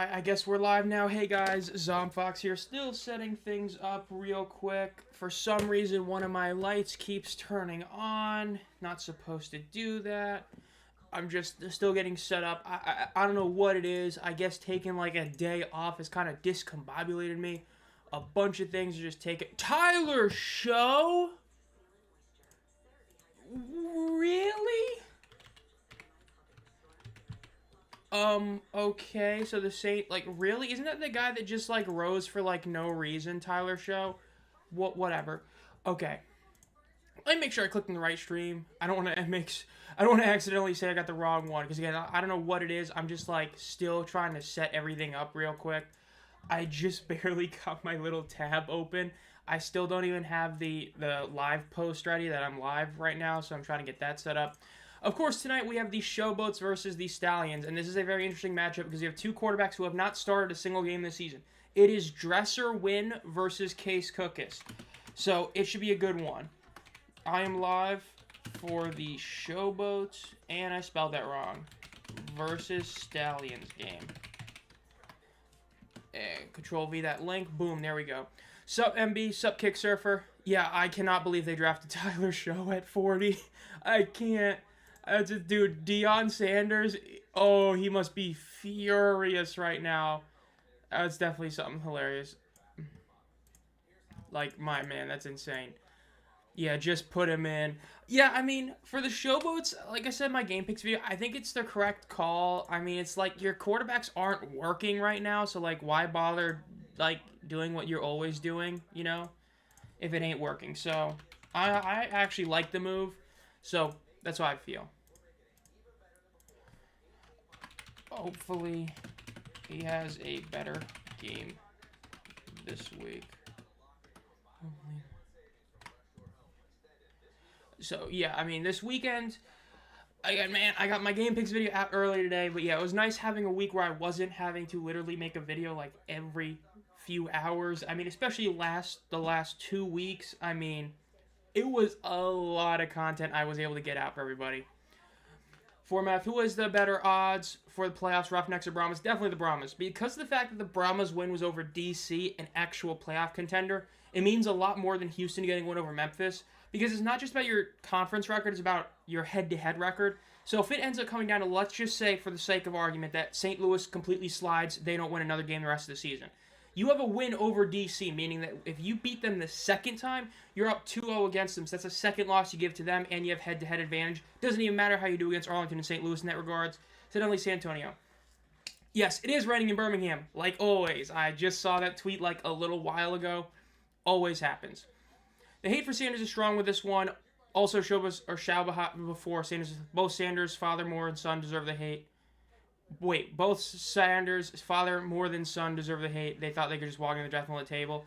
Alright, I guess we're live now. Hey guys, Zomb Phox here, still setting things up real quick. For some reason, one of my lights keeps turning on. Not supposed to do that. I'm just still getting set up. I don't know what it is. I guess taking like a day off has kind of discombobulated me. A bunch of things are just taking... Tyler Show? Really? Okay, so the Saint, like, really? Isn't that the guy that just, like, rose for, like, no reason, Tyler Show? Whatever. Okay. Let me make sure I clicked on the right stream. I don't want to accidentally say I got the wrong one, because, again, I don't know what it is. I'm just, like, still trying to set everything up real quick. I just barely got my little tab open. I still don't even have the live post ready that I'm live right now, so I'm trying to get that set up. Of course, tonight we have the Showboats versus the Stallions, and this is a very interesting matchup because you have two quarterbacks who have not started a single game this season. It is Dresser Win versus Case Cookus, so it should be a good one. I am live for the Showboats, and I spelled that wrong, versus Stallions game. Control V that link, boom, there we go. Sup MB, sup Kick Surfer. Yeah, I cannot believe they drafted Tyler Show at 40. I can't. Dude, Deion Sanders, oh, he must be furious right now. That's definitely something hilarious. Like, my man, that's insane. Yeah, just put him in. Yeah, I mean, for the Showboats, like I said in my game picks video, I think it's the correct call. I mean, it's like your quarterbacks aren't working right now, so, like, why bother, like, doing what you're always doing, you know, if it ain't working. So, I actually like the move, so that's how I feel. Hopefully, he has a better game this week. So, yeah, I mean, this weekend, I got my game picks video out early today, but yeah, it was nice having a week where I wasn't having to literally make a video, like, every few hours. I mean, especially the last 2 weeks, I mean, it was a lot of content I was able to get out for everybody. Format, who has the better odds for the playoffs, Roughnecks or Brahmas? Definitely the Brahmas. Because of the fact that the Brahmas win was over DC, an actual playoff contender, it means a lot more than Houston getting one over Memphis. Because it's not just about your conference record, it's about your head-to-head record. So if it ends up coming down to, let's just say, for the sake of argument, that St. Louis completely slides, they don't win another game the rest of the season. You have a win over DC, meaning that if you beat them the second time, you're up 2-0 against them. So that's a second loss you give to them, and you have head-to-head advantage. Doesn't even matter how you do against Arlington and St. Louis in that regards. Suddenly, San Antonio. Yes, it is raining in Birmingham, like always. I just saw that tweet like a little while ago. Always happens. The hate for Sanders is strong with this one. Also, Showboats or Showboats before Sanders. Both Sanders, father more and son deserve the hate. Wait, both Sanders, father more than son, deserve the hate. They thought they could just walk in the draft and let table.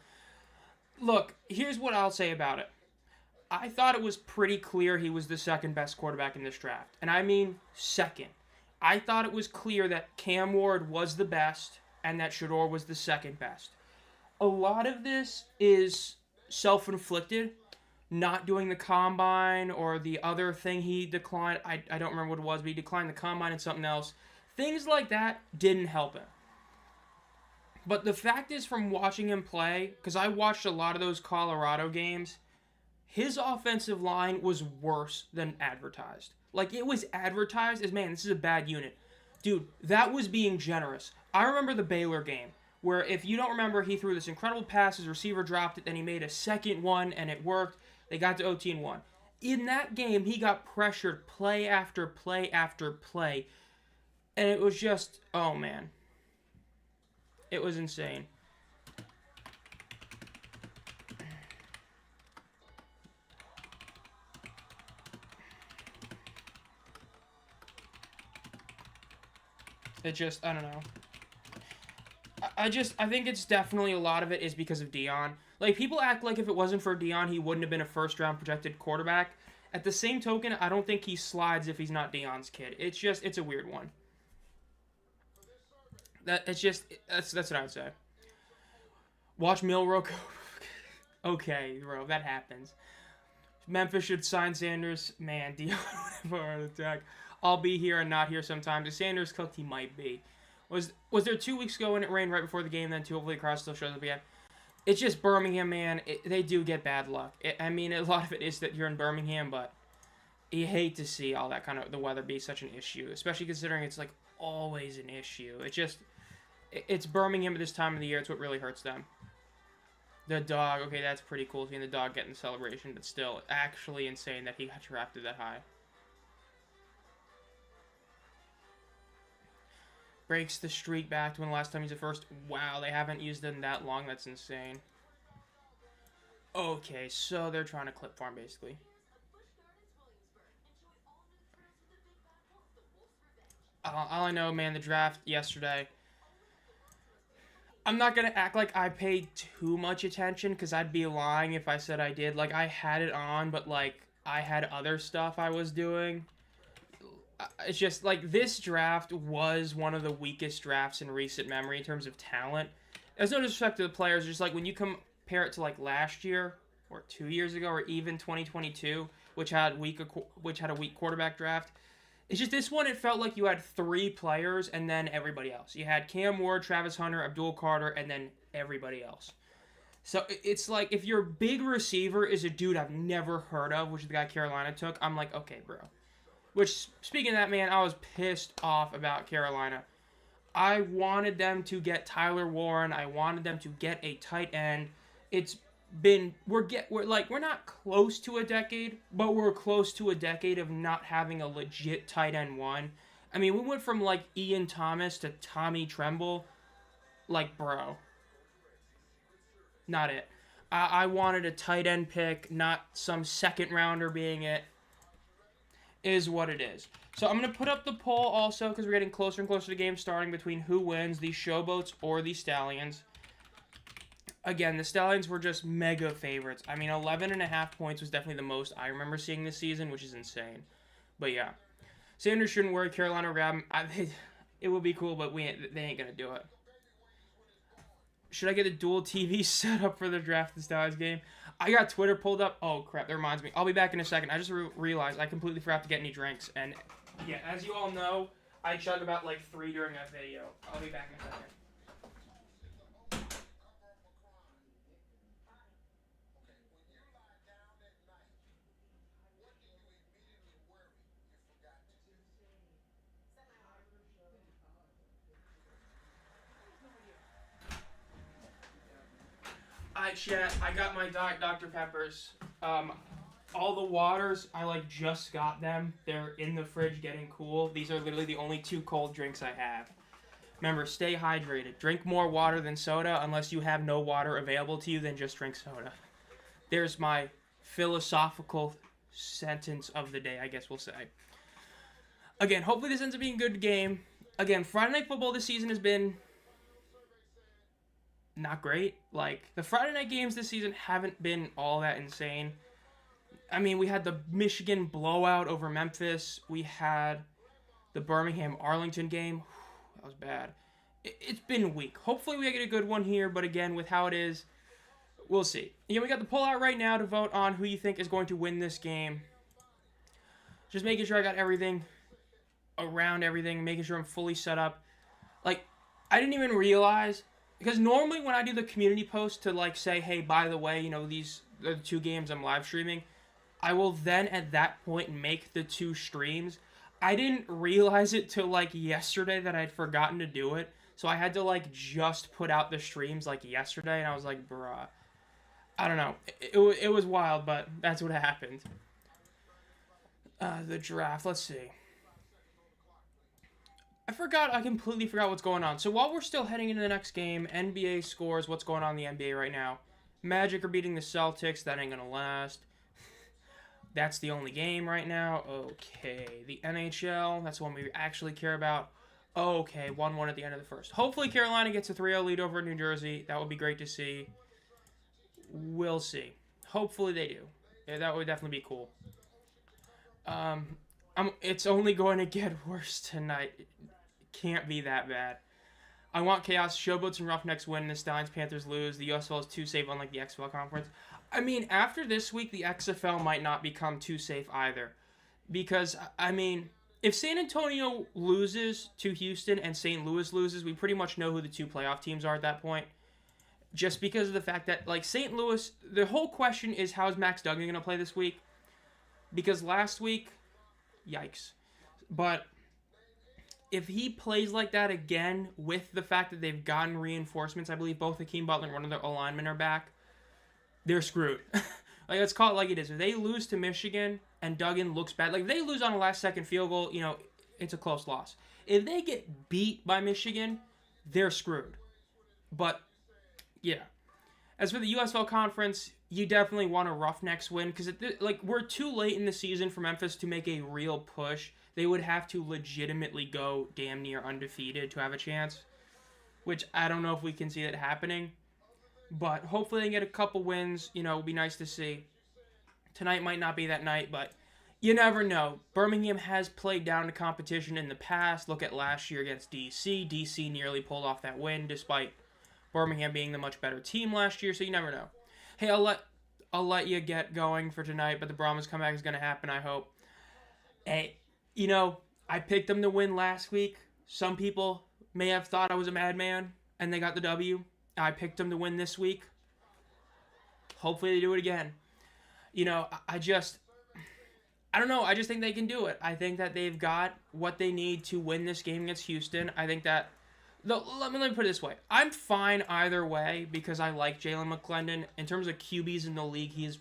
Look, here's what I'll say about it. I thought it was pretty clear he was the second best quarterback in this draft. And I mean second. I thought it was clear that Cam Ward was the best and that Shador was the second best. A lot of this is self-inflicted. Not doing the combine or the other thing he declined. I don't remember what it was, but he declined the combine and something else. Things like that didn't help him. But the fact is, from watching him play, because I watched a lot of those Colorado games, his offensive line was worse than advertised. Like, it was advertised as, man, this is a bad unit. Dude, that was being generous. I remember the Baylor game, where if you don't remember, he threw this incredible pass, his receiver dropped it, then he made a second one, and it worked. They got to OT and won. In that game, he got pressured play after play after play. And it was just, oh man. It was insane. It just, I don't know. I think it's definitely a lot of it is because of Deion. Like, people act like if it wasn't for Deion, he wouldn't have been a first-round projected quarterback. At the same token, I don't think he slides if he's not Deion's kid. It's just, it's a weird one. That's what I would say. Watch Milrow go. Okay, bro, that happens. Memphis should sign Sanders. Man, Deion would have a heart attack. I'll be here and not here sometimes. If Sanders cooked, he might be. Was there 2 weeks ago when it rained right before the game? Then too. Hopefully, the crowd still shows up again. It's just Birmingham, man. They do get bad luck. I mean, a lot of it is that you're in Birmingham, but you hate to see all that kind of the weather be such an issue, especially considering it's like always an issue. It's Birmingham at this time of the year. It's what really hurts them. The dog, okay, that's pretty cool seeing the dog getting the celebration, but still, actually insane that he got drafted that high. Breaks the streak back to when the last time he's the first. Wow, they haven't used them that long. That's insane. Okay, so they're trying to clip farm, basically. All I know, man, the draft yesterday. I'm not going to act like I paid too much attention, because I'd be lying if I said I did. Like, I had it on, but, like, I had other stuff I was doing. It's just, like, this draft was one of the weakest drafts in recent memory in terms of talent. There's no disrespect to the players. Just, like, when you compare it to, like, last year, or 2 years ago, or even 2022, which had a weak quarterback draft, it's just this one, it felt like you had 3 players and then everybody else. You had Cam Ward, Travis Hunter, Abdul Carter, and then everybody else. So it's like if your big receiver is a dude I've never heard of, which is the guy Carolina took, I'm like, okay, bro. Which, speaking of that, man, I was pissed off about Carolina. I wanted them to get Tyler Warren. I wanted them to get a tight end. We're not close to a decade, but we're close to a decade of not having a legit tight end one. I mean, we went from like Ian Thomas to Tommy Tremble. Like, bro. Not it. I wanted a tight end pick, not some second rounder being it. Is what it is. So I'm going to put up the poll also because we're getting closer and closer to the game starting between who wins, the Showboats or the Stallions. Again, the Stallions were just mega favorites. I mean, 11.5 points was definitely the most I remember seeing this season, which is insane. But yeah, Sanders shouldn't worry. Carolina will grab him. It would be cool, but they ain't going to do it. Should I get a dual TV set up for the draft the Stallions game? I got Twitter pulled up. Oh, crap. That reminds me. I'll be back in a second. I just realized I completely forgot to get any drinks. And, yeah, as you all know, I chug about, like, 3 during that video. I'll be back in a second. Alright, chat, I got my Dr. Peppers. All the waters, I, like, just got them. They're in the fridge getting cool. These are literally the only 2 cold drinks I have. Remember, stay hydrated. Drink more water than soda. Unless you have no water available to you, then just drink soda. There's my philosophical sentence of the day, I guess we'll say. Again, hopefully this ends up being a good game. Again, Friday Night Football this season has been not great. Like, the Friday night games this season haven't been all that insane. I mean, we had the Michigan blowout over Memphis. We had the Birmingham-Arlington game. That was bad. It's been weak. Hopefully we get a good one here, but again, with how it is, we'll see. Again, we got the poll out right now to vote on who you think is going to win this game. Just making sure I got everything around everything, making sure I'm fully set up. Like, I didn't even realize, because normally when I do the community post to, like, say, hey, by the way, you know, these are the 2 games I'm live streaming, I will then at that point make the 2 streams. I didn't realize it till, like, yesterday that I'd forgotten to do it. So I had to, like, just put out the streams, like, yesterday. And I was like, bruh. I don't know. It was wild, but that's what happened. The draft. Let's see. I completely forgot what's going on. So while we're still heading into the next game, NBA scores, what's going on in the NBA right now. Magic are beating the Celtics. That ain't going to last. That's the only game right now. Okay. The NHL, that's the one we actually care about. Okay, 1-1 at the end of the first. Hopefully Carolina gets a 3-0 lead over New Jersey. That would be great to see. We'll see. Hopefully they do. Yeah, that would definitely be cool. It's only going to get worse tonight. It can't be that bad. I want chaos. Showboats and Roughnecks win. The Stallions Panthers lose. The UFL is too safe, unlike the XFL conference. I mean, after this week, the XFL might not become too safe either. Because, I mean, if San Antonio loses to Houston and St. Louis loses, we pretty much know who the 2 playoff teams are at that point. Just because of the fact that, like, St. Louis, the whole question is how's Max Duggan going to play this week? Because last week, yikes. But if he plays like that again with the fact that they've gotten reinforcements, I believe both Hakeem Butler and one of their O-linemen are back, they're screwed. Like, let's call it like it is. If they lose to Michigan and Duggan looks bad, like, if they lose on a last-second field goal, you know, it's a close loss. If they get beat by Michigan, they're screwed. But, yeah. As for the USFL Conference, you definitely want a Roughnecks win, because, like, we're too late in the season for Memphis to make a real push. They would have to legitimately go damn near undefeated to have a chance, which I don't know if we can see that happening. But hopefully they get a couple wins. You know, it would be nice to see. Tonight might not be that night, but you never know. Birmingham has played down to competition in the past. Look at last year against DC. DC nearly pulled off that win, despite Birmingham being the much better team last year. So you never know. Hey, I'll let you get going for tonight, but the Brahmas comeback is going to happen, I hope. Hey, you know, I picked them to win last week. Some people may have thought I was a madman, and they got the W. I picked them to win this week. Hopefully they do it again. You know, I don't know. I just think they can do it. I think that they've got what they need to win this game against Houston. I think that... Let me put it this way. I'm fine either way because I like Jalen McClendon. In terms of QBs in the league, he is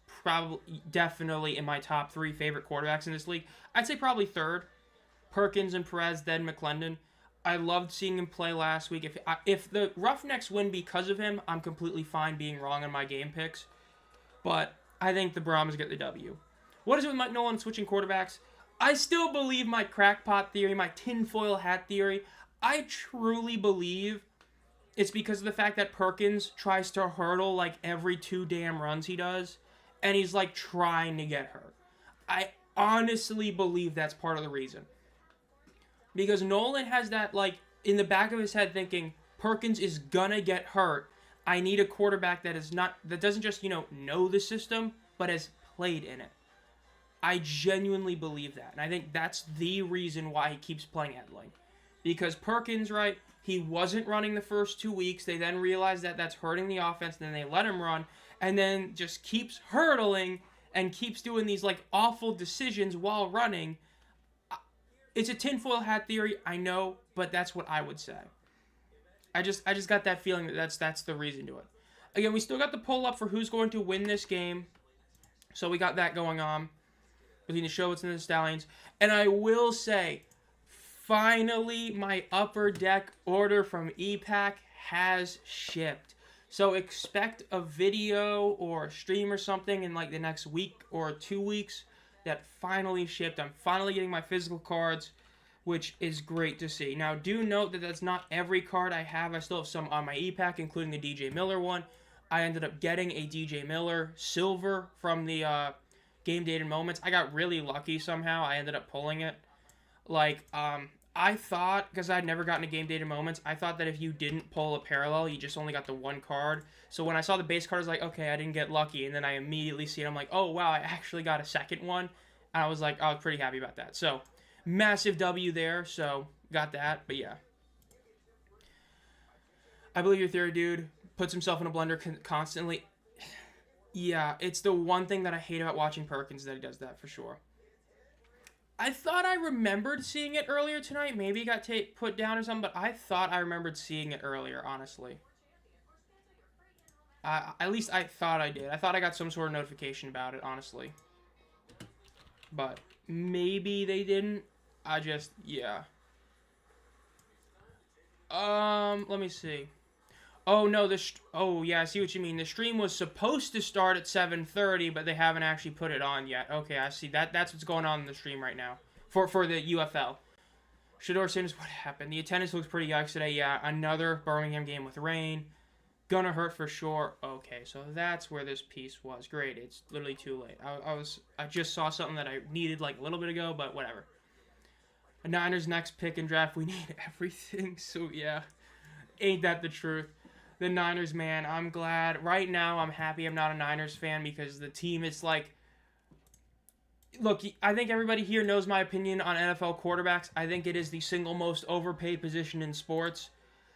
probably definitely in my top 3 favorite quarterbacks in this league. I'd say probably third. Perkins and Perez, then McClendon. I loved seeing him play last week. If the Roughnecks win because of him, I'm completely fine being wrong on my game picks. But I think the Brahmas get the W. What is it with Mike Nolan switching quarterbacks? I still believe my crackpot theory, my tinfoil hat theory. I truly believe it's because of the fact that Perkins tries to hurdle like every 2 damn runs he does. And he's like trying to get hurt. I honestly believe that's part of the reason. Because Nolan has that, like, in the back of his head thinking, Perkins is gonna get hurt. I need a quarterback that doesn't just, know the system, but has played in it. I genuinely believe that. And I think that's the reason why he keeps playing Edling. Because Perkins, right, he wasn't running the first 2 weeks. They then realized that that's hurting the offense, and then they let him run, and then just keeps hurdling and keeps doing these, like, awful decisions while running. It's a tinfoil hat theory, I know, but that's what I would say. I just got that feeling that that's the reason to it. Again, we still got the poll up for who's going to win this game. So we got that going on between the Showboats and the Stallions. And I will say, finally, my Upper Deck order from ePack has shipped. So expect a video or a stream or something in like the next week or 2 weeks that finally shipped. I'm finally getting my physical cards, which is great to see. Now, do note that that's not every card I have. I still have some on my ePack, including the DJ Miller one. I ended up getting a DJ Miller silver from the Game Dated Moments. I got really lucky somehow. I ended up pulling it. Like, I thought, because I'd never gotten a Game Dated Moments, I thought that if you didn't pull a parallel, you just only got the one card. So when I saw the base card, I was like, okay, I didn't get lucky. And then I immediately see it. I'm like, oh, wow, I actually got a second one. And I was like, I was pretty happy about that. So, massive W there. So, got that. But yeah. I believe your theory, dude. Puts himself in a blender constantly. Yeah, it's the one thing that I hate about watching Perkins, that he does that for sure. I thought I remembered seeing it earlier tonight. Maybe it got put down or something, but I thought I remembered seeing it earlier, honestly. At least I thought I did. I thought I got some sort of notification about it, honestly. But maybe they didn't. Yeah. Let me see. Oh, no, oh, yeah, I see what you mean. The stream was supposed to start at 7:30, but they haven't actually put it on yet. Okay, I see. That's what's going on in the stream right now for the UFL. Shador Sanders, what happened? The attendance looks pretty yikes today. Yeah, another Birmingham game with rain. Gonna hurt for sure. Okay, so that's where this piece was. Great, it's literally too late. I just saw something that I needed like a little bit ago, but whatever. A Niners next pick and draft, we need everything, so yeah. Ain't that the truth? The Niners, man, I'm glad. Right now, I'm happy I'm not a Niners fan because the team is like... look, I think everybody here knows my opinion on NFL quarterbacks. I think it is the single most overpaid position in sports.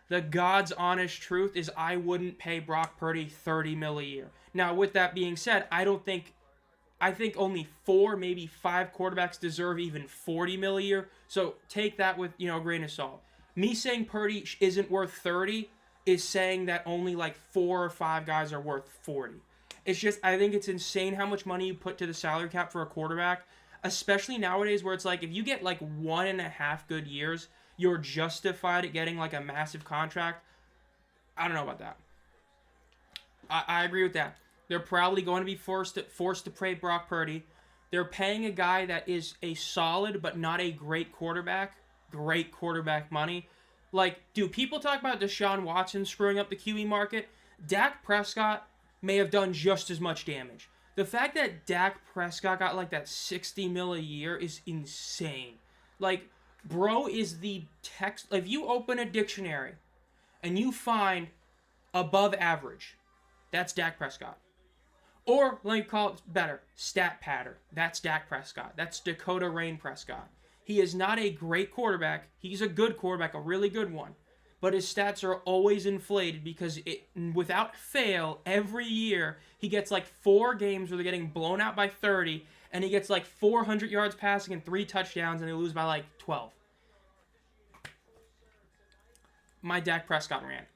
The God's honest truth is I wouldn't pay Brock Purdy $30 million a year. Now, with that being said, I think only 4, maybe 5 quarterbacks deserve even $40 million a year. So take that with, a grain of salt. Me saying Purdy isn't worth 30 is saying that only like 4 or 5 guys are worth 40. It's just, I think it's insane how much money you put to the salary cap for a quarterback, especially nowadays where it's like if you get like 1.5 good years, you're justified at getting like a massive contract. I don't know about that. I agree with that. They're probably going to be forced to pay Brock Purdy. They're paying a guy that is a solid but not a great quarterback money. Like, do people talk about Deshaun Watson screwing up the QE market? Dak Prescott may have done just as much damage. The fact that Dak Prescott got like that $60 million a year is insane. Like, bro is the text. If you open a dictionary and you find above average, that's Dak Prescott. Or, let me call it better, stat patter. That's Dak Prescott. That's Dakota Rain Prescott. He is not a great quarterback. He's a good quarterback, a really good one. But his stats are always inflated because without fail, every year, he gets like 4 games where they're getting blown out by 30, and he gets like 400 yards passing and 3 touchdowns, and they lose by like 12. My Dak Prescott rant.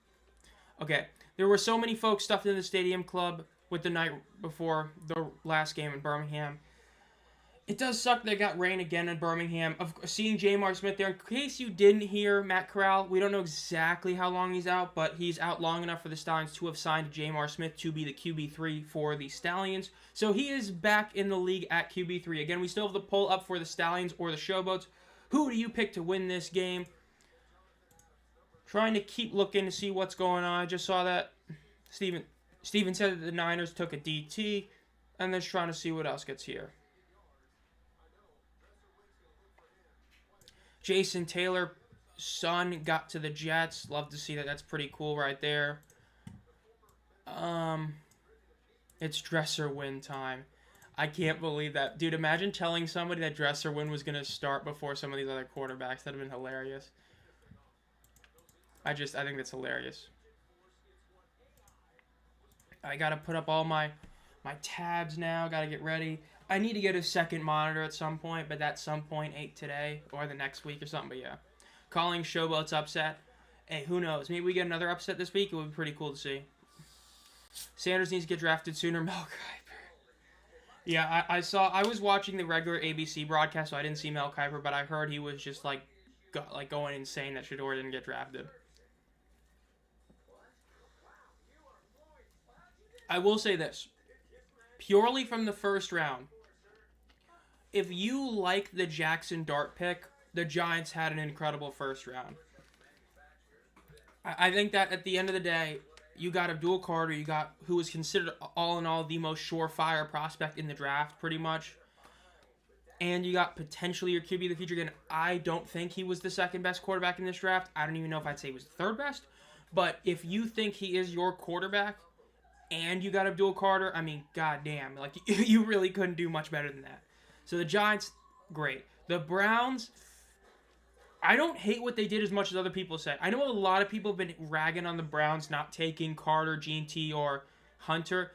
Okay, there were so many folks stuffed in the stadium club with the night before the last game in Birmingham. It does suck they got rain again in Birmingham. Seeing J'Mar Smith there, in case you didn't hear Matt Corral, we don't know exactly how long he's out, but he's out long enough for the Stallions to have signed J'Mar Smith to be the QB3 for the Stallions. So he is back in the league at QB3. Again, we still have the poll up for the Stallions or the Showboats. Who do you pick to win this game? Trying to keep looking to see what's going on. I just saw that Steven said that the Niners took a DT, and then trying to see what else gets here. Jason Taylor, son, got to the Jets. Love to see that. That's pretty cool right there. It's Dresser win time. I can't believe that. Dude, imagine telling somebody that Dresser win was going to start before some of these other quarterbacks. That would have been hilarious. I think that's hilarious. I got to put up all my tabs now. Got to get ready. I need to get a second monitor at some point, but that some point ain't today or the next week or something. But yeah, calling Showboats upset. Hey, who knows? Maybe we get another upset this week. It would be pretty cool to see. Sanders needs to get drafted sooner. Mel Kiper. Yeah, I was watching the regular ABC broadcast, so I didn't see Mel Kiper, but I heard he was just going insane that Shedeur didn't get drafted. I will say this. Purely from the first round, if you like the Jackson Dart pick, the Giants had an incredible first round. I think that at the end of the day, you got Abdul Carter, you got who was considered all in all the most surefire prospect in the draft, pretty much. And you got potentially your QB of the future. Again, I don't think he was the second best quarterback in this draft. I don't even know if I'd say he was the third best. But if you think he is your quarterback, and you got Abdul Carter, I mean, goddamn. Like, you really couldn't do much better than that. So the Giants, great. The Browns, I don't hate what they did as much as other people say. I know a lot of people have been ragging on the Browns not taking Carter, G&T, or Hunter.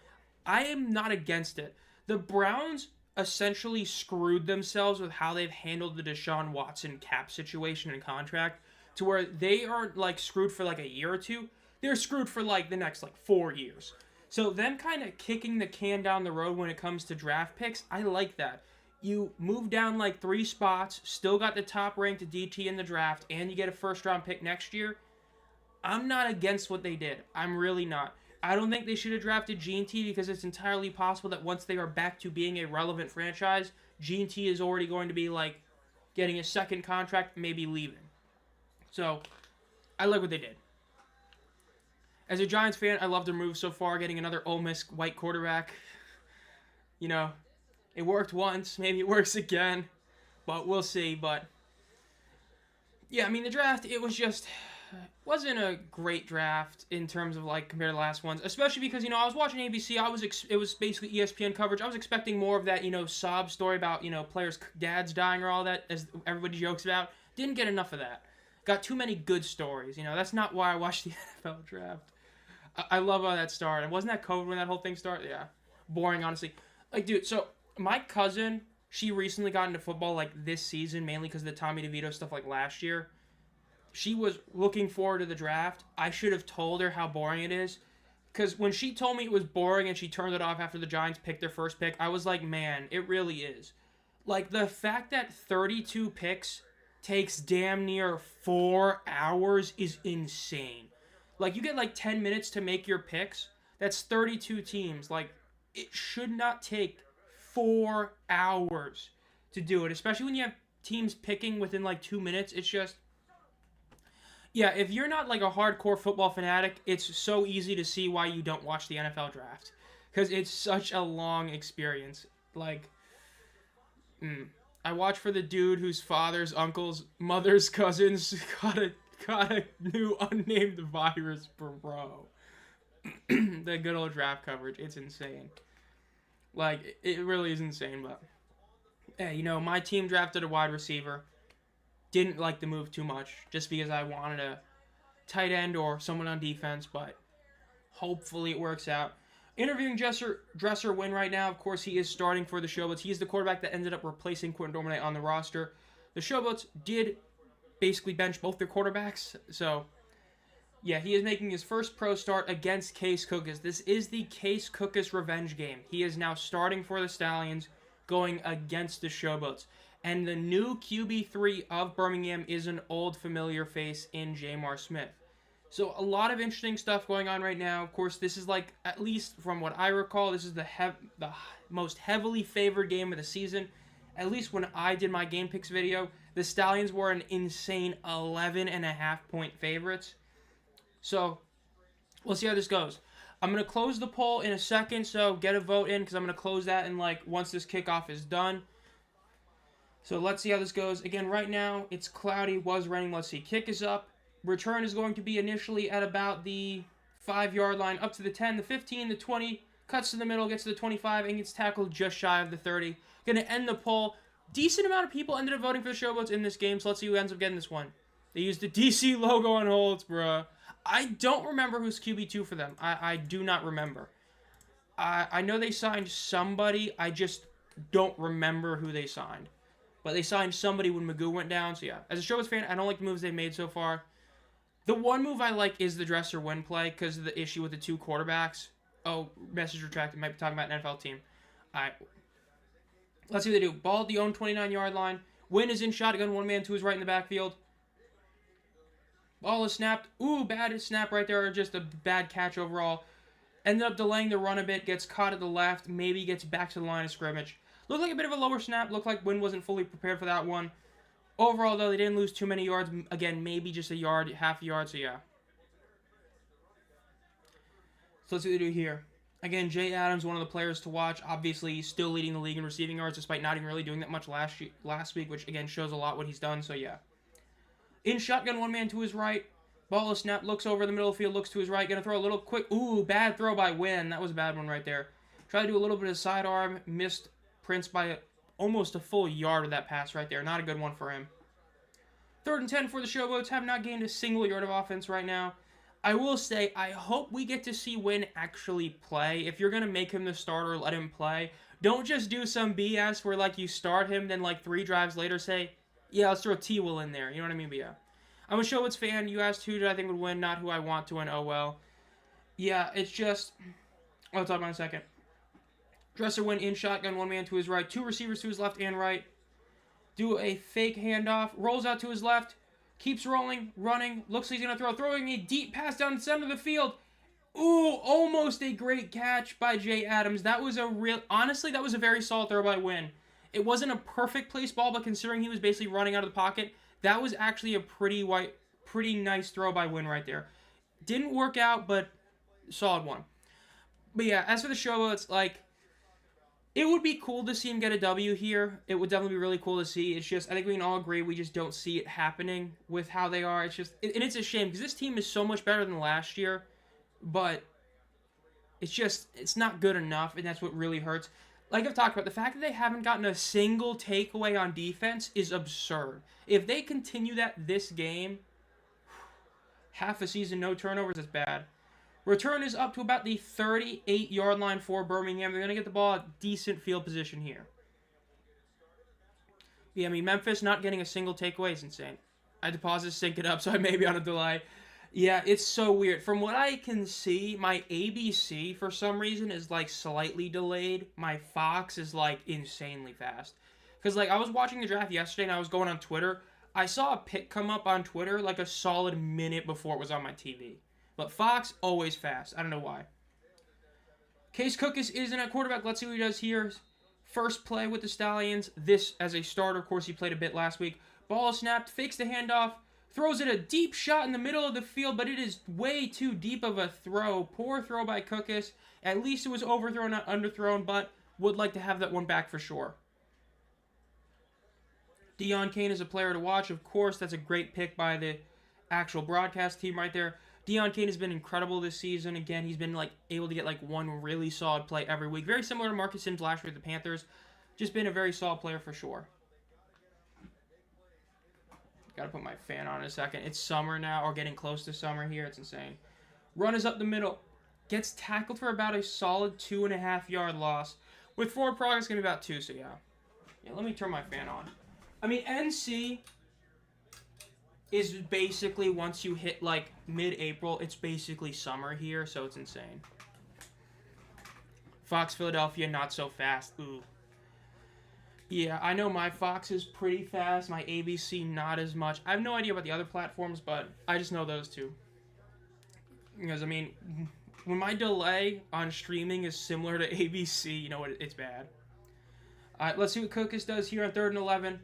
I am not against it. The Browns essentially screwed themselves with how they've handled the Deshaun Watson cap situation and contract to where they aren't, screwed for, a year or two. They're screwed for, the next, 4 years. So them kind of kicking the can down the road when it comes to draft picks, I like that. You move down 3 spots, still got the top ranked DT in the draft, and you get a first round pick next year. I'm not against what they did. I'm really not. I don't think they should have drafted G&T because it's entirely possible that once they are back to being a relevant franchise, G&T is already going to be getting a second contract, maybe leaving. So I like what they did. As a Giants fan, I love their move so far, getting another Ole Miss white quarterback. It worked once. Maybe it works again. But we'll see. But, yeah, I mean, the draft, it was just... wasn't a great draft in terms of like compared to the last ones, especially because I was watching ABC. It was basically ESPN coverage. I was expecting more of that sob story about players' dads dying or all that, as everybody jokes about. Didn't get enough of that. Got too many good stories. That's not why I watched the NFL draft. I love how that started. Wasn't that COVID when that whole thing started? Yeah, boring honestly. Like dude, so my cousin, she recently got into football like this season mainly because of the Tommy DeVito stuff like last year. She was looking forward to the draft. I should have told her how boring it is. Because when she told me it was boring and she turned it off after the Giants picked their first pick, I was like, man, it really is. Like, the fact that 32 picks takes damn near 4 hours is insane. Like, you get like 10 minutes to make your picks. That's 32 teams. Like, it should not take 4 hours to do it. Especially when you have teams picking within like 2 minutes. It's just... Yeah, if you're not like a hardcore football fanatic, it's so easy to see why you don't watch the NFL draft. Because it's such a long experience. Like, I watch for the dude whose father's uncle's mother's cousins got a new unnamed virus, bro. The good old draft coverage, it's insane. Like, it really is insane, but... Hey, my team drafted a wide receiver. Didn't like the move too much, just because I wanted a tight end or someone on defense, but hopefully it works out. Interviewing Dresser Wynn right now. Of course, he is starting for the Showboats. He's the quarterback that ended up replacing Quentin Dormannay on the roster. The Showboats did basically bench both their quarterbacks, so yeah, he is making his first pro start against Case Cookus. This is the Case Cookus revenge game. He is now starting for the Stallions, going against the Showboats. And the new QB3 of Birmingham is an old familiar face in Jamar Smith. So a lot of interesting stuff going on right now. Of course, this is like, at least from what I recall, this is the most heavily favored game of the season. At least when I did my game picks video, the Stallions were an insane 11.5 point favorites. So we'll see how this goes. I'm going to close the poll in a second, so get a vote in because I'm going to close that in like once this kickoff is done. So let's see how this goes. Again, right now, it's cloudy, was raining. Let's see. Kick is up. Return is going to be initially at about the 5-yard line, up to the 10, the 15, the 20, cuts to the middle, gets to the 25, and gets tackled just shy of the 30. Going to end the poll. Decent amount of people ended up voting for the Showboats in this game, so let's see who ends up getting this one. They used the DC logo on holds, bruh. I don't remember who's QB2 for them. I do not remember. I know they signed somebody. I just don't remember who they signed. But they signed somebody when Magoo went down, so yeah. As a Showboats fan, I don't like the moves they've made so far. The one move I like is the Dresser Wynn play because of the issue with the two quarterbacks. Oh, message retracted. Might be talking about an NFL team. Alright. Let's see what they do. Ball at the own 29-yard line. Wynn is in shotgun, one man to his right in the backfield. Ball is snapped. Ooh, bad snap right there. Just a bad catch overall. Ended up delaying the run a bit. Gets caught at the left. Maybe gets back to the line of scrimmage. Looked like a bit of a lower snap. Looked like Wynn wasn't fully prepared for that one. Overall, though, they didn't lose too many yards. Again, maybe just a yard, half a yard, so yeah. So let's see what they do here. Again, Jay Adams, one of the players to watch. Obviously, he's still leading the league in receiving yards, despite not even really doing that much last week, which, again, shows a lot what he's done, so yeah. In shotgun, one man to his right. Ball is snapped, looks over the middle of the field, looks to his right. Going to throw a little quick. Ooh, bad throw by Wynn. That was a bad one right there. Tried to do a little bit of sidearm. Missed Prince by almost a full yard of that pass right there. Not a good one for him. 3rd and 10 for the Showboats. Have not gained a single yard of offense right now. I will say, I hope we get to see Wynn actually play. If you're going to make him the starter, let him play. Don't just do some BS where, like, you start him, then, like, 3 drives later say, yeah, let's throw T-Will in there. You know what I mean? But, yeah. I'm a Showboats fan. You asked who I think would win, not who I want to win. Oh, well. Yeah, it's just... I'll talk about it in a second. Dresser Wynn in shotgun, one man to his right. 2 receivers to his left and right. Do a fake handoff. Rolls out to his left. Keeps rolling, running. Looks like he's going to throw. Throwing a deep pass down the center of the field. Ooh, almost a great catch by Jay Adams. That was a real... Honestly, that was a very solid throw by Wynn. It wasn't a perfect place ball, but considering he was basically running out of the pocket, that was actually a pretty nice throw by Wynn right there. Didn't work out, but solid one. But yeah, as for the Showboats, like... It would be cool to see him get a W here. It would definitely be really cool to see. It's just, I think we can all agree we just don't see it happening with how they are. It's just, and it's a shame because this team is so much better than last year, but it's just, it's not good enough, and that's what really hurts. Like I've talked about, the fact that they haven't gotten a single takeaway on defense is absurd. If they continue that this game, half a season, no turnovers, is bad. Return is up to about the 38-yard line for Birmingham. They're going to get the ball at decent field position here. Yeah, I mean, Memphis not getting a single takeaway is insane. I had to pause to sync it up, so I may be on a delay. Yeah, it's so weird. From what I can see, my ABC, for some reason, is, like, slightly delayed. My Fox is, like, insanely fast. Because, like, I was watching the draft yesterday, and I was going on Twitter. I saw a pic come up on Twitter, like, a solid minute before it was on my TV. But Fox, always fast. I don't know why. Case Cookus isn't at quarterback. Let's see what he does here. First play with the Stallions. This as a starter. Of course, he played a bit last week. Ball snapped. Fakes the handoff. Throws it a deep shot in the middle of the field, but it is way too deep of a throw. Poor throw by Cookus. At least it was overthrown, not underthrown, but would like to have that one back for sure. Deion Kane is a player to watch. Of course, that's a great pick by the actual broadcast team right there. Deion Kane has been incredible this season. Again, he's been able to get one really solid play every week. Very similar to Marcus Sims last year with the Panthers. Just been a very solid player for sure. Got to put my fan on in a second. It's summer now, or getting close to summer here. It's insane. Run is up the middle. Gets tackled for about a solid 2.5-yard loss. With forward progress, going to be about 2, so yeah. Yeah, let me turn my fan on. I mean, NC is basically, once you hit mid-April, it's basically summer here, so it's insane. Fox Philadelphia, not so fast. Ooh. Yeah, I know my Fox is pretty fast. My ABC, not as much. I have no idea about the other platforms, but I just know those two. Because, I mean, when my delay on streaming is similar to ABC, you know what? It's bad. All right, let's see what Cookus does here on 3rd and 11.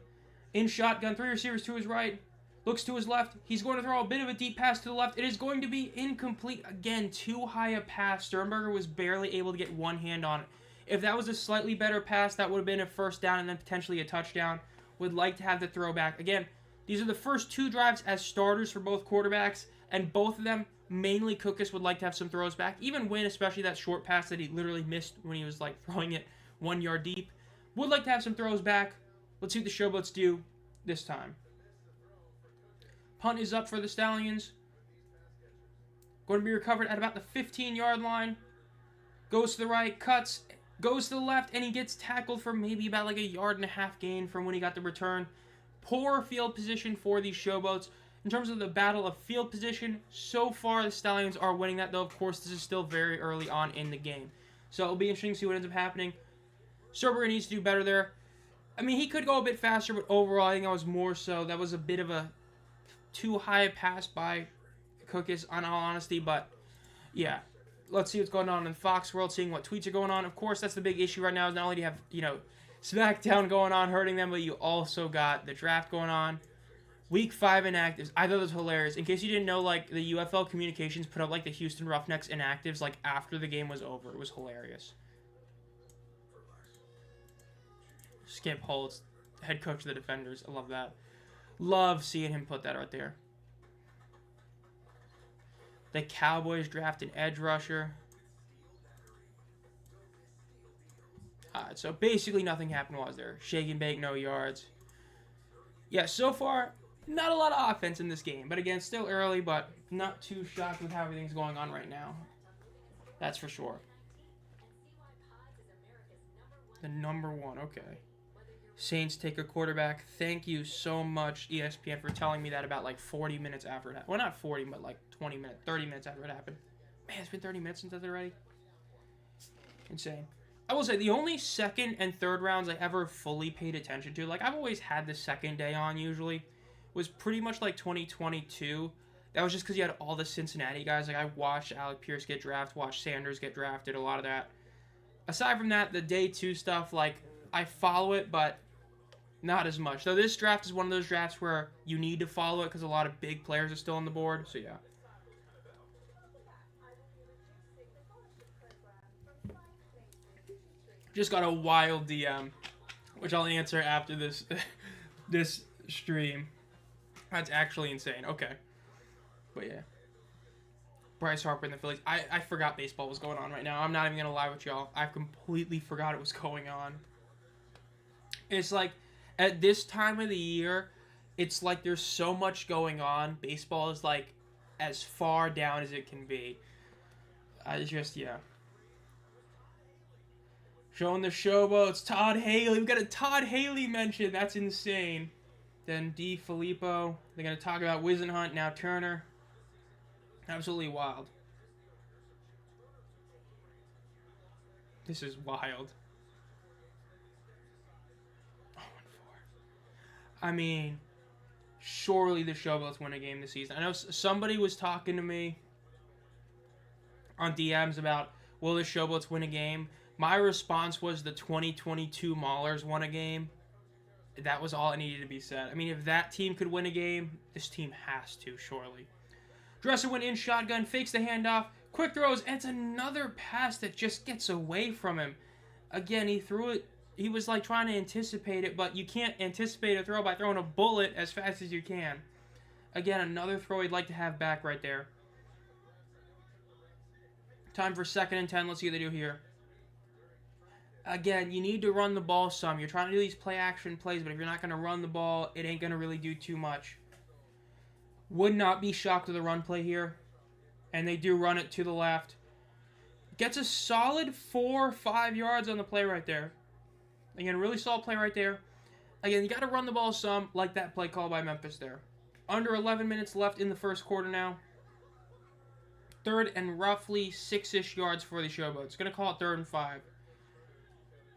In shotgun, 3 receivers to his right. Looks to his left. He's going to throw a bit of a deep pass to the left. It is going to be incomplete. Again, too high a pass. Sternberger was barely able to get one hand on it. If that was a slightly better pass, that would have been a first down and then potentially a touchdown. Would like to have the throwback. Again, these are the first 2 drives as starters for both quarterbacks, and both of them, mainly Cookus, would like to have some throws back. Even Wynn, especially that short pass that he literally missed when he was throwing it 1 yard deep. Would like to have some throws back. Let's see what the Showboats do this time. Punt is up for the Stallions. Going to be recovered at about the 15-yard line. Goes to the right, cuts, goes to the left, and he gets tackled for maybe about 1.5 yard gain from when he got the return. Poor field position for these Showboats. In terms of the battle of field position, so far the Stallions are winning that, though of course this is still very early on in the game. So it'll be interesting to see what ends up happening. Sternberger needs to do better there. I mean, he could go a bit faster, but overall I think that was more so. That was a bit of a too high a pass by Cookus, on all honesty, but yeah. Let's see what's going on in Fox World, seeing what tweets are going on. Of course, that's the big issue right now, is not only do you have, SmackDown going on, hurting them, but you also got the draft going on. Week 5 inactives. I thought it was hilarious. In case you didn't know, the UFL communications put up, the Houston Roughnecks inactives, after the game was over. It was hilarious. Skip Holtz, head coach of the Defenders. I love that. Love seeing him put that right there. The Cowboys draft an edge rusher. Alright, so basically nothing happened, was there? Shake and bake, no yards. Yeah, so far, not a lot of offense in this game. But again, still early, but not too shocked with how everything's going on right now. That's for sure. The number 1, okay. Saints take a quarterback. Thank you so much, ESPN, for telling me that about 40 minutes after it happened. Well, not 40, but 20 minutes, 30 minutes after it happened. Man, it's been 30 minutes since that already. Insane. I will say, the only 2nd and 3rd rounds I ever fully paid attention to, I've always had the 2nd day on usually, was pretty much 2022. That was just because you had all the Cincinnati guys. I watched Alec Pierce get drafted, watched Sanders get drafted, a lot of that. Aside from that, the day 2 stuff, I follow it, but not as much. So this draft is one of those drafts where you need to follow it because a lot of big players are still on the board. So yeah. Just got a wild DM, which I'll answer after this this stream. That's actually insane. Okay. But yeah. Bryce Harper and the Phillies. I forgot baseball was going on right now. I'm not even going to lie with y'all. I completely forgot it was going on. It's like, at this time of the year, it's like there's so much going on. Baseball is like as far down as it can be. Yeah. Showing the Showboats. Todd Haley. We got a Todd Haley mention. That's insane. Then D. Filippo. They're going to talk about Wisenhunt, now Turner. Absolutely wild. This is wild. 0-4. I mean, surely the Showboats win a game this season. I know somebody was talking to me on DMs about, will the Showboats win a game? My response was the 2022 Maulers won a game. That was all that needed to be said. I mean, if that team could win a game, this team has to, surely. Dresser went in shotgun, fakes the handoff, quick throws, and it's another pass that just gets away from him. Again, he threw it. He was like trying to anticipate it, but you can't anticipate a throw by throwing a bullet as fast as you can. Again, another throw he'd like to have back right there. Time for 2nd and 10. Let's see what they do here. Again, you need to run the ball some. You're trying to do these play-action plays, but if you're not going to run the ball, it ain't going to really do too much. Would not be shocked with a run play here. And they do run it to the left. Gets a solid 4 or 5 yards on the play right there. Again, really solid play right there. Again, you got to run the ball some, like that play called by Memphis there. Under 11 minutes left in the first quarter now. 3rd and roughly 6-ish yards for the Showboats. Going to call it 3rd and 5.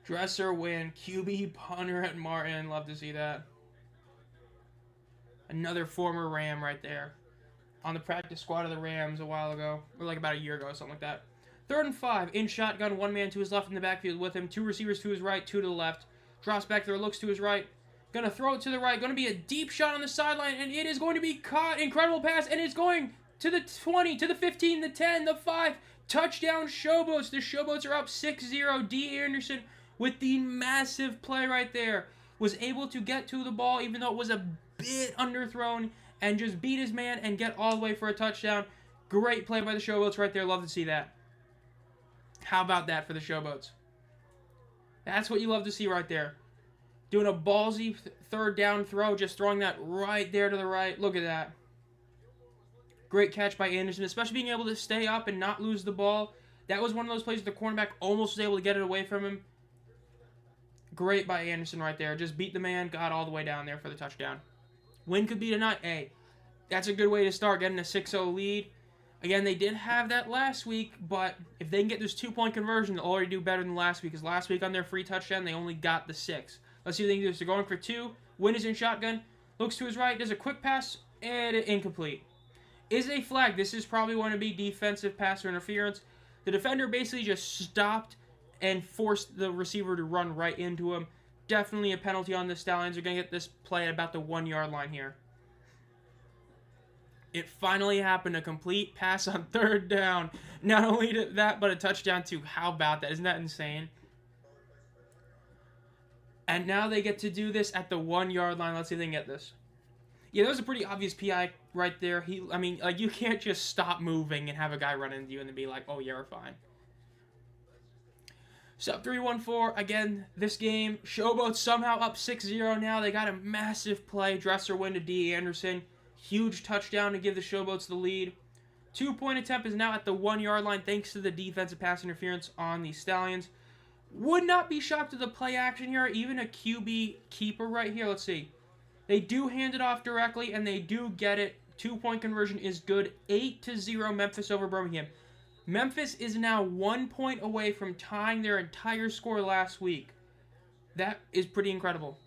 Dresser win. QB punter at Martin. Love to see that. Another former Ram right there. On the practice squad of the Rams a while ago. Or like about a year ago, something like that. 3rd and 5. In shotgun. 1 man to his left in the backfield with him. 2 receivers to his right. 2 to the left. Drops back there. Looks to his right. Gonna throw it to the right. Gonna be a deep shot on the sideline. And it is going to be caught. Incredible pass. And it's going to the 20. To the 15. The 10. The 5. Touchdown Showboats. The Showboats are up 6-0. D. Anderson with the massive play right there. Was able to get to the ball even though it was a bit underthrown and just beat his man and get all the way for a touchdown. Great play by the Showboats right there. Love to see that. How about that for the Showboats? That's what you love to see right there. Doing a ballsy 3rd down throw, just throwing that right there to the right. Look at that. Great catch by Anderson, especially being able to stay up and not lose the ball. That was one of those plays where the cornerback almost was able to get it away from him. Great by Anderson right there. Just beat the man, got all the way down there for the touchdown. Win could be tonight. Hey, that's a good way to start, getting a 6-0 lead. Again, they did have that last week, but if they can get this 2-point conversion, they'll already do better than last week, because last week on their free touchdown, they only got the 6. Let's see what they can do. So they're going for 2. Win is in shotgun. Looks to his right. Does a quick pass, and incomplete. Is a flag. This is probably going to be defensive pass or interference. The defender basically just stopped and forced the receiver to run right into him. Definitely a penalty on the Stallions. They're going to get this play at about the 1-yard line here. It finally happened. A complete pass on 3rd down. Not only that, but a touchdown too. How about that? Isn't that insane? And now they get to do this at the 1-yard line. Let's see if they can get this. Yeah, that was a pretty obvious PI right there. I mean, like, you can't just stop moving and have a guy run into you and then be like, oh, yeah, we're fine. So 3-1-4, again, this game, Showboats somehow up 6-0 now. They got a massive play. Dresser win to D. Anderson. Huge touchdown to give the Showboats the lead. 2-point attempt is now at the 1-yard line thanks to the defensive pass interference on the Stallions. Would not be shocked at the play action here. Even a QB keeper right here. Let's see. They do hand it off directly, and they do get it. 2-point conversion is good. 8-0 Memphis over Birmingham. Memphis is now 1 point away from tying their entire score last week. That is pretty incredible.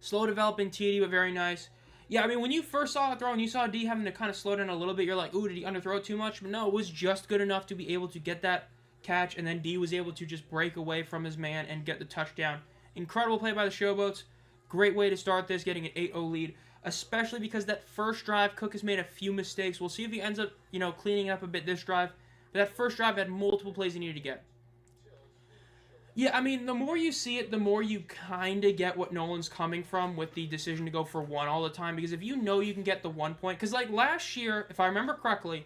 Slow developing TD, but very nice. Yeah, I mean, when you first saw it throw and you saw D having to kind of slow down a little bit, you're like, ooh, did he underthrow too much? But no, it was just good enough to be able to get that catch, and then D was able to just break away from his man and get the touchdown. Incredible play by the Showboats. Great way to start this, getting an 8-0 lead, especially because that first drive, Cookus made a few mistakes. We'll see if he ends up, cleaning up a bit this drive. But that first drive had multiple plays he needed to get. Yeah, I mean, the more you see it, the more you kind of get what Nolan's coming from with the decision to go for one all the time. Because if you know you can get the 1 point, because like last year, if I remember correctly,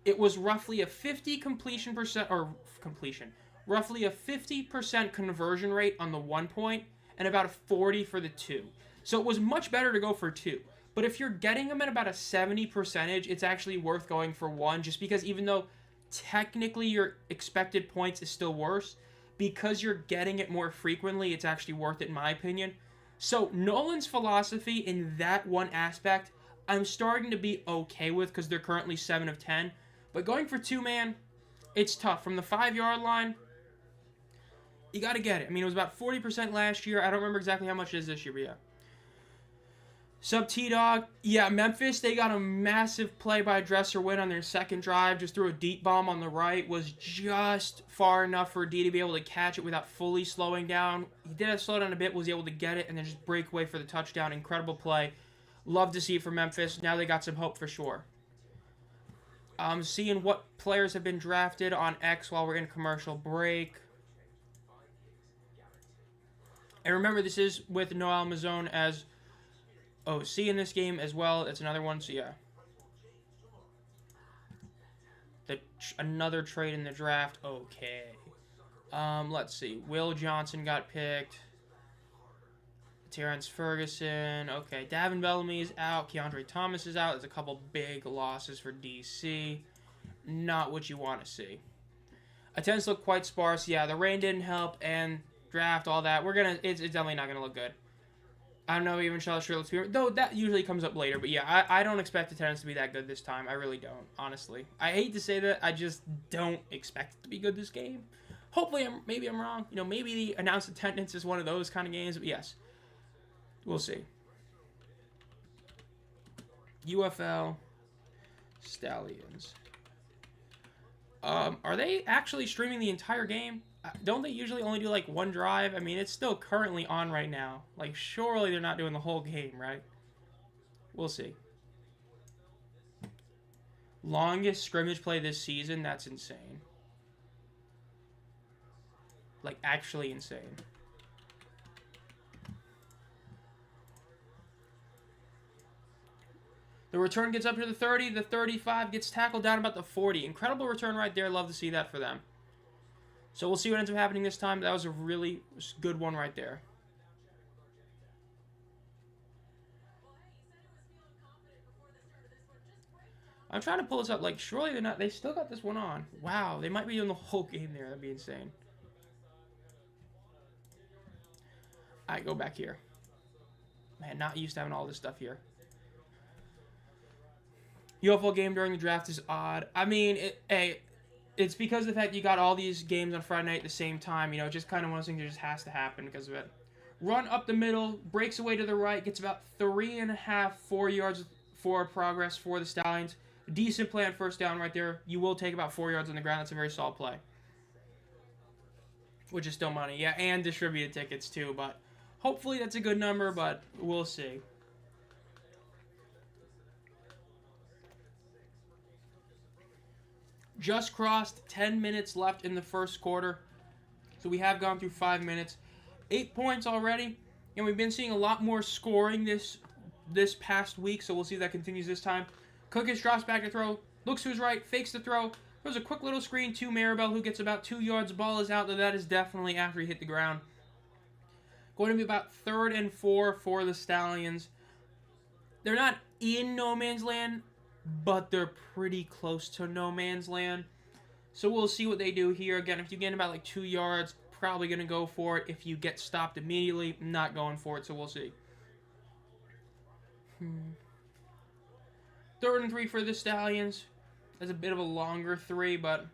it was roughly a 50 completion percent or completion, roughly a 50% conversion rate on the 1 point and about a 40 for the two. So it was much better to go for two. But if you're getting them at about a 70 percentage, it's actually worth going for one, just because even though technically your expected points is still worse, because you're getting it more frequently, it's actually worth it in my opinion. So Nolan's philosophy in that one aspect, I'm starting to be okay with because they're currently 7 of 10. But going for two, man, it's tough. From the 5-yard line, you got to get it. I mean, it was about 40% last year. I don't remember exactly how much it is this year, but yeah. Sub T-Dog. Yeah, Memphis, they got a massive play by Dresser win on their second drive. Just threw a deep bomb on the right. Was just far enough for D to be able to catch it without fully slowing down. He did have to slow down a bit, was able to get it, and then just break away for the touchdown. Incredible play. Love to see it for Memphis. Now they got some hope for sure. Seeing what players have been drafted on X while we're in commercial break. And remember, this is with Noel Mazone as OC in this game as well. It's another one, so yeah. Another trade in the draft. Okay. Let's see. Will Johnson got picked. Terrence Ferguson. Okay. Davin Bellamy is out. Keandre Thomas is out. There's a couple big losses for DC. Not what you want to see. Attendance look quite sparse. Yeah, the rain didn't help, and draft, all that. It's definitely not gonna look good. I don't know even Charlotte Shirley Spear, though that usually comes up later. But yeah, I don't expect attendance to be that good this time. I really don't, honestly. I hate to say that. I just don't expect it to be good this game. Hopefully, maybe I'm wrong. You know, maybe the announced attendance is one of those kind of games. But yes, we'll see. UFL Stallions. Are they actually streaming the entire game? Don't they usually only do like one drive? I mean, it's still currently on right now. Like, surely they're not doing the whole game, right? We'll see. Longest scrimmage play this season? That's insane. Like, actually insane. The return gets up to the 30. The 35 gets tackled down about the 40. Incredible return right there. Love to see that for them. So we'll see what ends up happening this time. That was a really good one right there. I'm trying to pull this up. Like, surely they're not. They still got this one on. Wow, they might be doing the whole game there. That'd be insane. All right, go back here. Man, not used to having all this stuff here. UFL game during the draft is odd. I mean, it's because of the fact you got all these games on Friday night at the same time. You know, just kind of one of those things that just has to happen because of it. Run up the middle, breaks away to the right, gets about 3.5, 4 yards for progress for the Stallions. Decent play on first down right there. You will take about 4 yards on the ground. That's a very solid play. Which is still money. Yeah, and distributed tickets too. But hopefully that's a good number, but we'll see. Just crossed 10 minutes left in the first quarter. So we have gone through 5 minutes. 8 points already. And we've been seeing a lot more scoring this past week. So we'll see if that continues this time. Cookus drops back to throw. Looks to his right. Fakes the throw. There's a quick little screen to Maribel, who gets about 2 yards. Ball is out. Though that is definitely after he hit the ground. Going to be about 3rd and 4 for the Stallions. They're not in no man's land, but they're pretty close to no man's land. So we'll see what they do here. Again, if you gain about like 2 yards, probably going to go for it. If you get stopped immediately, not going for it, so we'll see. 3rd and 3 for the Stallions. That's a bit of a longer 3, but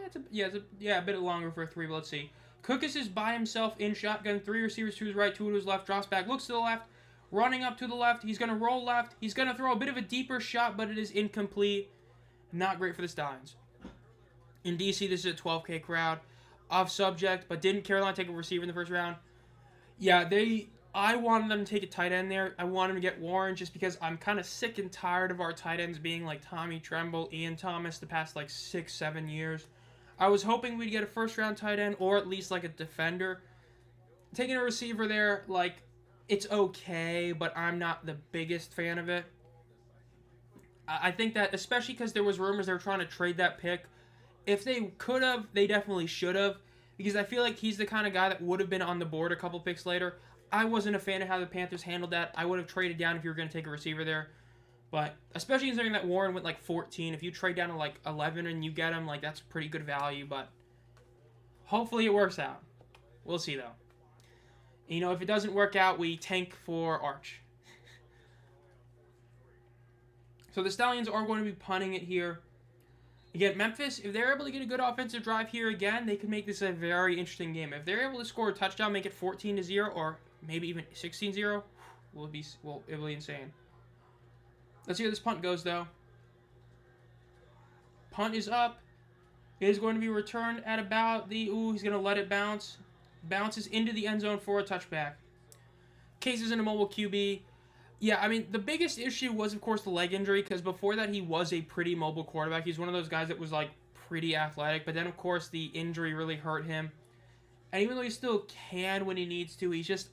it's a bit longer for a 3, but let's see. Cookus is by himself in shotgun. 3 receivers to his right, 2 to his left. Drops back, looks to the left. Running up to the left. He's going to roll left. He's going to throw a bit of a deeper shot, but it is incomplete. Not great for the Stallions. In DC, this is a 12K crowd. Off subject, but didn't Carolina take a receiver in the first round? Yeah, I wanted them to take a tight end there. I wanted them to get Warren just because I'm kind of sick and tired of our tight ends being like Tommy Tremble, Ian Thomas the past like 6-7 years. I was hoping we'd get a first-round tight end or at least, like, a defender. Taking a receiver there, like, it's okay, but I'm not the biggest fan of it. I think that, especially because there was rumors they were trying to trade that pick, if they could have, they definitely should have, because I feel like he's the kind of guy that would have been on the board a couple picks later. I wasn't a fan of how the Panthers handled that. I would have traded down if you were going to take a receiver there. But especially considering that Warren went like 14, if you trade down to like 11 and you get him, like that's pretty good value. But hopefully it works out. We'll see though. You know, if it doesn't work out, we tank for Arch. So the Stallions are going to be punting it here. Again, Memphis, if they're able to get a good offensive drive here again, they could make this a very interesting game. If they're able to score a touchdown, make it 14-0, or maybe even 16-0, it will be insane. Let's see how this punt goes, though. Punt is up. It is going to be returned at about the... Ooh, he's going to let it bounce. Bounces into the end zone for a touchback. Case is in a mobile QB. Yeah, I mean, the biggest issue was, of course, the leg injury, because before that, he was a pretty mobile quarterback. He's one of those guys that was, like, pretty athletic, but then, of course, the injury really hurt him. And even though he still can when he needs to, he's just...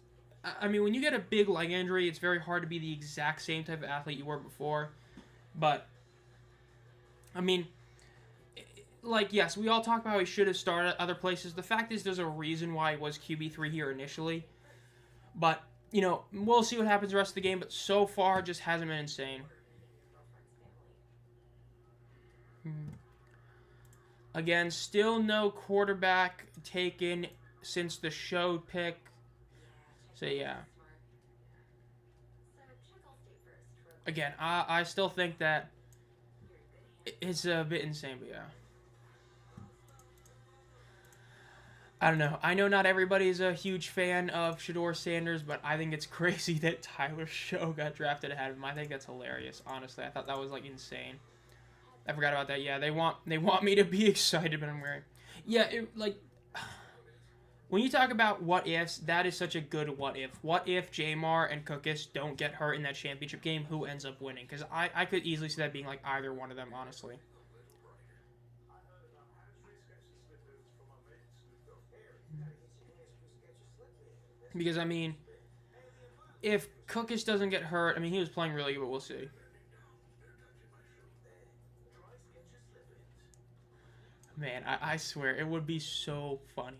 I mean, when you get a big leg injury, it's very hard to be the exact same type of athlete you were before. But, I mean, like, yes, we all talk about how he should have started at other places. The fact is, there's a reason why he was QB3 here initially. But, you know, we'll see what happens the rest of the game, but so far, it just hasn't been insane. Again, still no quarterback taken since the show pick. So, yeah. Again, I still think that it's a bit insane, but yeah. I don't know. I know not everybody is a huge fan of Shedeur Sanders, but I think it's crazy that Tyler Show got drafted ahead of him. I think that's hilarious, honestly. I thought that was, like, insane. I forgot about that. Yeah, they want me to be excited, but I'm wearing... Yeah, when you talk about what ifs, that is such a good what if. What if Jamar and Cookus don't get hurt in that championship game? Who ends up winning? Because I could easily see that being like either one of them, honestly. Because, I mean, if Cookus doesn't get hurt, I mean, he was playing really good, but we'll see. Man, I swear, it would be so funny.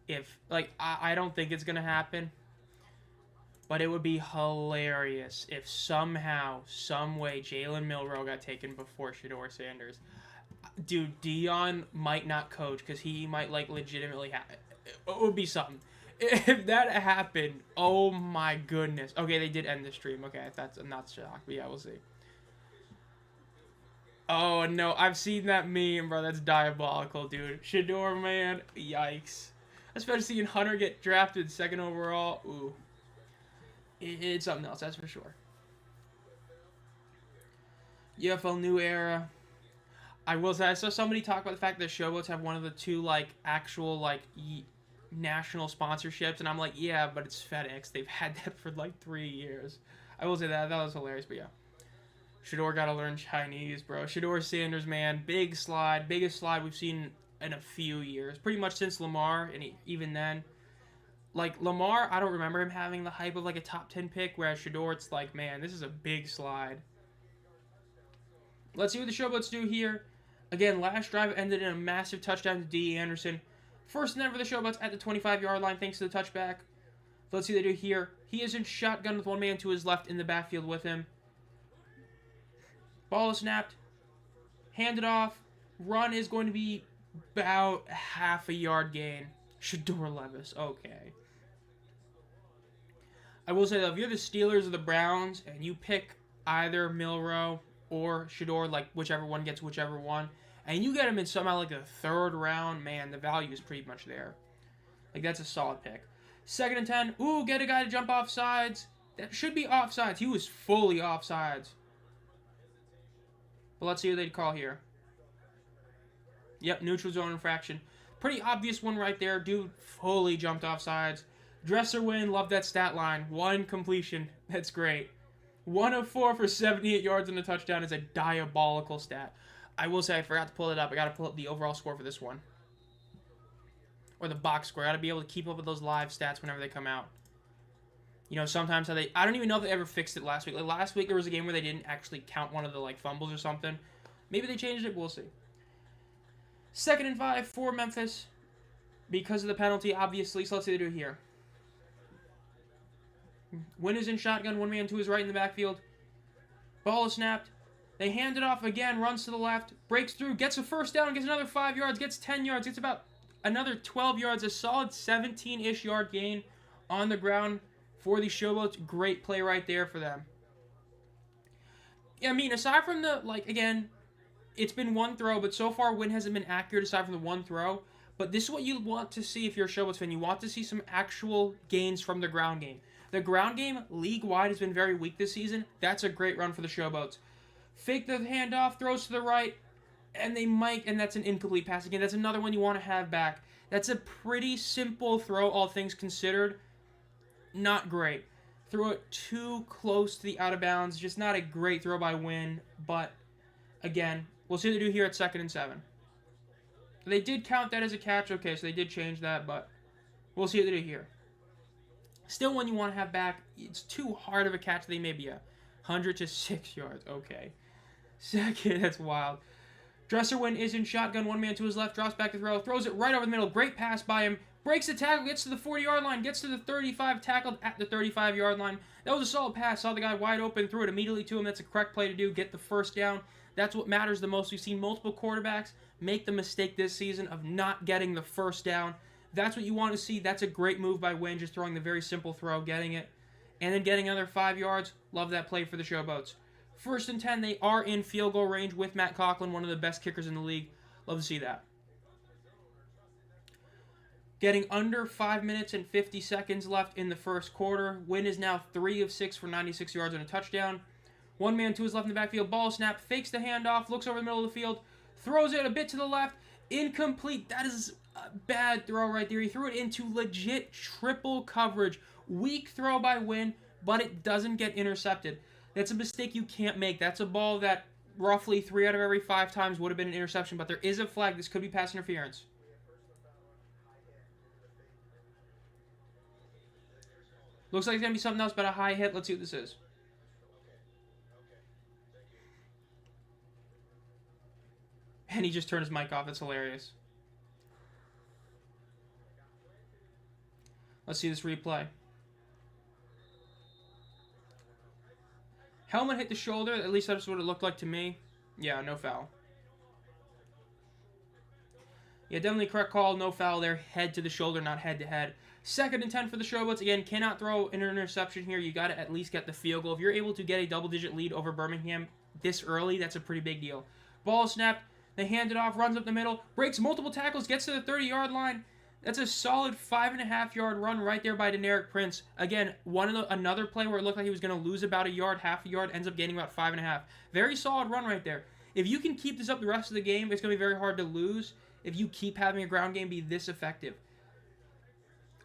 If, like, I don't think it's going to happen, but it would be hilarious if somehow, some way, Jalen Milroe got taken before Shedeur Sanders. Dude, Dion might not coach because he might, like, legitimately have it. It would be something. If that happened, oh my goodness. Okay, they did end the stream. Okay, I'm not shocked, but yeah, we'll see. Oh, no, I've seen that meme, bro. That's diabolical, dude. Shedeur, man, yikes. Especially seeing Hunter get drafted second overall. Ooh. It's something else, that's for sure. UFL New Era. I will say, I saw somebody talk about the fact that Showboats have one of the two, like, actual, like, national sponsorships. And I'm like, yeah, but it's FedEx. They've had that for, like, 3 years. I will say that. That was hilarious, but yeah. Shedeur got to learn Chinese, bro. Shedeur Sanders, man. Big slide. Biggest slide we've seen in a few years. Pretty much since Lamar, and even then. Like, Lamar, I don't remember him having the hype of, like, a top 10 pick, whereas Shedeur, it's like, man, this is a big slide. Let's see what the Showboats do here. Again, last drive ended in a massive touchdown to D. Anderson. First and 10 for the Showboats at the 25-yard line thanks to the touchback. Let's see what they do here. He is in shotgun with one man to his left in the backfield with him. Ball is snapped. Handed off. Run is going to be about half a yard gain. Shedeur Levis. Okay. I will say, though, if you're the Steelers or the Browns and you pick either Milroe or Shedeur, like whichever one gets whichever one, and you get him in somehow like a third round, man, the value is pretty much there. Like, that's a solid pick. 2nd and 10. Ooh, get a guy to jump off sides. That should be offsides. He was fully offsides. But let's see what they'd call here. Yep, neutral zone infraction. Pretty obvious one right there. Dude fully jumped off sides. Dresser win. Love that stat line. 1 completion. That's great. 1 of 4 for 78 yards and a touchdown is a diabolical stat. I will say I forgot to pull it up. I got to pull up the overall score for this one. Or the box score. I got to be able to keep up with those live stats whenever they come out. You know, sometimes I don't even know if they ever fixed it last week. Like last week there was a game where they didn't actually count one of the like fumbles or something. Maybe they changed it. We'll see. 2nd and 5 for Memphis because of the penalty, obviously. So let's see what they do here. Wynn is in shotgun. One man to his right in the backfield. Ball is snapped. They hand it off again. Runs to the left. Breaks through. Gets a first down. Gets another 5 yards. Gets 10 yards. Gets about another 12 yards. A solid 17-ish yard gain on the ground for the Showboats. Great play right there for them. I mean, aside from the, like, again, it's been one throw, but so far Wynn hasn't been accurate aside from the one throw. But this is what you want to see if you're a Showboats fan. You want to see some actual gains from the ground game. The ground game, league-wide, has been very weak this season. That's a great run for the Showboats. Fake the handoff, throws to the right, and that's an incomplete pass. Again, that's another one you want to have back. That's a pretty simple throw, all things considered. Not great. Threw it too close to the out of bounds. Just not a great throw by Wynn, but again, we'll see what they do here at 2nd and 7. They did count that as a catch. Okay, so they did change that, but we'll see what they do here. Still one you want to have back. It's too hard of a catch. They may be 100 to 6 yards. Okay. 2nd, that's wild. Dresser Wynn is in shotgun. One man to his left. Drops back to throw. Throws it right over the middle. Great pass by him. Breaks the tackle. Gets to the 40-yard line. Gets to the 35. Tackled at the 35-yard line. That was a solid pass. Saw the guy wide open. Threw it immediately to him. That's a correct play to do. Get the first down. That's what matters the most. We've seen multiple quarterbacks make the mistake this season of not getting the first down. That's what you want to see. That's a great move by Wynn, just throwing the very simple throw, getting it, and then getting another 5 yards. Love that play for the Showboats. 1st and 10, they are in field goal range with Matt Conklin, one of the best kickers in the league. Love to see that. Getting under 5 minutes and 50 seconds left in the first quarter. Wynn is now 3 of 6 for 96 yards and a touchdown. One man to his left in the backfield. Ball snap. Fakes the handoff. Looks over the middle of the field. Throws it a bit to the left. Incomplete. That is a bad throw right there. He threw it into legit triple coverage. Weak throw by Wynn, but it doesn't get intercepted. That's a mistake you can't make. That's a ball that roughly 3 out of every 5 times would have been an interception, but there is a flag. This could be pass interference. Looks like it's going to be something else, but a high hit. Let's see what this is. And he just turned his mic off. It's hilarious. Let's see this replay. Helmet hit the shoulder. At least that's what it looked like to me. Yeah, no foul. Yeah, definitely correct call. No foul there. Head to the shoulder, not head to head. 2nd and 10 for the Showboats. Again, cannot throw an interception here. You got to at least get the field goal. If you're able to get a double-digit lead over Birmingham this early, that's a pretty big deal. Ball snapped. They hand it off. Runs up the middle. Breaks multiple tackles. Gets to the 30-yard line. That's a solid 5.5-yard run right there by Deneric Prince. Again, another play where it looked like he was going to lose about a yard, half a yard, ends up gaining about 5.5. Very solid run right there. If you can keep this up the rest of the game, it's going to be very hard to lose if you keep having a ground game be this effective.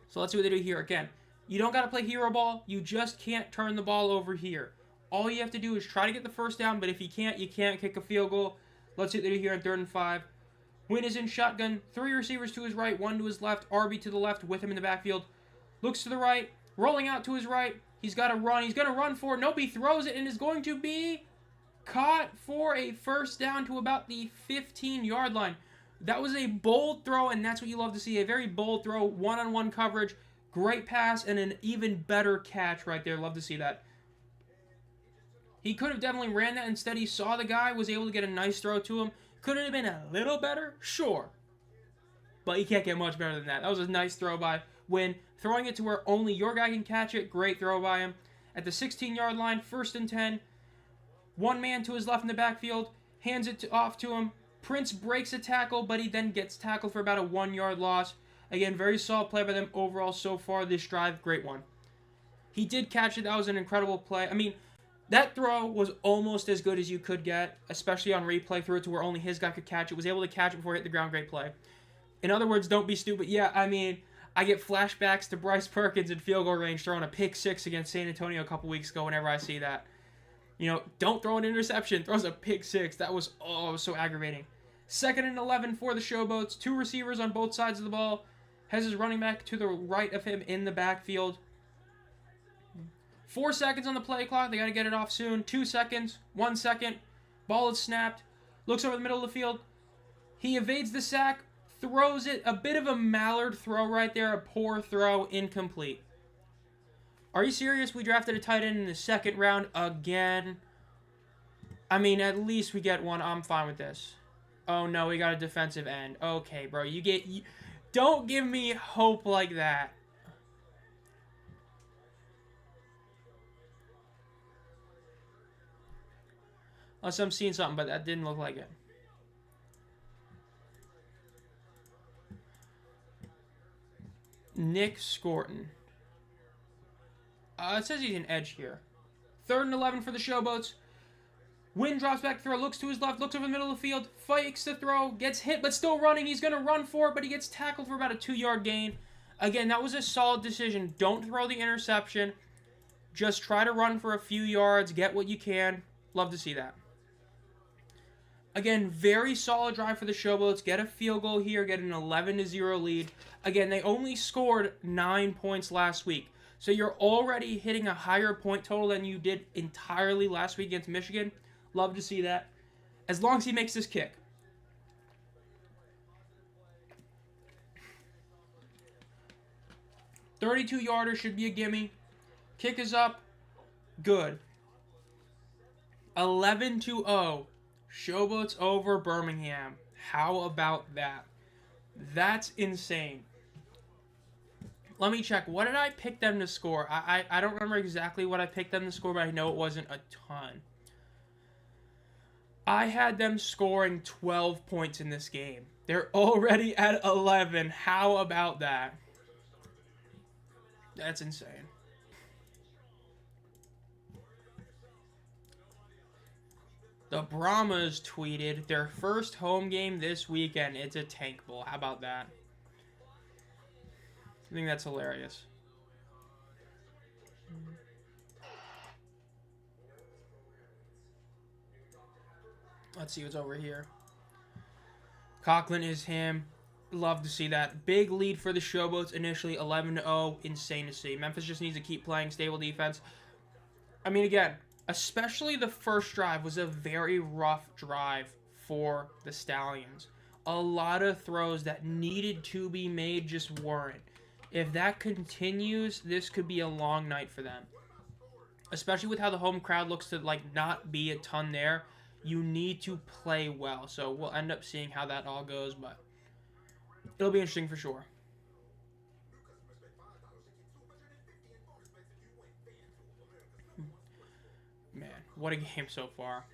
So let's see what they do here. Again, you don't got to play hero ball. You just can't turn the ball over here. All you have to do is try to get the first down, but if you can't kick a field goal. Let's see what they do here on 3rd and 5. Wynn is in shotgun. 3 receivers to his right, 1 to his left. RB to the left with him in the backfield. Looks to the right. Rolling out to his right. He's got to run. He's going to run for it. Nope, he throws it and is going to be caught for a first down to about the 15-yard line. That was a bold throw, and that's what you love to see. A very bold throw, one-on-one coverage, great pass, and an even better catch right there. Love to see that. He could have definitely ran that. Instead, he saw the guy, was able to get a nice throw to him. Could it have been a little better? Sure. But you can't get much better than that. That was a nice throw by Wynn. Throwing it to where only your guy can catch it. Great throw by him. At the 16-yard line, 1st and 10. One man to his left in the backfield. Hands it off to him. Prince breaks a tackle, but he then gets tackled for about a 1-yard loss. Again, very solid play by them overall so far this drive. Great one. He did catch it. That was an incredible play. I mean, that throw was almost as good as you could get, especially on replay. Threw it to where only his guy could catch it. Was able to catch it before it hit the ground. Great play. In other words, don't be stupid. Yeah, I mean, I get flashbacks to Bryce Perkins in field goal range throwing a pick 6 against San Antonio a couple weeks ago whenever I see that. You know, don't throw an interception. Throws a pick six. That was, oh, it was so aggravating. 2nd and 11 for the Showboats. 2 receivers on both sides of the ball. Has his running back to the right of him in the backfield. 4 seconds on the play clock. They got to get it off soon. 2 seconds. 1 second. Ball is snapped. Looks over the middle of the field. He evades the sack. Throws it. A bit of a mallard throw right there. A poor throw. Incomplete. Are you serious? We drafted a tight end in the 2nd round again. I mean, at least we get one. I'm fine with this. Oh, no. We got a defensive end. Okay, bro. Don't give me hope like that. Unless I'm seeing something, but that didn't look like it. Nick Scorton. It says he's an edge here. 3rd and 11 for the Showboats. Wynn drops back throw, looks to his left, looks over the middle of the field, fakes the throw, gets hit, but still running. He's going to run for it, but he gets tackled for about a 2-yard gain. Again, that was a solid decision. Don't throw the interception. Just try to run for a few yards, get what you can. Love to see that. Again, very solid drive for the Showboats. Get a field goal here, get an 11-0 lead. Again, they only scored 9 points last week. So you're already hitting a higher point total than you did entirely last week against Michigan. Love to see that. As long as he makes this kick. "32-yarder should be a gimme. Kick is up. Good. 11-0. Showboats over Birmingham. How about that? That's insane. Let me check. What did I pick them to score? I don't remember exactly what I picked them to score, but I know it wasn't a ton. I had them scoring 12 points in this game. They're already at 11. How about that? That's insane. The Brahmas tweeted their first home game this weekend. It's a tank bowl. How about that? I think that's hilarious. Let's see what's over here. Conklin is him. Love to see that. Big lead for the Showboats initially, 11-0. Insane to see. Memphis just needs to keep playing stable defense. I mean, again, especially the first drive was a very rough drive for the Stallions. A lot of throws that needed to be made just weren't. If that continues, this could be a long night for them. Especially with how the home crowd looks to not be a ton there. You need to play well. So we'll end up seeing how that all goes, but it'll be interesting for sure. Man, what a game so far.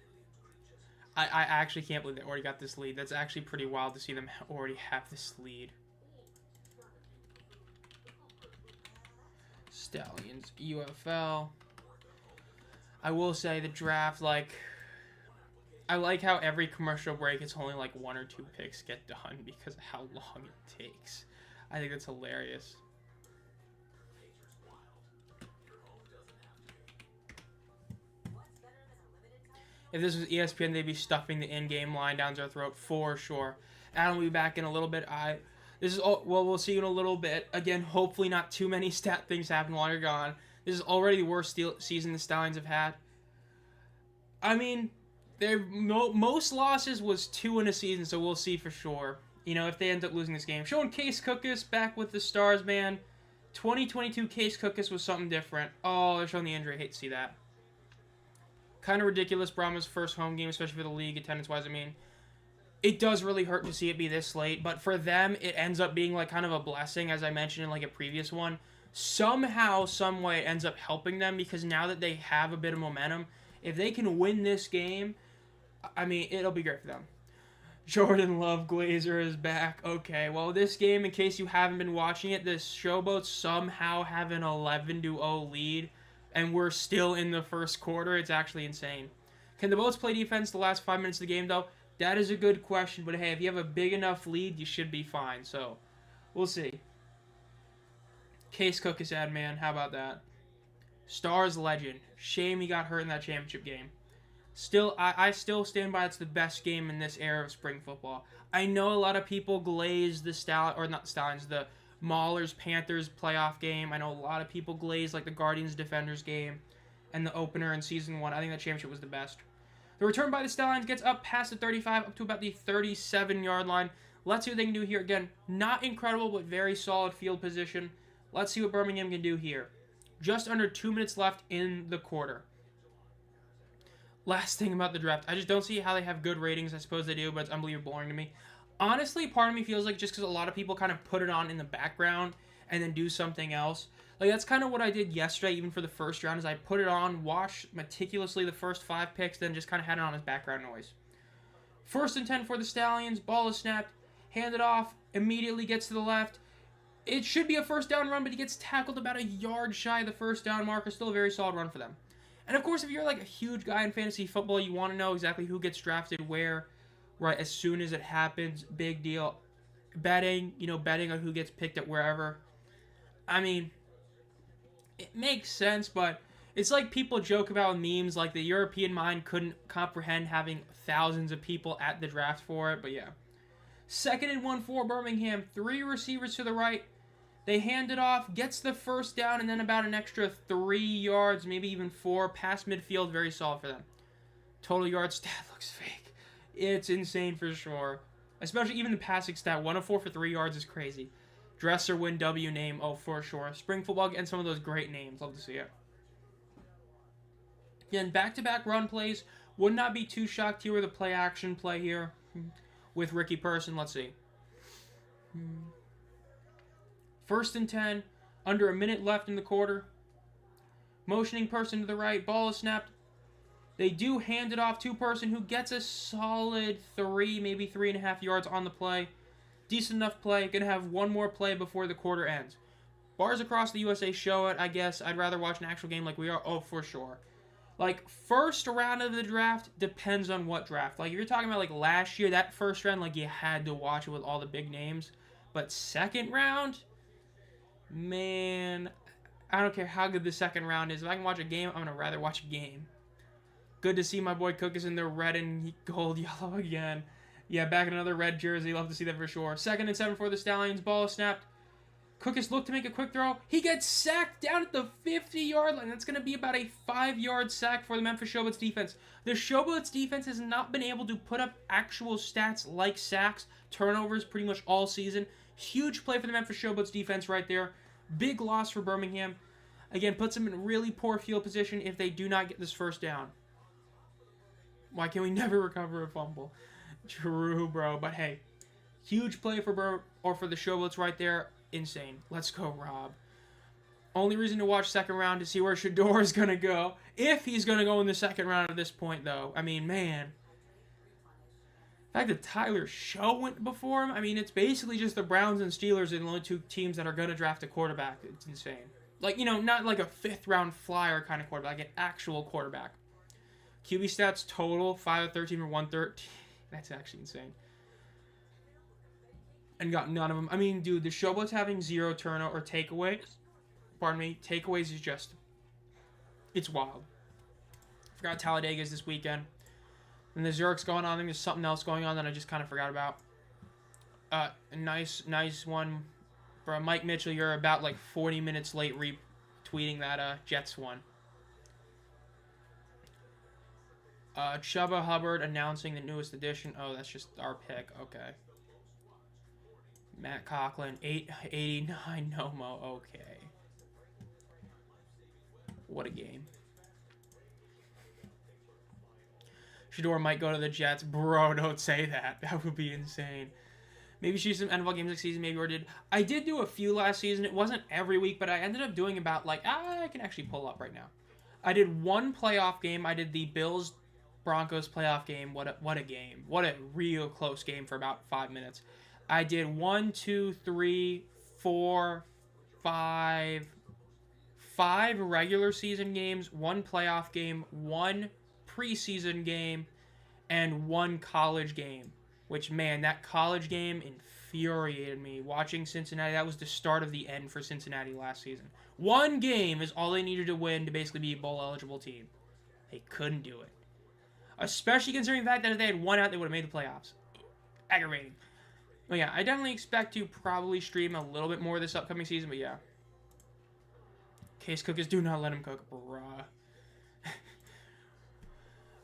I actually can't believe they already got this lead. That's actually pretty wild to see them already have this lead. Stallions, UFL. I will say the draft, I like how every commercial break it's only 1 or 2 picks get done because of how long it takes. I think that's hilarious. If this was ESPN, they'd be stuffing the in-game line down their throat for sure. Adam will be back in a little bit. We'll see you in a little bit. Again, hopefully not too many stat things happen while you're gone. This is already the worst season the Stallions have had. I mean, their most losses was 2 in a season, so we'll see for sure. If they end up losing this game. Showing Case Cookus back with the Stars, man. 2022 Case Cookus was something different. Oh, they're showing the injury. I hate to see that. Kind of ridiculous. Brahma's first home game, especially for the league, attendance-wise. I mean, it does really hurt to see it be this late, but for them, it ends up being kind of a blessing, as I mentioned in a previous one. Somehow, some way, it ends up helping them because now that they have a bit of momentum, if they can win this game, I mean, it'll be great for them. Jordan Love Glazer is back. Okay, well, this game, in case you haven't been watching it, the Showboats somehow have an 11-0 lead, and we're still in the first quarter. It's actually insane. Can the Boats play defense the last 5 minutes of the game, though? That is a good question, but hey, if you have a big enough lead, you should be fine. So, we'll see. Case Cookus ad, man. How about that? Stars legend. Shame he got hurt in that championship game. Still, I still stand by it's the best game in this era of spring football. I know a lot of people glaze the Stallions, the Maulers Panthers playoff game. I know a lot of people glaze like the Guardians Defenders game and the opener in season 1. I think that championship was the best. The return by the Stallions gets up past the 35, up to about the 37-yard line. Let's see what they can do here. Again, not incredible, but very solid field position. Let's see what Birmingham can do here. Just under 2 minutes left in the quarter. Last thing about the draft, I just don't see how they have good ratings. I suppose they do, but it's unbelievably boring to me. Honestly, part of me feels like just because a lot of people kind of put it on in the background and then do something else. Like, that's kind of what I did yesterday, even for the first round, is I put it on, watched meticulously the first 5 picks, then just kind of had it on as background noise. 1st and 10 for the Stallions. Ball is snapped, handed off, immediately gets to the left. It should be a first down run, but he gets tackled about a yard shy of the first down marker. Still a very solid run for them. And of course, if you're like a huge guy in fantasy football, you want to know exactly who gets drafted where, right, as soon as it happens. Big deal. Betting on who gets picked at wherever. I mean, it makes sense, but it's like people joke about memes, like the European mind couldn't comprehend having thousands of people at the draft for it, but yeah. 2nd and 1 for Birmingham. 3 receivers to the right. They hand it off, gets the first down, and then about an extra 3 yards, maybe even 4, past midfield. Very solid for them. Total yard stat looks fake. It's insane for sure. Especially even the passing stat. 104 for 3 yards is crazy. Dresser win W name, oh, for sure. Spring football and some of those great names. Love to see it. Again, back-to-back run plays. Would not be too shocked here with a play-action play here with Ricky Person. Let's see. 1st and 10, under a minute left in the quarter. Motioning Person to the right, ball is snapped. They do hand it off to Person, who gets a solid 3, maybe 3.5 yards on the play. Decent enough play. Gonna have one more play before the quarter ends. Bars across the USA show it, I guess. I'd rather watch an actual game like we are. Oh, for sure. Like, first round of the draft depends on what draft. Like, if you're talking about, like, last year, that first round, like, you had to watch it with all the big names. But second round, man, I don't care how good the second round is. If I can watch a game, I'm going to rather watch a game. Good to see my boy Cookus in the red and gold yellow again. Yeah, back in another red jersey. Love to see that for sure. 2nd and 7 for the Stallions. Ball is snapped. Cookus looked to make a quick throw. He gets sacked down at the 50-yard line. That's going to be about a 5-yard sack for the Memphis Showboats defense. The Showboats defense has not been able to put up actual stats like sacks, turnovers pretty much all season. Huge play for the Memphis Showboats defense right there. Big loss for Birmingham. Again, puts them in really poor field position if they do not get this first down. Why can we never recover a fumble? True, bro. But hey, huge play for the Showboats right there. Insane. Let's go, Rob. Only reason to watch second round to see where Shador is going to go. If he's going to go in the second round at this point, though. I mean, man. The fact that Tyler Show went before him, I mean, it's basically just the Browns and Steelers are the only 2 teams that are going to draft a quarterback. It's insane. Like, not like a 5th-round flyer kind of quarterback, like an actual quarterback. QB stats total, 5 of 13 for 113. That's actually insane. And got none of them. I mean, dude, the Showboats having 0 turnover or takeaways. Pardon me. Takeaways is just... It's wild. Forgot Talladega's this weekend. And the Zurich's going on. I think there's something else going on that I just kind of forgot about. A nice one. Bro, Mike Mitchell, you're about like 40 minutes late retweeting that Jets one. Chuba Hubbard announcing the newest edition. Oh, that's just our pick. Okay. Matt Conklin, 889 Nomo. Okay. What a game. Shador might go to the Jets. Bro, don't say that. That would be insane. Maybe shoot some NFL games next season. Maybe or did. I did do a few last season. It wasn't every week, but I ended up doing about like... I can actually pull up right now. I did one playoff game. I did the Bills-Broncos playoff game. What a game. What a real close game for about 5 minutes. I did 1, 2, 3, 4, 5 regular season games, 1 playoff game, 1 preseason game, and 1 college game. Which, man, that college game in infuriated me watching Cincinnati. That was the start of the end for Cincinnati last season. One game is all they needed to win to basically be a bowl-eligible team. They couldn't do it. Especially considering the fact that if they had one out, they would have made the playoffs. Aggravating. But yeah, I definitely expect to probably stream a little bit more this upcoming season, but yeah. Case Cookus, do not let him cook, bruh.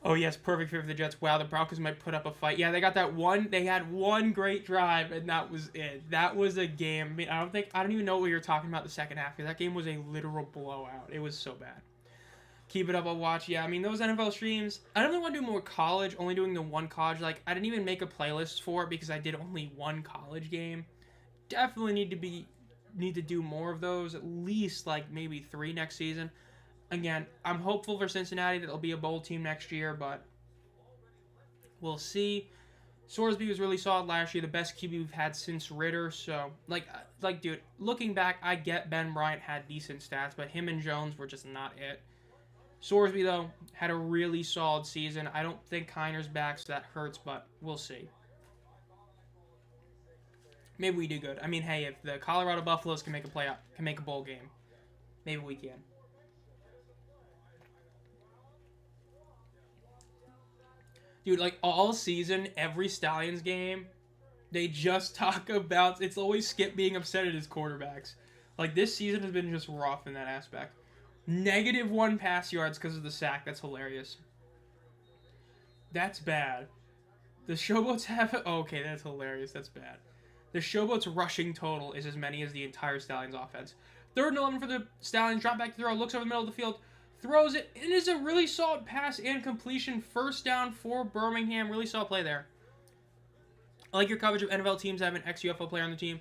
Oh, yes, perfect fit for the Jets. Wow, the Broncos might put up a fight. Yeah, they got that one. They had one great drive, and that was it. That was a game. I mean, I don't even know what you were talking about the second half. That game was a literal blowout. It was so bad. Keep it up, I'll watch. Yeah, I mean, those NFL streams, I don't really want to do more college, only doing the one college. Like, I didn't even make a playlist for it because I did only one college game. Definitely need to do more of those, at least, like, maybe 3 next season. Again, I'm hopeful for Cincinnati that they'll be a bowl team next year, but we'll see. Sorsby was really solid last year, the best QB we've had since Ritter. So, like, dude, looking back, I get Ben Bryant had decent stats, but him and Jones were just not it. Sorsby, though, had a really solid season. I don't think Kiner's back, so that hurts, but we'll see. Maybe we do good. I mean, hey, if the Colorado Buffaloes can make a bowl game, maybe we can. Dude, like, all season, every Stallions game, they just talk about... It's always Skip being upset at his quarterbacks. Like, this season has been just rough in that aspect. -1 pass yards because of the sack. That's hilarious. That's bad. The Showboats have... Oh, okay, that's hilarious. That's bad. The Showboats rushing total is as many as the entire Stallions offense. 3rd and 11 for the Stallions. Drop back to throw. Looks over the middle of the field. Throws it. It is a really solid pass and completion. 1st down for Birmingham. Really solid play there. I like your coverage of NFL teams having an ex-UFL player on the team.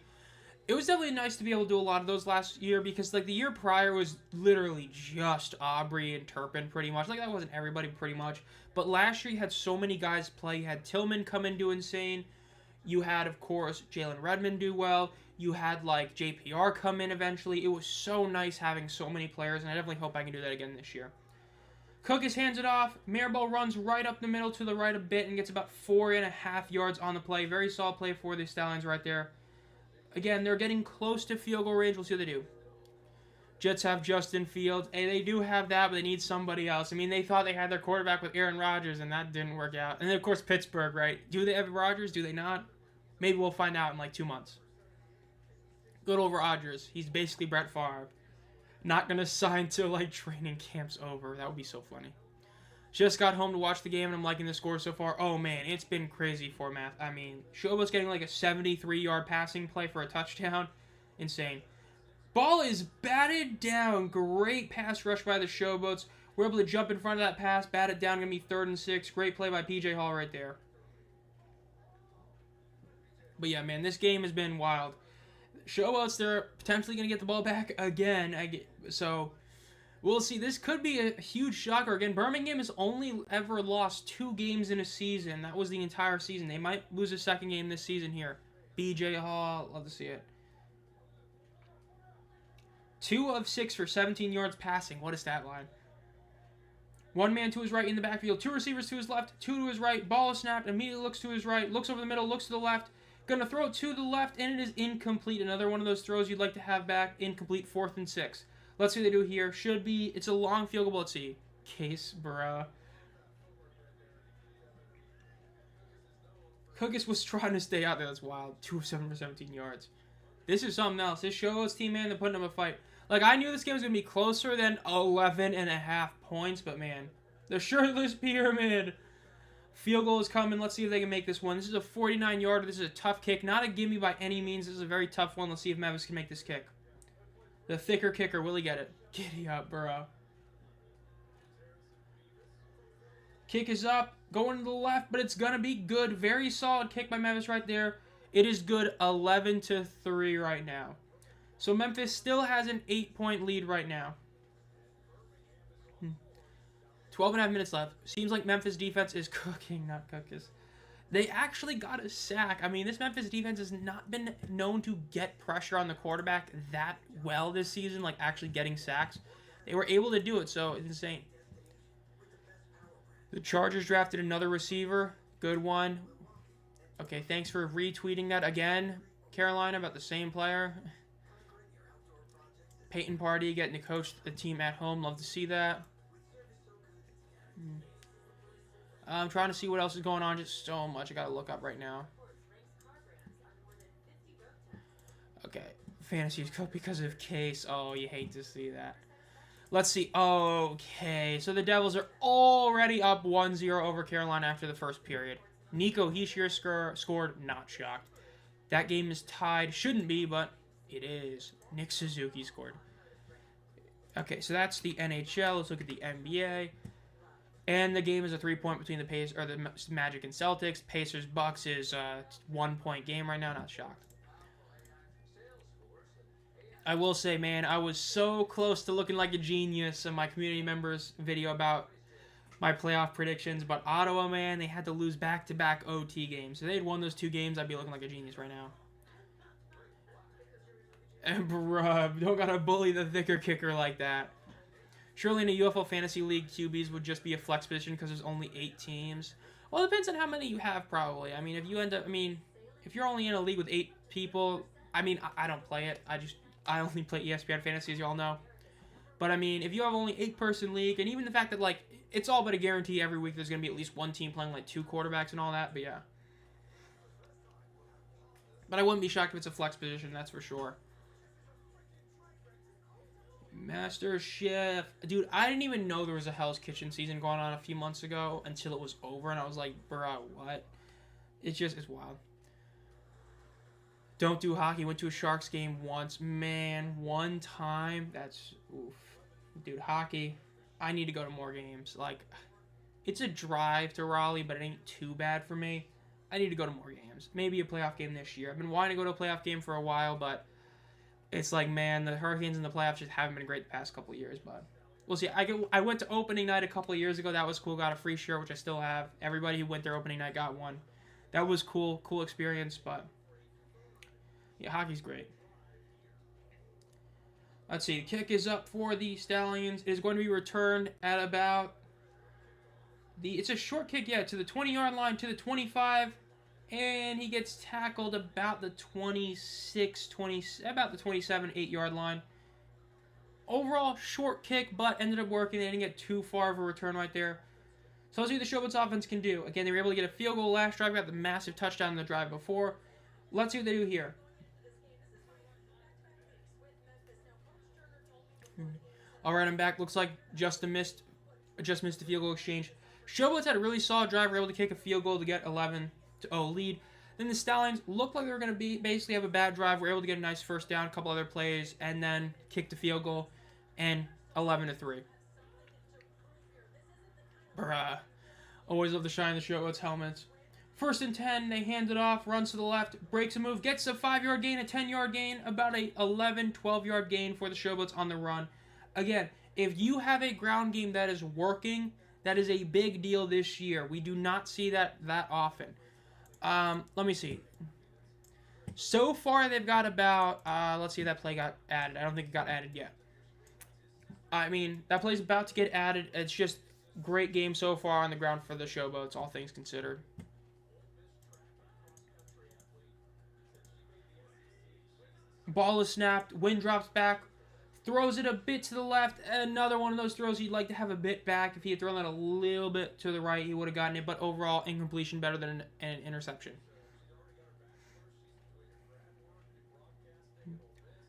It was definitely nice to be able to do a lot of those last year because, like, the year prior was literally just Aubrey and Turpin pretty much. Like, that wasn't everybody pretty much. But last year you had so many guys play. You had Tillman come in do insane. You had, of course, Jalen Redmond do well. You had, like, JPR come in eventually. It was so nice having so many players, and I definitely hope I can do that again this year. Cookus hands it off. Maribel runs right up the middle to the right a bit and gets about 4.5 yards on the play. Very solid play for the Stallions right there. Again, they're getting close to field goal range. We'll see what they do. Jets have Justin Fields. Hey, they do have that, but they need somebody else. I mean, they thought they had their quarterback with Aaron Rodgers, and that didn't work out. And then, of course, Pittsburgh, right? Do they have Rodgers? Do they not? Maybe we'll find out in, like, 2 months. Good old Rodgers. He's basically Brett Favre. Not going to sign till, like, training camp's over. That would be so funny. Just got home to watch the game, and I'm liking the score so far. Oh, man, it's been crazy for math. I mean, Showboats getting, like, a 73-yard passing play for a touchdown. Insane. Ball is batted down. Great pass rush by the Showboats. We're able to jump in front of that pass, bat it down. Going to be 3rd and 6. Great play by P.J. Hall right there. But, yeah, man, this game has been wild. Showboats, they're potentially going to get the ball back again. So, we'll see. This could be a huge shocker. Again, Birmingham has only ever lost 2 games in a season. That was the entire season. They might lose a second game this season here. B.J. Hall, love to see it. 2 of 6 for 17 yards passing. What a stat line. 1 man to his right in the backfield. 2 receivers to his left. 2 to his right. Ball is snapped. Immediately looks to his right. Looks over the middle. Looks to the left. Gonna throw it to the left, and it is incomplete. Another one of those throws you'd like to have back. Incomplete. 4th and 6. Let's see what they do here. Should be. It's a long field goal. Let's see. Case, bruh. Cookus was trying to stay out there. That's wild. 2 of 7 for 17 yards. This is something else. This shows team, man, they're putting up a fight. Like, I knew this game was going to be closer than 11.5 points, but, man, the shirtless pyramid. Field goal is coming. Let's see if they can make this one. This is a 49-yarder. This is a tough kick. Not a gimme by any means. This is a very tough one. Let's see if Memphis can make this kick. The thicker kicker. Will he get it? Giddy up, bro. Kick is up. Going to the left, but it's going to be good. Very solid kick by Memphis right there. It is good. 11-3 right now. So Memphis still has an 8-point lead right now. 12.5 minutes left. Seems like Memphis defense is cooking, not Cookus. They actually got a sack. I mean, this Memphis defense has not been known to get pressure on the quarterback that well this season, like actually getting sacks. They were able to do it, so it's insane. The Chargers drafted another receiver. Good one. Okay, thanks for retweeting that again. Carolina, about the same player. Peyton Party getting to coach the team at home. Love to see that. I'm trying to see what else is going on. Just so much I got to look up right now. Okay. Fantasy is cooked because of Case. Oh, you hate to see that. Let's see. Okay. So the Devils are already up 1-0 over Carolina after the first period. Nico Hischier scored. Not shocked. That game is tied. Shouldn't be, but it is. Nick Suzuki scored. Okay, so that's the NHL. Let's look at the NBA. And the game is a 3-point between the Magic and Celtics. Pacers Bucks is a 1-point game right now. Not shocked. I will say, man, I was so close to looking like a genius in my community members video about my playoff predictions. But Ottawa, man, they had to lose back-to-back OT games. If they had won those 2 games, I'd be looking like a genius right now. And bruh, don't gotta bully the thicker kicker like that. Surely in a UFL Fantasy League, QBs would just be a flex position because there's only 8 teams. Well, it depends on how many you have, probably. I mean, if you're only in a league with 8 people, I mean, I don't play it. I only play ESPN Fantasy, as you all know. But, I mean, if you have only 8-person league, and even the fact that, like, it's all but a guarantee every week there's going to be at least one team playing, like, 2 quarterbacks and all that, but yeah. But I wouldn't be shocked if it's a flex position, that's for sure. Master Chef. Dude, I didn't even know there was a Hell's Kitchen season going on a few months ago until it was over, and I was like, bro, what? It's wild. Don't do hockey. Went to a Sharks game once. Man, one time. That's, oof. Dude, hockey. I need to go to more games. Like, it's a drive to Raleigh, but it ain't too bad for me. I need to go to more games. Maybe a playoff game this year. I've been wanting to go to a playoff game for a while, but it's like, man, the Hurricanes in the playoffs just haven't been great the past couple of years, but we'll see. I went to opening night a couple of years ago. That was cool. Got a free shirt, which I still have. Everybody who went there opening night got one. That was cool. Cool experience, but yeah, hockey's great. Let's see. The kick is up for the Stallions. It is going to be returned at about it's a short kick, yeah, to the 20-yard line, to the 25. And he gets tackled about the 27, 8-yard line. Overall, short kick, but ended up working. They didn't get too far of a return right there. So let's see what the Showboats offense can do. Again, they were able to get a field goal last drive. Got the massive touchdown in the drive before. Let's see what they do here. All right, I'm back. Looks like just missed the field goal exchange. Showboats had a really solid drive. Were able to kick a field goal to get 11-0 lead. Then the Stallions looked like they were going to basically have a bad drive. We're able to get a nice first down, a couple other plays, and then kick the field goal, and 11-3. Bruh. Always love the shine of the Showboats helmets. 1st and 10, they hand it off, runs to the left, breaks a move, gets a 5-yard gain, a 10-yard gain, about a 11, 12-yard gain for the Showboats on the run. Again, if you have a ground game that is working, that is a big deal this year. We do not see that often. Let me see. So far, they've got about, let's see if that play got added. I don't think it got added yet. I mean, that play's about to get added. It's just great game so far on the ground for the Showboats, all things considered. Ball is snapped. Wind drops back. Throws it a bit to the left. Another one of those throws you'd like to have a bit back. If he had thrown that a little bit to the right, he would have gotten it. But overall, incompletion better than an interception.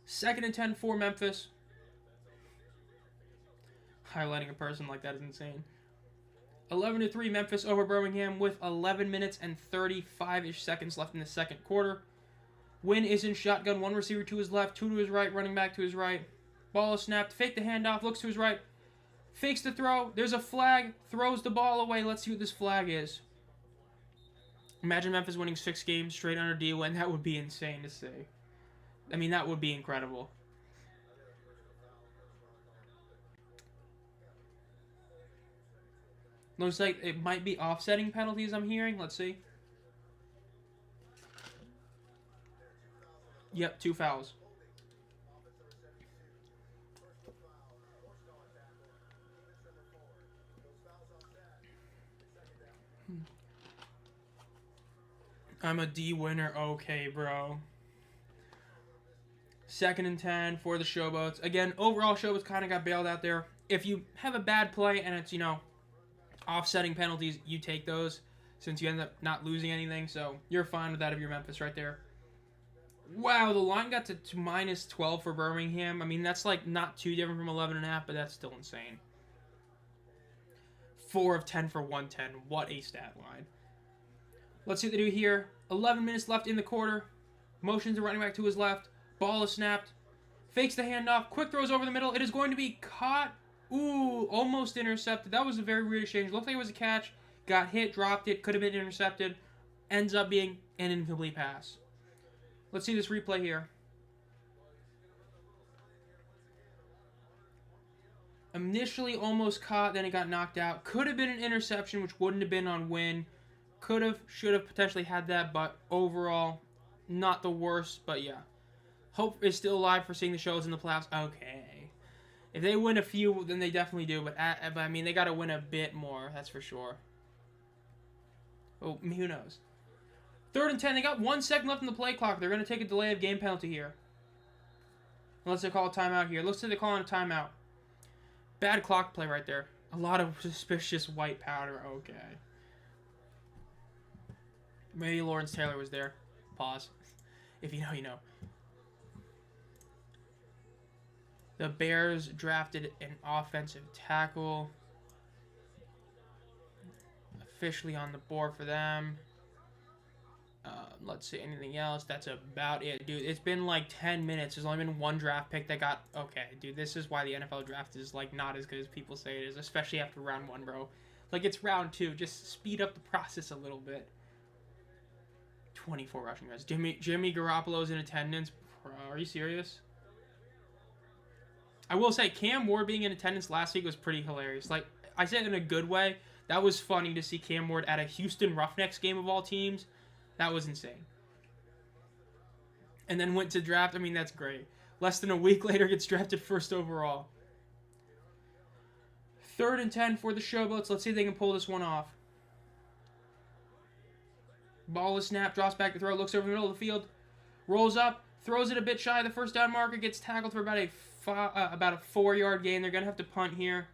2nd and 10 for Memphis. Highlighting a person like that is insane. 11-3 Memphis over Birmingham with 11 minutes and 35-ish seconds left in the second quarter. Win is in shotgun. One receiver to his left, 2 to his right, running back to his right. Ball is snapped. Fake the handoff. Looks to his right. Fakes the throw. There's a flag. Throws the ball away. Let's see what this flag is. Imagine Memphis winning 6 games straight under D-Win. That would be insane to see. I mean, that would be incredible. Looks like it might be offsetting penalties I'm hearing. Let's see. Yep, 2 fouls. I'm a D winner. Okay, bro. 2nd and 10 for the Showboats. Again, overall, Showboats kind of got bailed out there. If you have a bad play and it's, offsetting penalties, you take those since you end up not losing anything. So you're fine with that if you're Memphis right there. Wow, the line got to minus 12 for Birmingham. I mean, that's like not too different from 11.5, but that's still insane. 4 of 10 for 110. What a stat line. Let's see what they do here. 11 minutes left in the quarter. Motions the running back to his left. Ball is snapped. Fakes the handoff. Quick throws over the middle. It is going to be caught. Ooh, almost intercepted. That was a very weird exchange. Looked like it was a catch. Got hit, dropped it. Could have been intercepted. Ends up being an incomplete pass. Let's see this replay here. Initially almost caught, then it got knocked out. Could have been an interception, which wouldn't have been on win. Could have, should have potentially had that, but overall, not the worst. But yeah, hope is still alive for seeing the shows in the playoffs. Okay, if they win a few, then they definitely do. But I mean, they got to win a bit more. That's for sure. Oh, who knows? 3rd and 10. They got 1 second left in the play clock. They're going to take a delay of game penalty here. Unless they call a timeout here. Looks like they're calling a timeout. Bad clock play right there. A lot of suspicious white powder. Okay. Maybe Lawrence Taylor was there. Pause. If you know, you know. The Bears drafted an offensive tackle. Officially on the board for them. Let's see, anything else? That's about it, dude. It's been like 10 minutes. There's only been 1 draft pick that got... Okay, dude, this is why the NFL draft is, like, not as good as people say it is, especially after round 1, bro. Like, it's round 2. Just speed up the process a little bit. 24 rushing yards. Jimmy Garoppolo's in attendance. Bro, are you serious? I will say, Cam Ward being in attendance last week was pretty hilarious. Like, I said it in a good way. That was funny to see Cam Ward at a Houston Roughnecks game of all teams. That was insane. And then went to draft. I mean, that's great. Less than a week later, gets drafted 1st overall. 3rd and 10 for the Showboats. Let's see if they can pull this one off. Ball is snapped. Drops back to throw. Looks over the middle of the field. Rolls up. Throws it a bit shy of the 1st down marker. Gets tackled for about a 4-yard gain. They're going to have to punt here.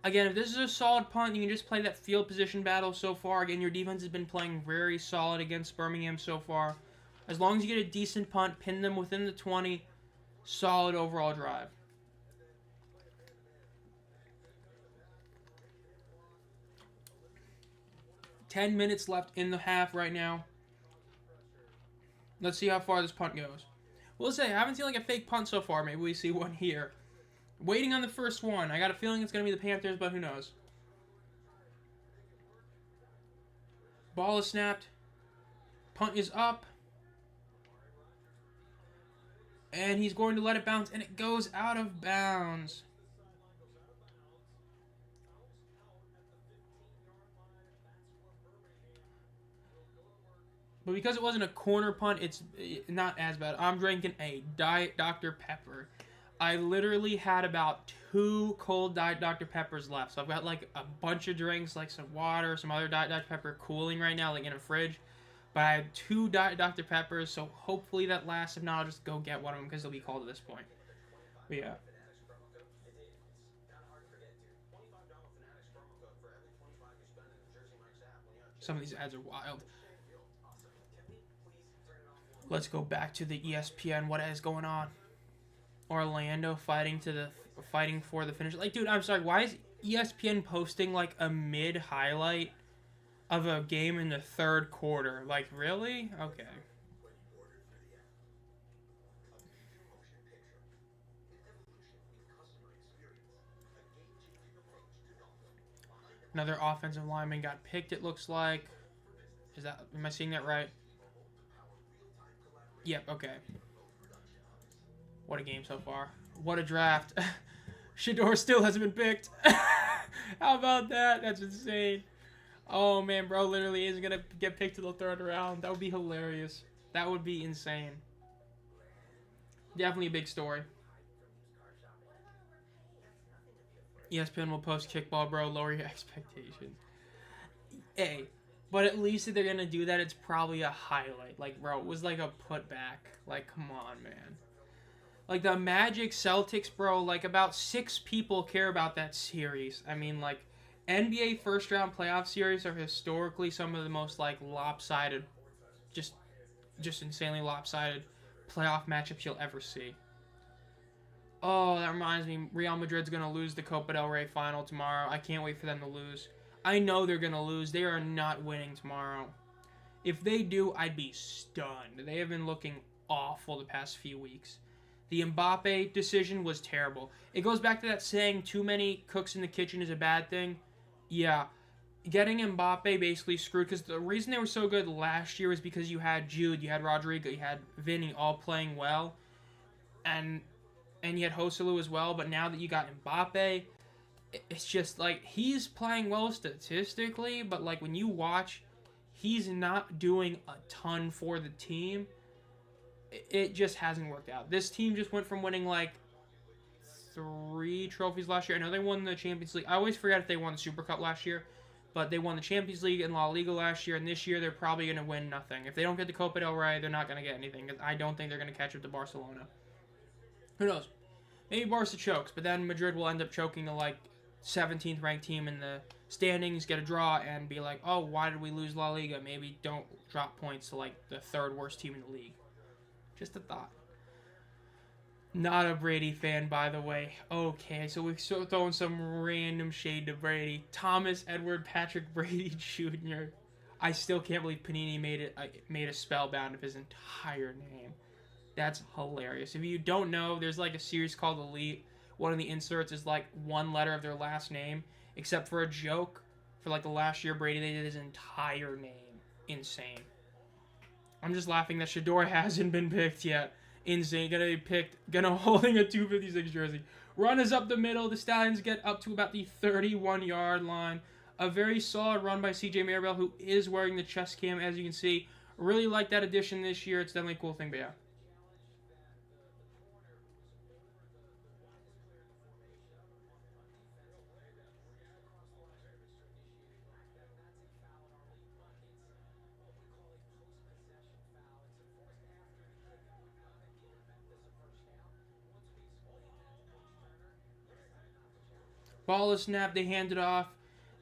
Again, if this is a solid punt, you can just play that field position battle so far. Again, your defense has been playing very solid against Birmingham so far. As long as you get a decent punt, pin them within the 20, solid overall drive. Ten minutes left in the half right now. Let's see how far this punt goes. We'll say, I haven't seen like a fake punt so far. Maybe we see one here. Waiting on the first one. I got a feeling it's going to be the Panthers, but who knows. Ball is snapped. Punt is up. And he's going to let it bounce, and it goes out of bounds. But because it wasn't a corner punt, it's not as bad. I'm drinking a Diet Dr. Pepper. I literally had about 2 cold Diet Dr. Peppers left. So I've got like a bunch of drinks, like some water, some other Diet Dr. Pepper cooling right now, like in a fridge. But I had 2 Diet Dr. Peppers, so hopefully that lasts. If not, I'll just go get one of them because they'll be cold at this point. But yeah. Some of these ads are wild. Let's go back to the ESPN. What is going on? Orlando fighting for the finish. Like, dude, I'm sorry. Why is ESPN posting like a mid highlight of a game in the 3rd quarter? Like, really? Okay. Another offensive lineman got picked, it looks like. Am I seeing that right? Yep, okay. What a game so far. What a draft. Shador still hasn't been picked. How about that? That's insane. Oh, man, bro literally isn't going to get picked to the 3rd round. That would be hilarious. That would be insane. Definitely a big story. ESPN will post kickball, bro. Lower your expectations. Hey, But at least if they're gonna do that, it's probably a highlight. Like, bro, it was like a putback. Like, come on, man. Like, the Magic Celtics, bro, like, about 6 people care about that series. I mean, like, NBA first-round playoff series are historically some of the most, like, lopsided, just insanely lopsided playoff matchups you'll ever see. Oh, that reminds me, Real Madrid's going to lose the Copa del Rey final tomorrow. I can't wait for them to lose. I know they're going to lose. They are not winning tomorrow. If they do, I'd be stunned. They have been looking awful the past few weeks. The Mbappe decision was terrible. It goes back to that saying, too many cooks in the kitchen is a bad thing. Yeah, getting Mbappe basically screwed, because the reason they were so good last year was because you had Jude, you had Rodrigo, you had Vinny all playing well, and you had Joselu as well, but now that you got Mbappe, it's just, like, he's playing well statistically, but, like, when you watch, he's not doing a ton for the team. It just hasn't worked out. This team just went from winning, like, 3 trophies last year. I know they won the Champions League. I always forget if they won the Super Cup last year, but they won the Champions League and La Liga last year, and this year they're probably going to win nothing. If they don't get the Copa del Rey, they're not going to get anything. I don't think they're going to catch up to Barcelona. Who knows? Maybe Barca chokes, but then Madrid will end up choking the, like, 17th ranked team in the standings, get a draw, and be like, oh, why did we lose La Liga? Maybe don't drop points to, like, the 3rd worst team in the league. Just a thought. Not a Brady fan, by the way. Okay, so we're throwing some random shade to Brady. Thomas Edward Patrick Brady Jr. I still can't believe Panini made a spellbound of his entire name. That's hilarious. If you don't know, there's like a series called Elite. One of the inserts is like one letter of their last name, except for a joke. For like the last year, Brady, they did his entire name. Insane. I'm just laughing that Shador hasn't been picked yet. Insane. Gonna be picked. Holding a 256 jersey. Run is up the middle. The Stallions get up to about the 31-yard line. A very solid run by CJ Maribel, who is wearing the chest cam, as you can see. Really like that addition this year. It's definitely a cool thing, but yeah. Ball is snapped. They hand it off.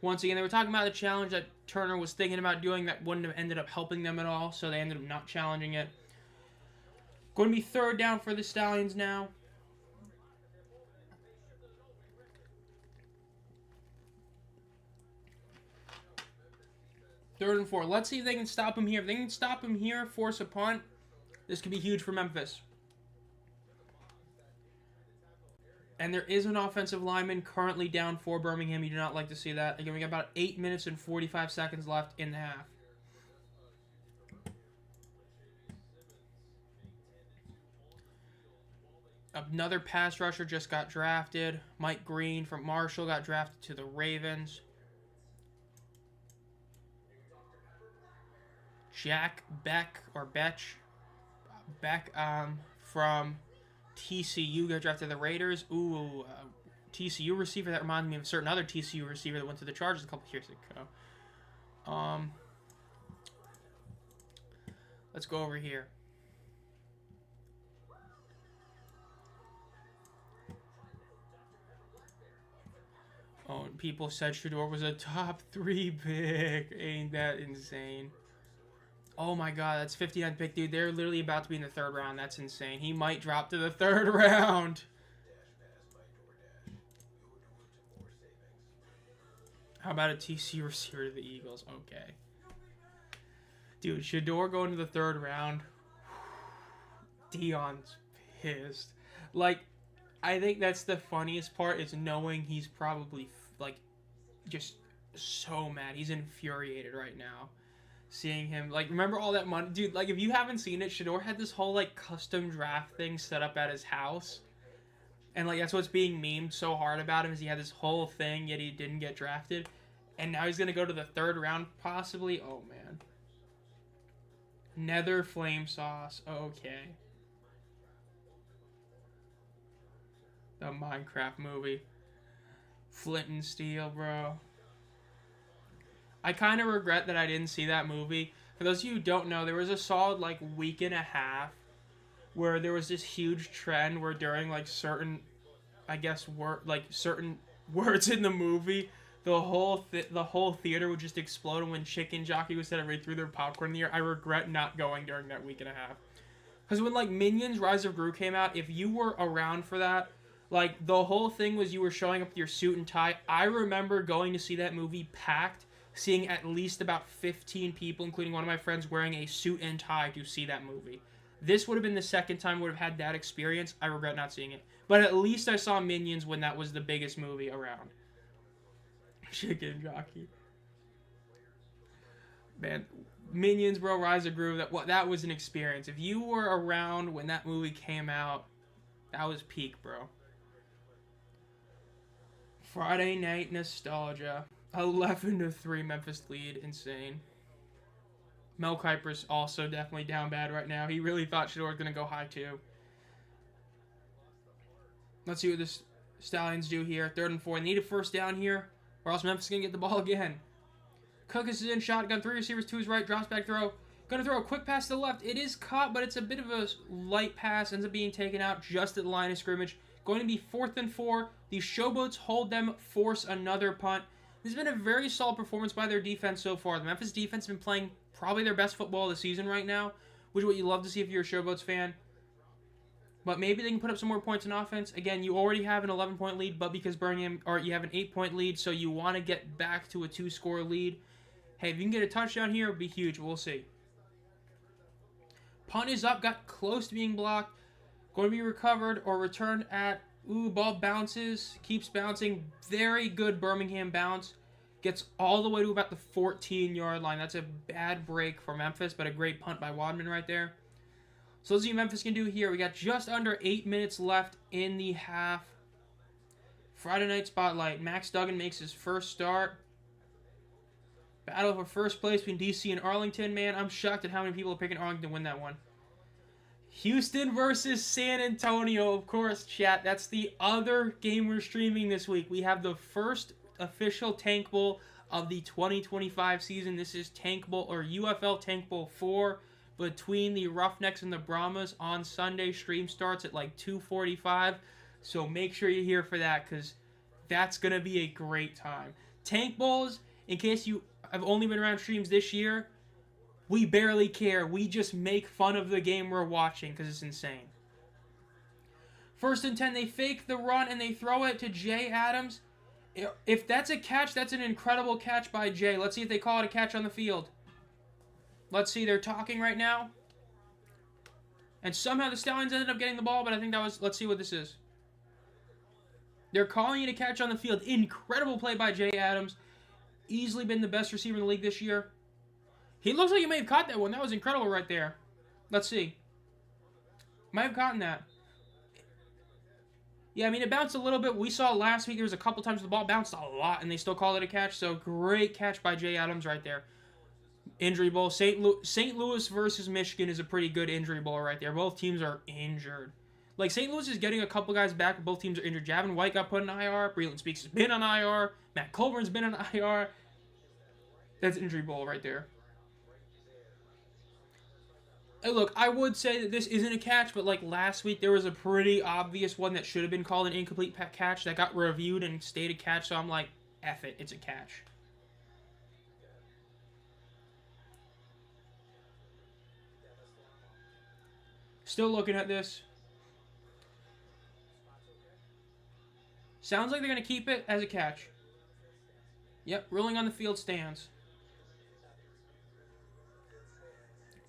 Once again, they were talking about the challenge that Turner was thinking about doing that wouldn't have ended up helping them at all, so they ended up not challenging it. Going to be 3rd down for the Stallions now. Third and 4. Let's see if they can stop him here. If they can stop him here, force a punt, this could be huge for Memphis. And there is an offensive lineman currently down for Birmingham. You do not like to see that. Again, we got about 8 minutes and 45 seconds left in the half. Another pass rusher just got drafted. Mike Green from Marshall got drafted to the Ravens. Jack Beck, or Beck from TCU got drafted to the Raiders. Ooh, TCU receiver. That reminds me of a certain other TCU receiver that went to the Chargers a couple years ago. Let's go over here. Oh, and people said Shador was a top 3 pick. Ain't that insane? Oh my god, that's 59th pick, dude. They're literally about to be in the 3rd round. That's insane. He might drop to the 3rd round. How about a TC receiver to the Eagles? Okay. Dude, Shador going to the 3rd round. Dion's pissed. Like, I think that's the funniest part, is knowing he's probably, like, just so mad. He's infuriated right now. Seeing him, like, remember all that money? Dude, like, if you haven't seen it, Shador had this whole, like, custom draft thing set up at his house. And, like, that's what's being memed so hard about him, is he had this whole thing, yet he didn't get drafted. And now he's going to go to the 3rd round, possibly. Oh, man. Nether Flame Sauce. Okay. The Minecraft movie. Flint and Steel, bro. I kind of regret that I didn't see that movie. For those of you who don't know, there was a solid like week and a half where there was this huge trend where during like certain, I guess, certain words in the movie, the whole theater would just explode, and when Chicken Jockey was said, everybody threw their popcorn in the air. I regret not going during that week and a half. Because when like Minions: Rise of Gru came out, if you were around for that, like the whole thing was you were showing up with your suit and tie. I remember going to see that movie packed, seeing at least about 15 people, including one of my friends, wearing a suit and tie to see that movie. This would have been the second time I would have had that experience. I regret not seeing it. But at least I saw Minions when that was the biggest movie around. Chicken Jockey. Man, Minions, bro, Rise of Gru, that was an experience. If you were around when that movie came out, that was peak, bro. Friday night nostalgia. 11-3 Memphis lead. Insane. Mel Kiper's also definitely down bad right now. He really thought Shador was going to go high, too. Let's see what the Stallions do here. 3rd and 4. They need a first down here, or else Memphis is going to get the ball again. Cookus is in shotgun. 3 receivers to his right. Drops back throw. Going to throw a quick pass to the left. It is caught, but it's a bit of a light pass. Ends up being taken out just at the line of scrimmage. Going to be 4th and 4. The Showboats hold them, force another punt. This has been a very solid performance by their defense so far. The Memphis defense has been playing probably their best football of the season right now, which is what you love to see if you're a Showboats fan. But maybe they can put up some more points in offense. Again, you already have an 11-point lead, but because Birmingham, or you have an 8-point lead, so you want to get back to a 2-score lead. Hey, if you can get a touchdown here, it would be huge. We'll see. Punt is up, got close to being blocked. Going to be recovered or returned at... Ooh, ball bounces, keeps bouncing. Very good Birmingham bounce. Gets all the way to about the 14-yard line. That's a bad break for Memphis, but a great punt by Wadman right there. So let's see what Memphis can do here. We got just under 8 minutes left in the half. Friday night spotlight. Max Duggan makes his first start. Battle for first place between DC and Arlington. Man, I'm shocked at how many people are picking Arlington to win that one. Houston versus San Antonio, of course, chat. That's the other game we're streaming this week. We have the first official Tank Bowl of the 2025 season. This is Tank Bowl, or UFL Tank Bowl 4, between the Roughnecks and the Brahmas on Sunday. Stream starts at like 2:45, so make sure you're here for that, because that's going to be a great time. Tank Bowls, in case you have only been around streams this year, we barely care. We just make fun of the game we're watching because it's insane. 1st and 10, they fake the run and they throw it to Jay Adams. If that's a catch, that's an incredible catch by Jay. Let's see if they call it a catch on the field. Let's see, they're talking right now. And somehow the Stallions ended up getting the ball, but I think that was... Let's see what this is. They're calling it a catch on the field. Incredible play by Jay Adams. Easily been the best receiver in the league this year. He looks like he may have caught that one. That was incredible right there. Let's see. Might have caught that. Yeah, I mean, it bounced a little bit. We saw last week there was a couple times the ball bounced a lot, and they still called it a catch. So, great catch by Jay Adams right there. Injury bowl. St. Louis versus Michigan is a pretty good injury bowl right there. Both teams are injured. Like, St. Louis is getting a couple guys back, but both teams are injured. Javin White got put on IR. Breland Speaks has been on IR. Matt Colburn's been on IR. That's injury bowl right there. Look, I would say that this isn't a catch, but like last week, there was a pretty obvious one that should have been called an incomplete catch that got reviewed and stayed a catch, so I'm like, F it, it's a catch. Still looking at this. Sounds like they're going to keep it as a catch. Yep, ruling on the field stands.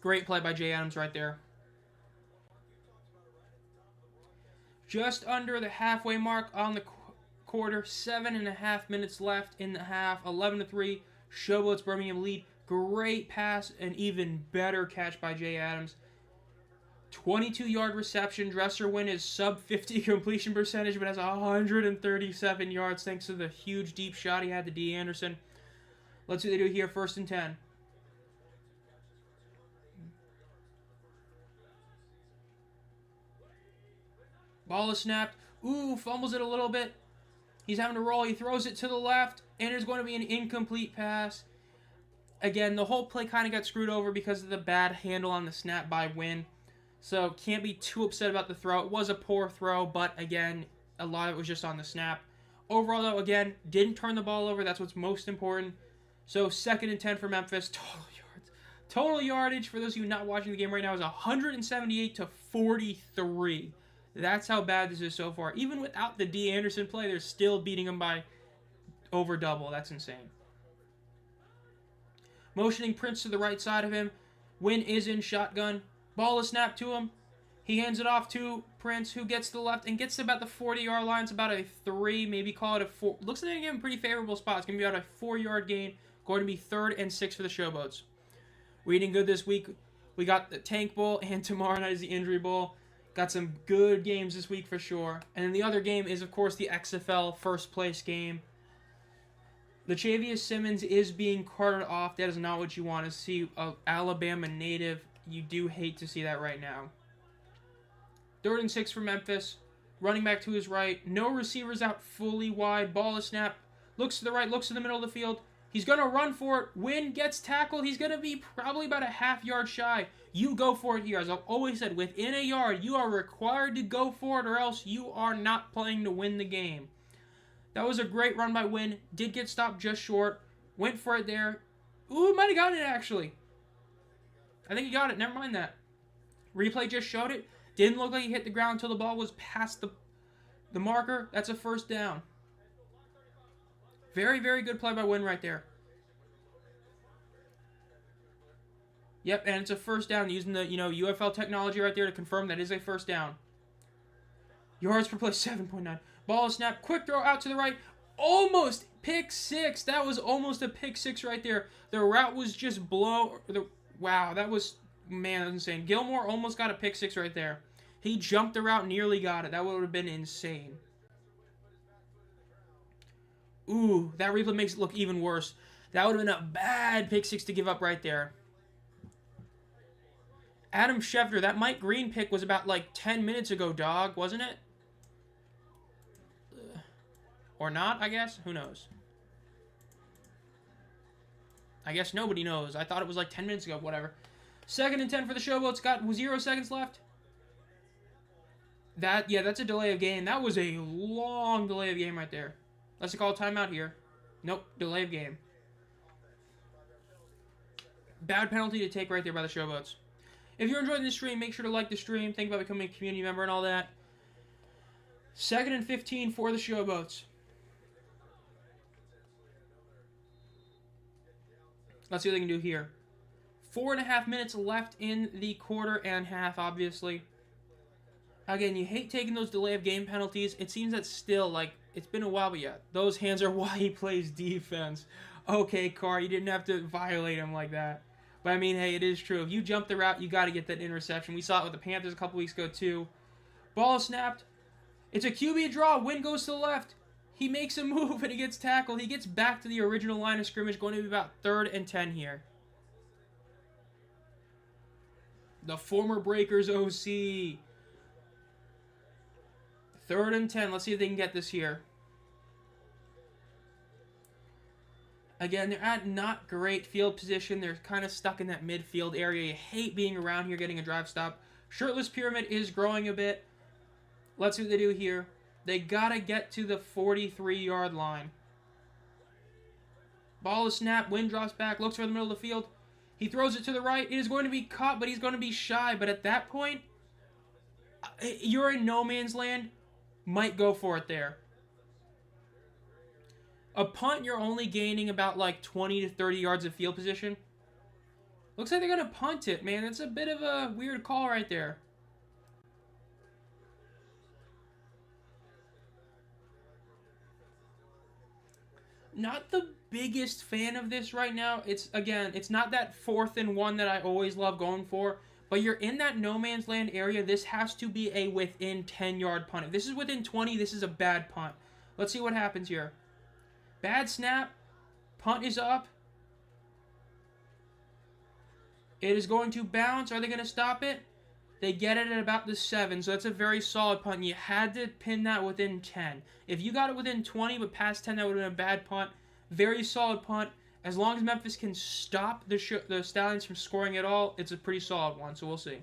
Great play by Jay Adams right there. Just under the halfway mark on the quarter. 7.5 minutes left in the half. 11-3. Showboats Birmingham lead. Great pass. An even better catch by Jay Adams. 22-yard reception. Dresser win is sub-50 completion percentage, but has 137 yards thanks to the huge deep shot he had to D. Anderson. Let's see what they do here. 1st and 10. Ball is snapped. Ooh, fumbles it a little bit. He's having to roll. He throws it to the left, and it's going to be an incomplete pass. again, the whole play kind of got screwed over because of the bad handle on the snap by Wynn. So can't be too upset about the throw. It was a poor throw, but again, a lot of it was just on the snap. Overall, though, again, didn't turn the ball over. That's what's most important. So 2nd and 10 for Memphis. Total yardage, for those of you not watching the game right now, is 178 to 43. That's how bad this is so far. Even without the D. Anderson play, they're still beating them by over double. That's insane. Motioning Prince to the right side of him. Wynn is in shotgun. Ball is snapped to him. He hands it off to Prince, who gets to the left and gets to about the 40-yard line. It's about a 3, maybe call it a 4. Looks like they're getting a pretty favorable spot. It's going to be about a 4-yard gain. Going to be 3rd and 6 for the Showboats. We're eating good this week. We got the Tank Bowl, and tomorrow night is the Injury Bowl. Got some good games this week for sure. And then the other game is, of course, the XFL first place game. Lachavious Simmons is being carted off. That is not what you want to see. Alabama native. You do hate to see that right now. 3rd and 6 for Memphis. Running back to his right. No receivers out fully wide. Ball is snapped. Looks to the right. Looks to the middle of the field. He's going to run for it. Wynn gets tackled. He's going to be probably about a half-yard shy. You go for it here. As I've always said, within a yard, you are required to go for it or else you are not playing to win the game. That was a great run by Wynn. Did get stopped just short. Went for it there. Ooh, might have gotten it, actually. I think he got it. Never mind that. Replay just showed it. Didn't look like he hit the ground until the ball was past the marker. That's a 1st down. Very, very good play by Wynn right there. Yep, and it's a 1st down using the, UFL technology right there to confirm that is a 1st down. Yards per play, 7.9. Ball is snapped. Quick throw out to the right. Almost pick 6. That was almost a pick 6 right there. The route was just wow, that was, man, that was insane. Gilmore almost got a pick 6 right there. He jumped the route, nearly got it. That would have been insane. Ooh, that replay makes it look even worse. That would have been a bad pick 6 to give up right there. Adam Schefter, that Mike Green pick was about like 10 minutes ago, dog, wasn't it? Or not, I guess? Who knows? I guess nobody knows. I thought it was like 10 minutes ago, whatever. 2nd and 10 for the Showboats. Got 0 seconds left. That's a delay of game. That was a long delay of game right there. Let's call a timeout here. Nope, delay of game. Bad penalty to take right there by the Showboats. If you're enjoying this stream, make sure to like the stream. Think about becoming a community member and all that. 2nd and 15 for the Showboats. Let's see what they can do here. 4.5 minutes left in the quarter and half, obviously. Again, you hate taking those delay of game penalties. It seems that still, like, it's been a while, but yeah, those hands are why he plays defense. Okay, Carr, you didn't have to violate him like that. But, I mean, hey, it is true. If you jump the route, you got to get that interception. We saw it with the Panthers a couple weeks ago, too. Ball is snapped. It's a QB draw. Wynn goes to the left. He makes a move, and he gets tackled. He gets back to the original line of scrimmage, going to be about 3rd and 10 here. The former Breakers OC. 3rd and 10. Let's see if they can get this here. Again, they're at not great field position. They're kind of stuck in that midfield area. You hate being around here getting a drive stop. Shirtless Pyramid is growing a bit. Let's see what they do here. They got to get to the 43-yard line. Ball is snapped. Wynn drops back. Looks for the middle of the field. He throws it to the right. It is going to be caught, but he's going to be shy. But at that point, you're in no man's land. Might go for it there. A punt, you're only gaining about like 20 to 30 yards of field position. Looks like they're going to punt it, man. That's a bit of a weird call right there. Not the biggest fan of this right now. It's not that 4th and 1 that I always love going for. But you're in that no man's land area. This has to be a within 10-yard punt. If this is within 20, this is a bad punt. Let's see what happens here. Bad snap. Punt is up. It is going to bounce. Are they going to stop it? They get it at about the 7, so that's a very solid punt. You had to pin that within 10. If you got it within 20 but past 10, that would have been a bad punt. Very solid punt. As long as Memphis can stop the Stallions from scoring at all, it's a pretty solid one, so we'll see.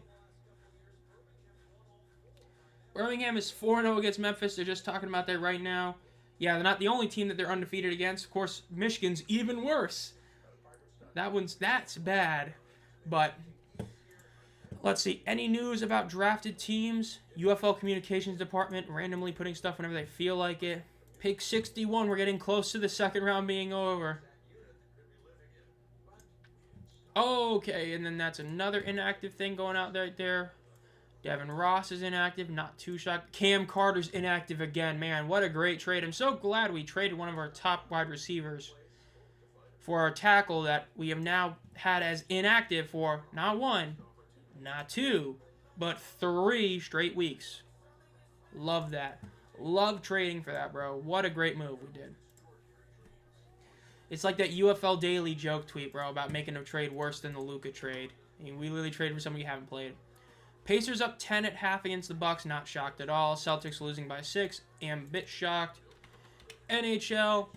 Birmingham is 4-0 against Memphis. They're just talking about that right now. Yeah, they're not the only team that they're undefeated against. Of course, Michigan's even worse. That's bad. But let's see. Any news about drafted teams? UFL Communications Department randomly putting stuff whenever they feel like it. Pick 61. We're getting close to the second round being over. Okay, and then that's another inactive thing going out right there. Devin Ross is inactive, not too shocked. Cam Carter's inactive again. Man, what a great trade. I'm so glad we traded one of our top wide receivers for our tackle that we have now had as inactive for not 1, not 2, but 3 straight weeks. Love that. Love trading for that, bro. What a great move we did. It's like that UFL Daily joke tweet, bro, about making a trade worse than the Luka trade. I mean, we literally traded for somebody you haven't played. Pacers up 10 at half against the Bucks. Not shocked at all. Celtics losing by 6. Am a bit shocked. NHL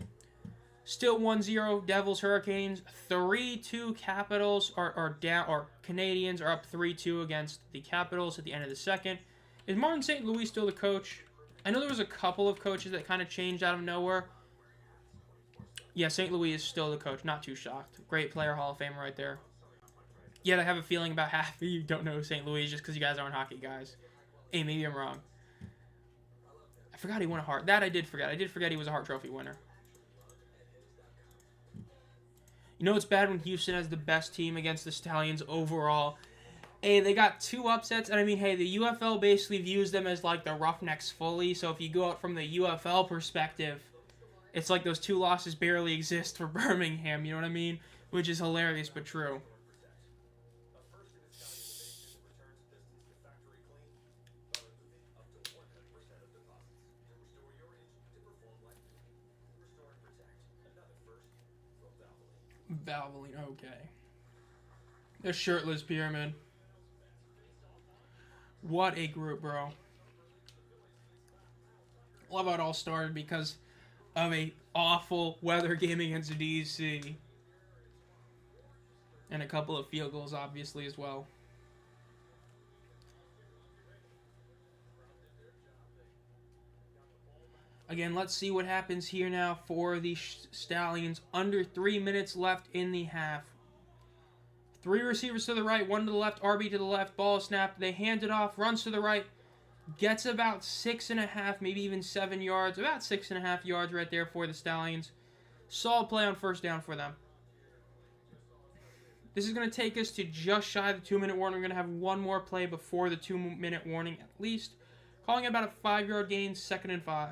still 1-0. Devils Hurricanes 3-2. Capitals are down, or Canadians are up 3-2 against the Capitals at the end of the second. Is Martin St. Louis still the coach? I know there was a couple of coaches that kind of changed out of nowhere. Yeah, St. Louis is still the coach. Not too shocked. Great player, Hall of Famer right there. Yet I have a feeling about half of you don't know St. Louis just because you guys aren't hockey guys. Hey, maybe I'm wrong. I forgot he won a Hart. That I did forget. I did forget he was a Hart Trophy winner. You know it's bad when Houston has the best team against the Stallions overall. Hey, they got 2 upsets, and I mean, hey, the UFL basically views them as like the Roughnecks fully, so if you go out from the UFL perspective, it's like those 2 losses barely exist for Birmingham, you know what I mean? Which is hilarious, but true. Valvoline, okay. The shirtless pyramid. What a group, bro. Love how it all started because of a awful weather game against DC. And a couple of field goals, obviously, as well. Again, let's see what happens here now for the Stallions. Under 3 minutes left in the half. 3 receivers to the right, 1 to the left, RB to the left, ball snapped. They hand it off, runs to the right, gets about 6.5, maybe even 7 yards. About 6.5 yards right there for the Stallions. Solid play on first down for them. This is going to take us to just shy of the 2-minute warning. We're going to have one more play before the 2-minute warning at least. Calling it about a 5-yard gain, 2nd and 5.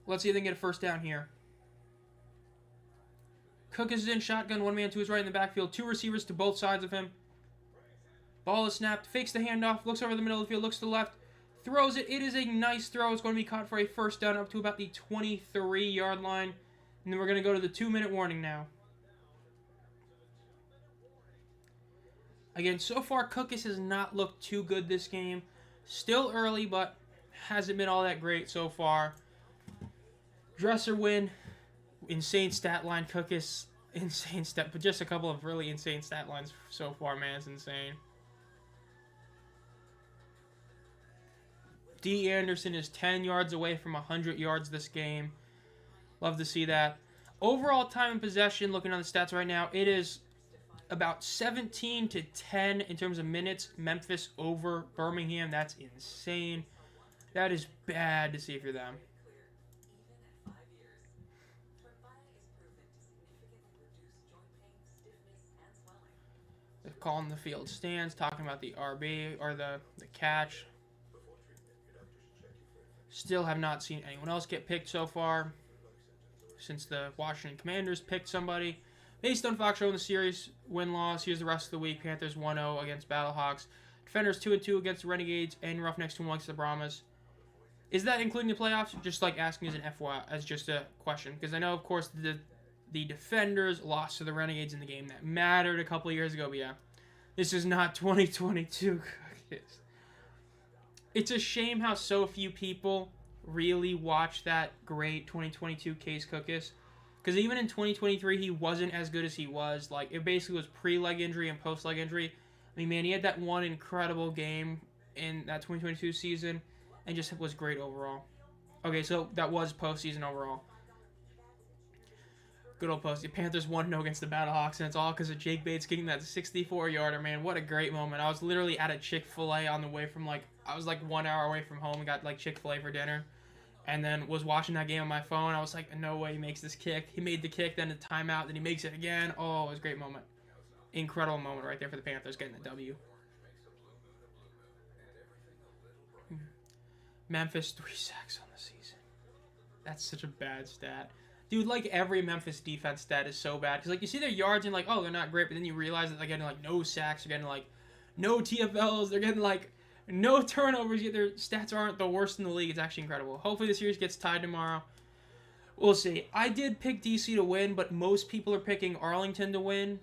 Let's see if they can get a first down here. Cookus is in shotgun, 1 man to his right in the backfield. 2 receivers to both sides of him. Ball is snapped, fakes the handoff, looks over the middle of the field, looks to the left, throws it. It is a nice throw. It's going to be caught for a first down up to about the 23-yard line. And then we're going to go to the 2-minute warning now. Again, so far, Cookus has not looked too good this game. Still early, but hasn't been all that great so far. Dresser win. Insane stat line. Cookus, insane stat. But just a couple of really insane stat lines so far, man. It's insane. D. Anderson is 10 yards away from 100 yards this game. Love to see that. Overall time in possession, looking on the stats right now, it is about 17-10 in terms of minutes. Memphis over Birmingham. That's insane. That is bad to see for them. They're calling the field stands, talking about the RB, or the catch. Still have not seen anyone else get picked so far since the Washington Commanders picked somebody. Based on Fox showing the series win-loss, here's the rest of the week. Panthers 1-0 against Battlehawks. Defenders 2-2 against the Renegades, and Roughnecks 2-1 against the Brahmas. Is that including the playoffs? Just like asking as an FYI, as just a question. Because I know, of course, the Defenders lost to the Renegades in the game that mattered a couple years ago. But yeah, this is not 2022 Cookus. It's a shame how so few people really watch that great 2022 Case Cookus. Because even in 2023, he wasn't as good as he was. Like, it basically was pre-leg injury and post-leg injury. I mean, man, he had that one incredible game in that 2022 season and just was great overall. Okay, so that was postseason overall. Good old post. The Panthers 1-0 against the Battlehawks, and it's all because of Jake Bates kicking that 64-yarder, man. What a great moment. I was literally at a Chick-fil-A on the way from, I was 1 hour away from home and got, Chick-fil-A for dinner. And then was watching that game on my phone. I was like, no way he makes this kick. He made the kick, then a timeout, then he makes it again. Oh, it was a great moment. Incredible moment right there for the Panthers getting the W. Memphis, 3 sacks on the season. That's such a bad stat. Dude, every Memphis defense stat is so bad. Because, you see their yards and, oh, they're not great. But then you realize that they're getting, no sacks. They're getting, no TFLs. They're getting, no turnovers, yet their stats aren't the worst in the league. It's actually incredible. Hopefully the series gets tied tomorrow. We'll see. I did pick DC to win, but most people are picking Arlington to win.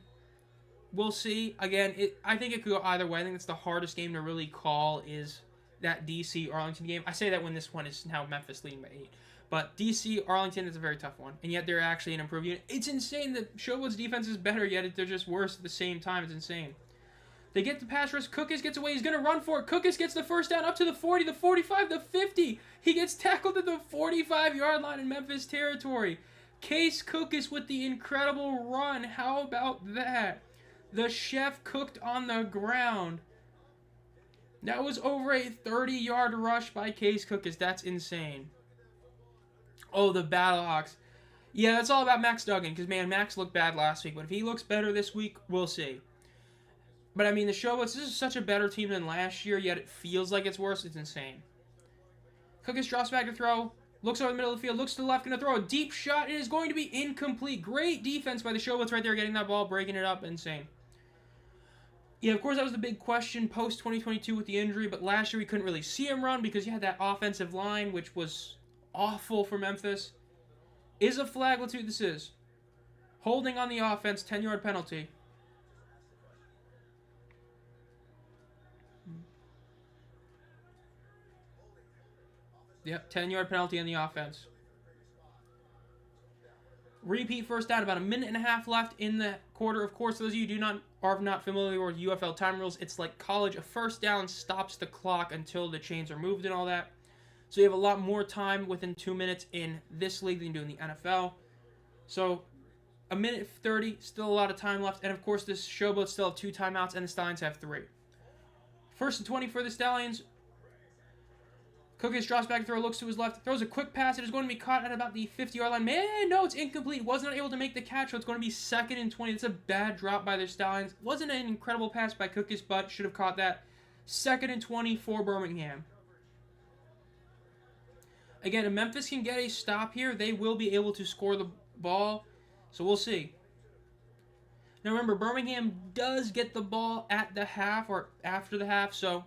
We'll see. Again, I think it could go either way. I think it's the hardest game to really call is that DC-Arlington game. I say that when this one is now Memphis leading by 8. But DC-Arlington is a very tough one, and yet they're actually an improved unit. It's insane that Showboats' defense is better, yet they're just worse at the same time. It's insane. They get the pass rush. Cookus gets away. He's going to run for it. Cookus gets the first down up to the 40, the 45, the 50. He gets tackled at the 45-yard line in Memphis territory. Case Cookus with the incredible run. How about that? The chef cooked on the ground. That was over a 30-yard rush by Case Cookus. That's insane. Oh, the Battlehawks. Yeah, that's all about Max Duggan because, man, Max looked bad last week. But if he looks better this week, we'll see. But, I mean, the Showboats, this is such a better team than last year, yet it feels like it's worse. It's insane. Cookus drops back to throw. Looks over the middle of the field. Looks to the left. Going to throw a deep shot. It is going to be incomplete. Great defense by the Showboats right there. Getting that ball, breaking it up. Insane. Yeah, of course, that was the big question post-2022 with the injury. But last year, we couldn't really see him run because you had that offensive line, which was awful for Memphis. Is a flag. Let's see what this is. Holding on the offense. 10-yard penalty. Yep, 10-yard penalty on the offense. Repeat first down. About a minute and a half left in the quarter. Of course, those of you who are not familiar with UFL time rules, it's like college. A first down stops the clock until the chains are moved and all that. So you have a lot more time within 2 minutes in this league than you do in the NFL. So a minute 30, still a lot of time left. And of course, the Showboats still have 2 timeouts and the Stallions have 3. First and 20 for the Stallions. Cookus drops back to throw, looks to his left, throws a quick pass. It is going to be caught at about the 50-yard line. Man, no, it's incomplete. Was not able to make the catch, so it's going to be 2nd and 20. It's a bad drop by the Stallions. Wasn't an incredible pass by Cookus, but should have caught that. 2nd and 20 for Birmingham. Again, if Memphis can get a stop here, they will be able to score the ball. So we'll see. Now remember, Birmingham does get the ball at the half or after the half, so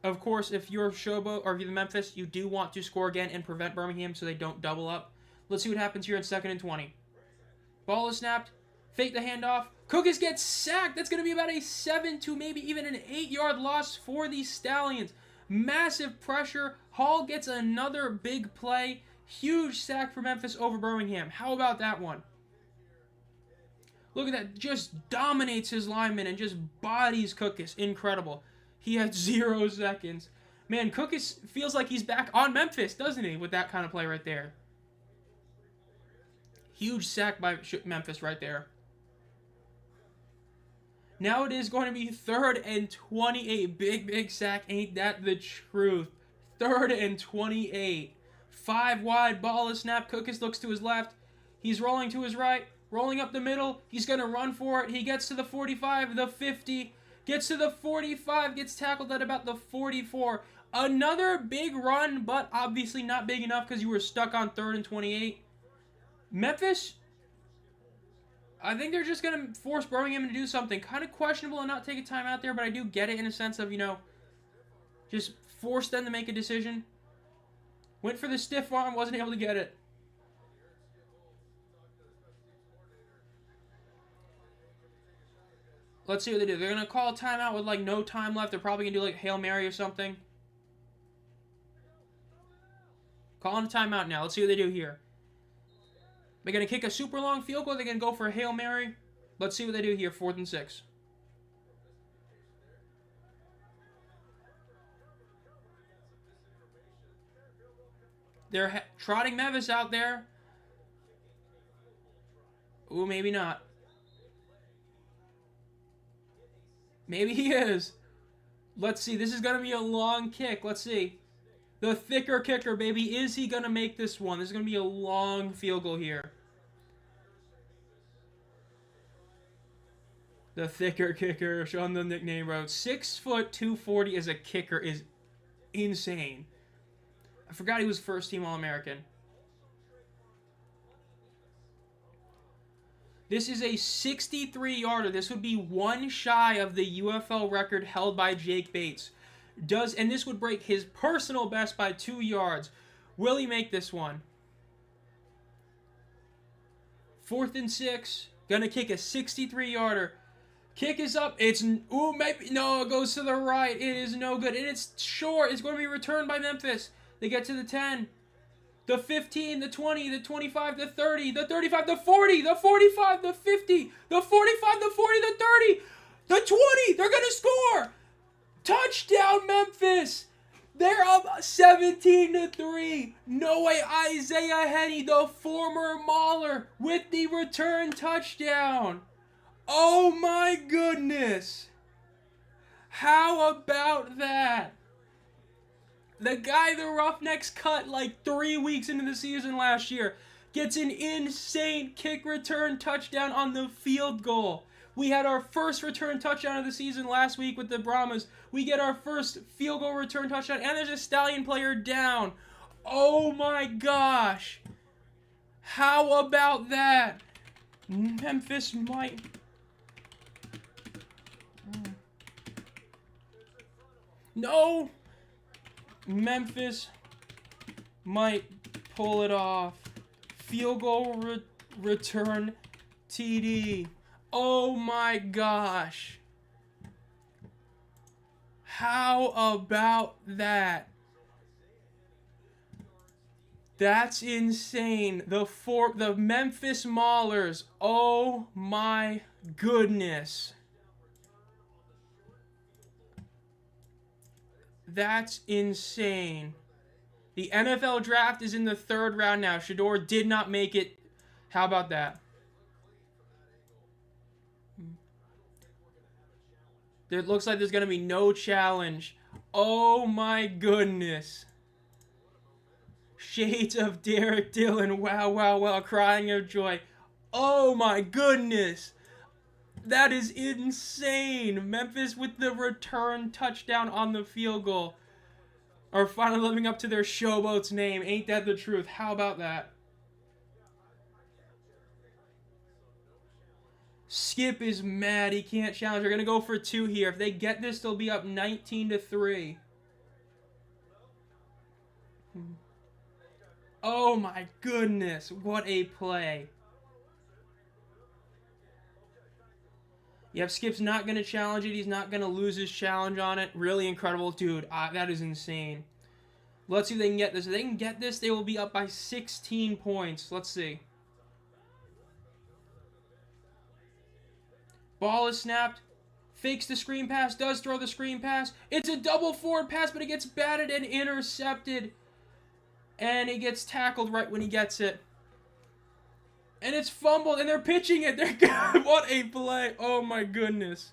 of course, if you're Showboat or if you're the Memphis, you do want to score again and prevent Birmingham so they don't double up. Let's see what happens here in 2nd and 20. Ball is snapped. Fake the handoff. Cookus gets sacked. That's going to be about a 7 to maybe even an 8-yard loss for the Stallions. Massive pressure. Hall gets another big play. Huge sack for Memphis over Birmingham. How about that one? Look at that. Just dominates his lineman and just bodies Cookus. Incredible. He had 0 seconds. Man, Cookus feels like he's back on Memphis, doesn't he, with that kind of play right there. Huge sack by Memphis right there. Now it is going to be 3rd and 28. Big sack. Ain't that the truth? 3rd and 28. 5 wide. Ball is snapped. Cookus looks to his left. He's rolling to his right. Rolling up the middle. He's going to run for it. He gets to the 45, the 50. Gets to the 45, gets tackled at about the 44. Another big run, but obviously not big enough because you were stuck on 3rd and 28. Memphis, I think they're just going to force Birmingham to do something. Kind of questionable and not take a timeout there, but I do get it in a sense of, just force them to make a decision. Went for the stiff arm, wasn't able to get it. Let's see what they do. They're going to call a timeout with, no time left. They're probably going to do, Hail Mary or something. Calling a timeout now. Let's see what they do here. They're going to kick a super long field goal. They're going to go for a Hail Mary. Let's see what they do here. 4th and 6. They're trotting Memphis out there. Ooh, maybe not. Maybe he is. Let's see. This is going to be a long kick. Let's see. The thicker kicker, baby. Is he going to make this one? This is going to be a long field goal here. The thicker kicker. Show him the nickname, bro. 6 foot 240 as a kicker is insane. I forgot he was first team All-American. This is a 63-yarder. This would be one shy of the UFL record held by Jake Bates. And this would break his personal best by 2 yards. Will he make this one? 4th and 6. Gonna kick a 63-yarder. Kick is up. It's, ooh, maybe, no, it goes to the right. It is no good. And it's short. It's going to be returned by Memphis. They get to the 10. The 15, the 20, the 25, the 30, the 35, the 40, the 45, the 50, the 45, the 40, the 30, the 20. They're going to score. Touchdown, Memphis. They're up 17-3. No way. Isaiah Henney, the former Mauler, with the return touchdown. Oh my goodness. How about that? The guy the Roughnecks cut like 3 weeks into the season last year gets an insane kick return touchdown on the field goal. We had our first return touchdown of the season last week with the Brahmas. We get our first field goal return touchdown, and there's a Stallion player down. Oh my gosh. How about that? Memphis might... No! Memphis might pull it off. Field goal return TD. Oh my gosh. How about that? That's insane. The Memphis Maulers. Oh my goodness. That's insane. The NFL draft is in the 3rd round now. Shador did not make it. How about that? It looks like there's going to be no challenge. Oh my goodness. Shades of Derek Dillon. Wow, wow, wow. Crying of joy. Oh my goodness. That is insane. Memphis with the return touchdown on the field goal. Are finally living up to their Showboats name. Ain't that the truth? How about that? Skip is mad. He can't challenge. They're going to go for 2 here. If they get this, they'll be up 19-3. Oh my goodness. What a play. Yep, Skip's not going to challenge it. He's not going to lose his challenge on it. Really incredible. Dude, that is insane. Let's see if they can get this. If they can get this, they will be up by 16 points. Let's see. Ball is snapped. Fakes the screen pass. Does throw the screen pass. It's a double forward pass, but it gets batted and intercepted. And it gets tackled right when he gets it. And it's fumbled, and they're pitching it. They're good. What a play. Oh, my goodness.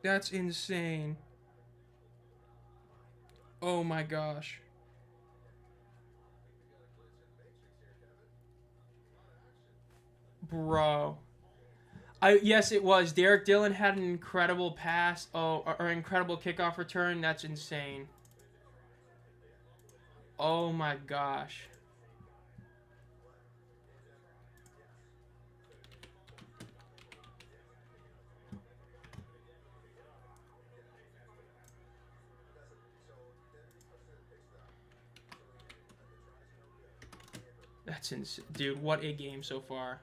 That's insane. Oh, my gosh. Bro. Yes, it was. Derek Dillon had an incredible pass. Or incredible kickoff return. That's insane. Oh my gosh. That's insane. Dude, what a game so far.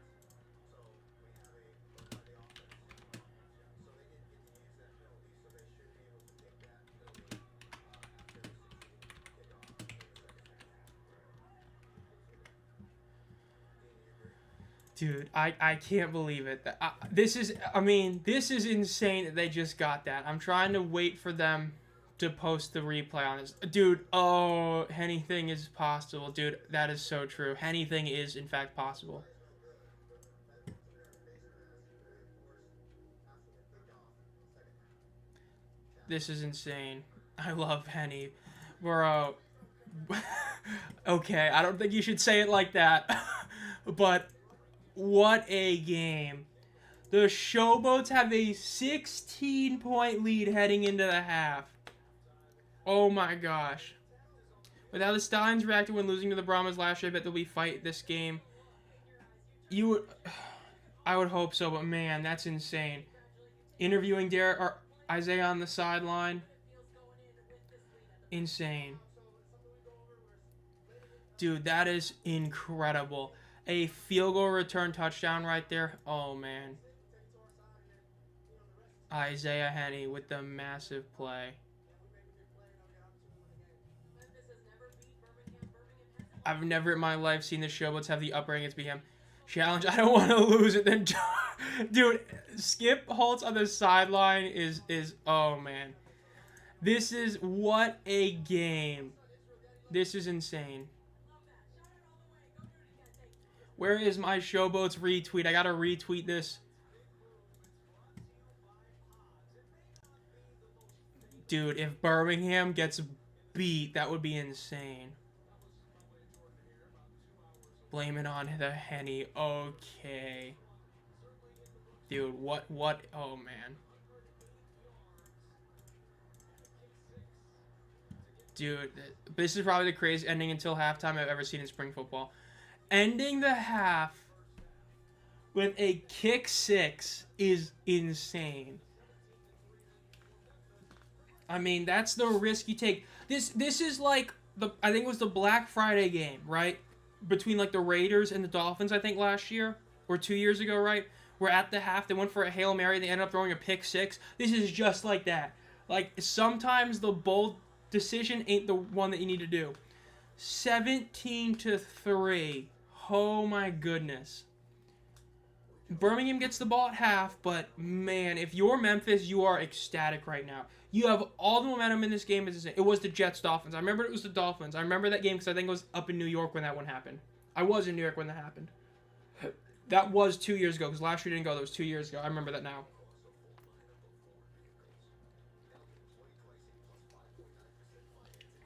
Dude, I can't believe it. This is, I mean, this is insane that they just got that. I'm trying to wait for them to post the replay on this. Dude, oh, anything is possible. Dude, that is so true. Anything is, in fact, possible. This is insane. I love Henny. Bro. Okay, I don't think you should say it like that. But what a game. The Showboats have a 16-point lead heading into the half. Oh my gosh. With how the Stallions reacted when losing to the Brahmas last year, I bet they'll be fight this game. I would hope so, but man, that's insane. Interviewing Derek or Isaiah on the sideline. Insane. Dude, that is incredible. A field goal return touchdown right there. Oh, man. Isaiah Henny with the massive play. I've never in my life seen the Showboats have the upper against BM. Challenge, I don't want to lose it. Then, dude, Skip Holtz on the sideline is oh, man. This is, what a game. This is insane. Where is my Showboats retweet? I gotta retweet this. Dude, if Birmingham gets beat, that would be insane. Blame it on the Henny. Okay. Dude, what? Oh, man. Dude, this is probably the craziest ending until halftime I've ever seen in spring football. Ending the half with a kick six is insane. I mean, that's the risk you take. This is like I think it was the Black Friday game, right? Between like the Raiders and the Dolphins, I think last year or 2 years ago, right? Where at the half they went for a Hail Mary, they ended up throwing a pick six. This is just like that. Like sometimes the bold decision ain't the one that you need to do. 17-3. Oh my goodness. Birmingham gets the ball at half, but man, if you're Memphis, you are ecstatic right now. You have all the momentum in this game. It was the Jets-Dolphins. I remember it was the Dolphins. I remember that game because I think it was up in New York when that one happened. I was in New York when that happened. That was 2 years ago because last year didn't go. That was 2 years ago. I remember that now.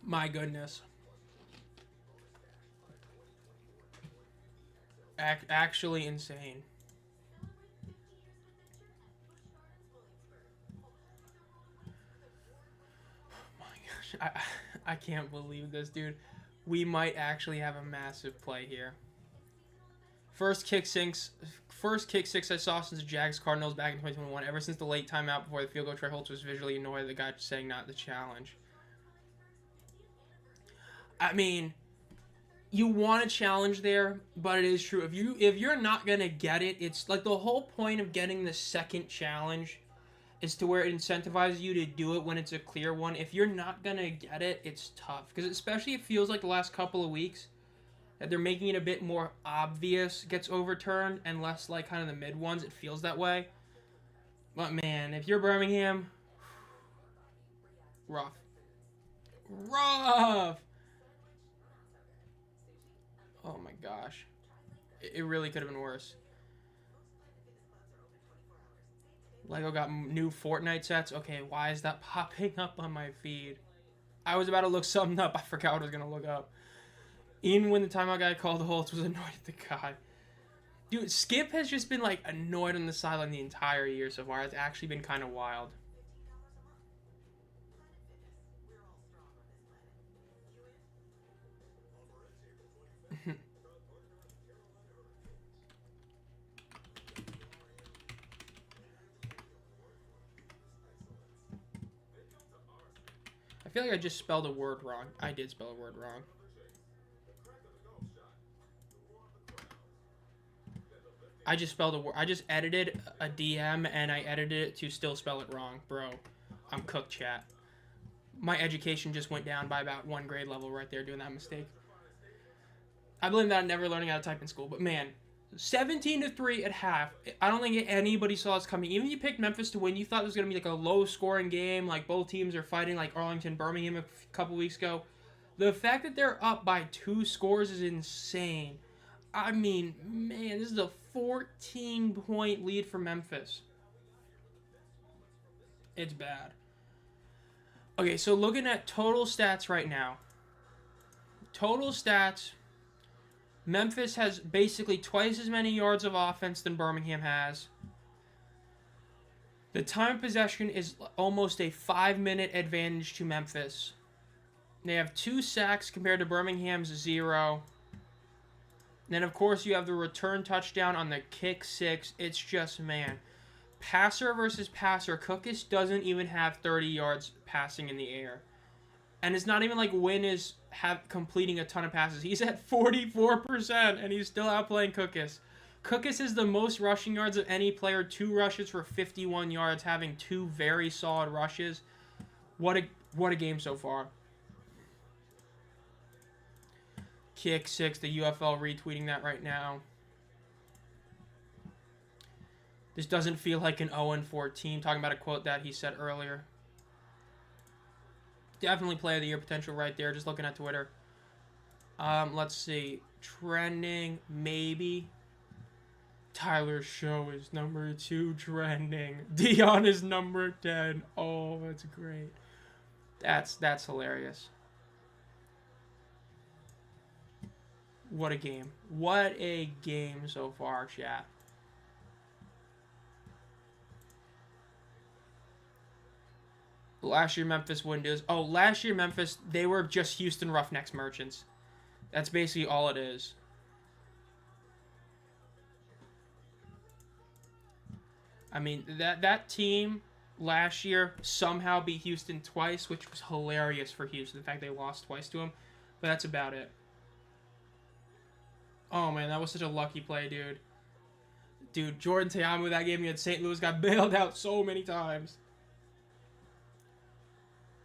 My goodness. Actually insane. Oh my gosh. I can't believe this, dude. We might actually have a massive play here. First kick six I saw since the Jags Cardinals back in 2021. Ever since the late timeout before the field goal, Trey Holtz was visually annoyed at the guy saying not the challenge. I mean, you want a challenge there, but it is true. If you're not gonna get it, it's like the whole point of getting the second challenge is to where it incentivizes you to do it when it's a clear one. If you're not gonna get it, it's tough because especially it feels like the last couple of weeks that they're making it a bit more obvious gets overturned and less like kind of the mid ones. It feels that way. But man, if you're Birmingham, rough. Oh my gosh. It really could have been worse. Lego got new Fortnite sets. Okay, why is that popping up on my feed? I was about to look something up. I forgot what I was going to look up. Even when the timeout guy called Holtz was annoyed at the guy. Dude, Skip has just been like annoyed on the sideline the entire year so far. It's actually been kind of wild. I feel like I just spelled a word wrong. I did spell a word wrong. I just spelled a word. I just edited a DM and I edited it to still spell it wrong. Bro, I'm cooked, chat. My education just went down by about 1 grade level right there doing that mistake. I blame that on never learning how to type in school. But man, 17-3 at half. I don't think anybody saw this coming. Even if you picked Memphis to win, you thought it was going to be like a low-scoring game, like both teams are fighting like Arlington, Birmingham a couple weeks ago. The fact that they're up by 2 scores is insane. I mean, man, this is a 14-point lead for Memphis. It's bad. Okay, so looking at total stats right now. Total stats, Memphis has basically twice as many yards of offense than Birmingham has. The time of possession is almost a 5-minute advantage to Memphis. They have 2 sacks compared to Birmingham's 0. Then, of course, you have the return touchdown on the kick 6. It's just, man, passer versus passer. Cookus doesn't even have 30 yards passing in the air. And it's not even like Wynn is completing a ton of passes. He's at 44%, and he's still outplaying Cookus. Cookus is the most rushing yards of any player. 2 rushes for 51 yards, having 2 very solid rushes. What a game so far. Kick 6, the UFL retweeting that right now. This doesn't feel like an 0-4 team. Talking about a quote that he said earlier. Definitely player of the year potential right there. Just looking at Twitter. Let's see. Trending, maybe. Tyler's show is number 2 trending. Dion is number 10. Oh, that's great. That's hilarious. What a game. What a game so far, chat. Last year, Memphis Windows. Oh, last year, Memphis, they were just Houston Roughnecks Merchants. That's basically all it is. I mean, that team last year somehow beat Houston twice, which was hilarious for Houston. The fact they lost twice to them. But that's about it. Oh, man, that was such a lucky play, dude. Dude, Jordan Teamu, that game against St. Louis, got bailed out so many times.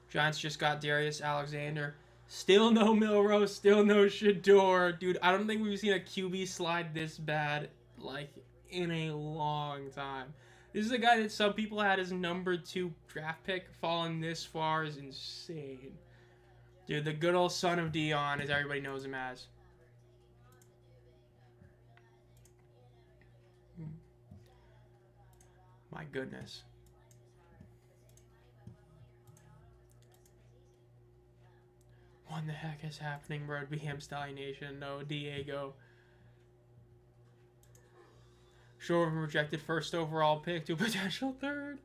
Giants just got Darius Alexander. Still no Milrose. Still no Shador. Dude, I don't think we've seen a QB slide this bad, like, in a long time. This is a guy that some people had as number 2 draft pick. Falling this far is insane. Dude, the good old son of Dion, as everybody knows him as. My goodness. What the heck is happening, Birmingham Stallion Nation? No, Diego. Short of rejected first overall pick to a potential 3rd.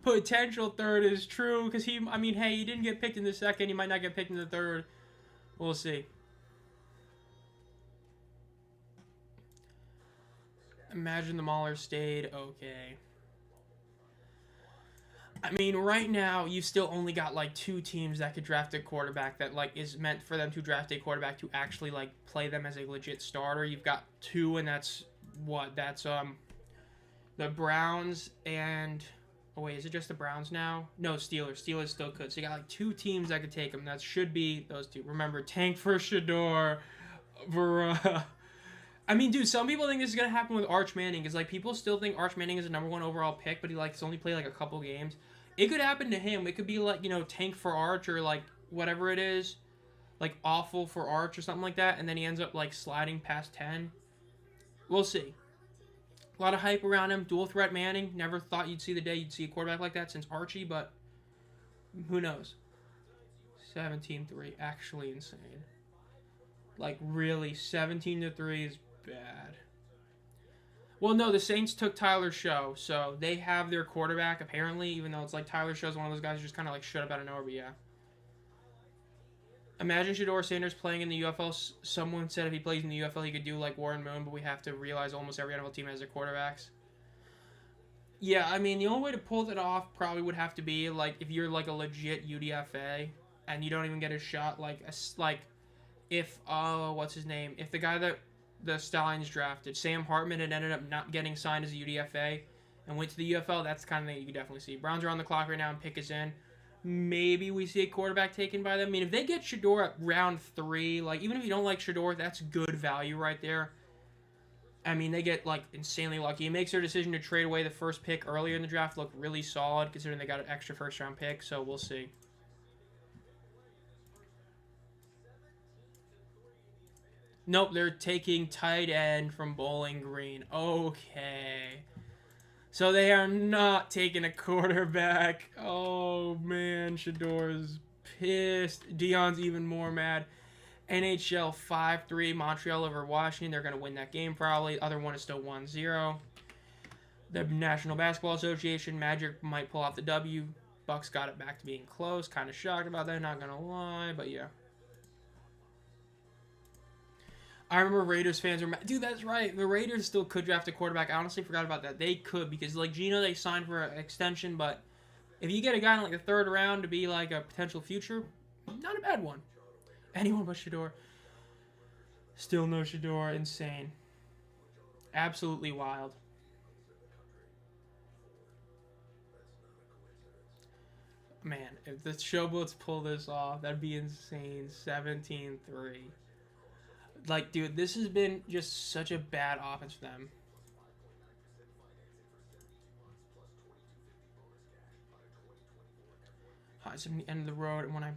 Potential 3rd is true, because he didn't get picked in the 2nd. He might not get picked in the 3rd. We'll see. Imagine the Mauler stayed. Okay. I mean, right now, you've still only got, like, 2 teams that could draft a quarterback that, like, is meant for them to draft a quarterback to actually, like, play them as a legit starter. You've got 2, and that's, what? That's, the Browns and... Oh, wait, is it just the Browns now? No, Steelers. Steelers still could. So you got, like, 2 teams that could take them. That should be those 2. Remember, tank for Shador. Bruh. I mean, dude, some people think this is going to happen with Arch Manning. Because, like, people still think Arch Manning is a number 1 overall pick, but he, like, has only played, like, a couple games. It could happen to him. It could be, like, you know, tank for Arch or, like, whatever it is. Like, awful for Arch or something like that. And then he ends up, like, sliding past 10. We'll see. A lot of hype around him. Dual threat Manning. Never thought you'd see the day you'd see a quarterback like that since Archie, but who knows? 17-3. Actually insane. Like, really, 17-3 is bad. Well, no, the Saints took Tyler Show, so they have their quarterback, apparently, even though it's like Tyler Show's one of those guys who just kind of, like, shut up out of nowhere, but yeah. Imagine Shador Sanders playing in the UFL. Someone said if he plays in the UFL, he could do like Warren Moon, but we have to realize almost every NFL team has their quarterbacks. Yeah, I mean, the only way to pull that off probably would have to be, like, if you're, like, a legit UDFA and you don't even get a shot, like if, what's his name? If the guy that the Stallions drafted, Sam Hartman, had ended up not getting signed as a UDFA and went to the UFL, that's the kind of thing you can definitely see. Browns are on the clock right now and pick is in. Maybe we see a quarterback taken by them. I mean, if they get Shador at round 3, like, even if you don't like Shador, that's good value right there. I mean, they get, like, insanely lucky. It makes their decision to trade away the first pick earlier in the draft look really solid, considering they got an extra first-round pick, so we'll see. Nope, they're taking tight end from Bowling Green. Okay. So they are not taking a quarterback. Oh, man, Shador's pissed. Dion's even more mad. NHL 5-3, Montreal over Washington. They're going to win that game probably. Other one is still 1-0. The National Basketball Association, Magic might pull off the W. Bucks got it back to being close. Kind of shocked about that, not going to lie, but yeah. I remember Raiders fans were mad. Dude, that's right. The Raiders still could draft a quarterback. I honestly forgot about that. They could, because, like, Gino, they signed for an extension, but if you get a guy in, like, the third round to be, like, a potential future, not a bad one. Anyone but Shador. Still no Shador. Insane. Absolutely wild. Man, if the Showboats pull this off, that'd be insane. 17-3. Like, dude, this has been just such a bad offense for them. It's at the end of the road, and when I...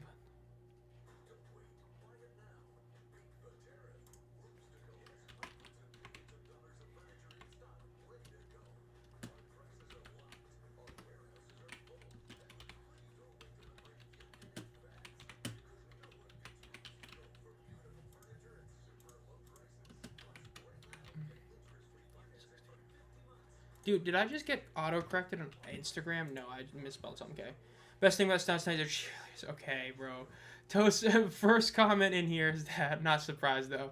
Dude, did I just get auto-corrected on Instagram? No, I misspelled something, okay. Best thing about Stunts tonight is cheerleaders. Okay, bro. Toast, first comment in here is that. Not surprised, though.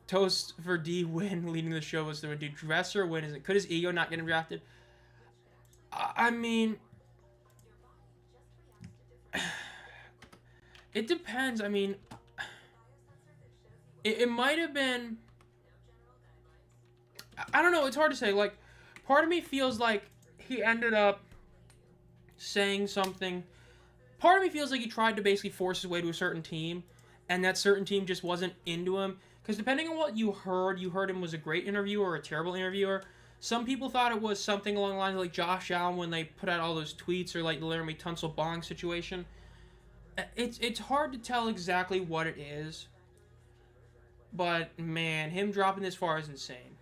Toast for D win leading the show was the dude. Dresser win. Could his ego not get him drafted? I mean... It depends. I mean... It might have been... I don't know. It's hard to say. Like, part of me feels like he ended up saying something. Part of me feels like he tried to basically force his way to a certain team, and that certain team just wasn't into him. Because depending on what you heard him was a great interviewer or a terrible interviewer. Some people thought it was something along the lines of like Josh Allen when they put out all those tweets, or like the Laramie Tunsil Bong situation. It's hard to tell exactly what it is. But, man, him dropping this far is insane.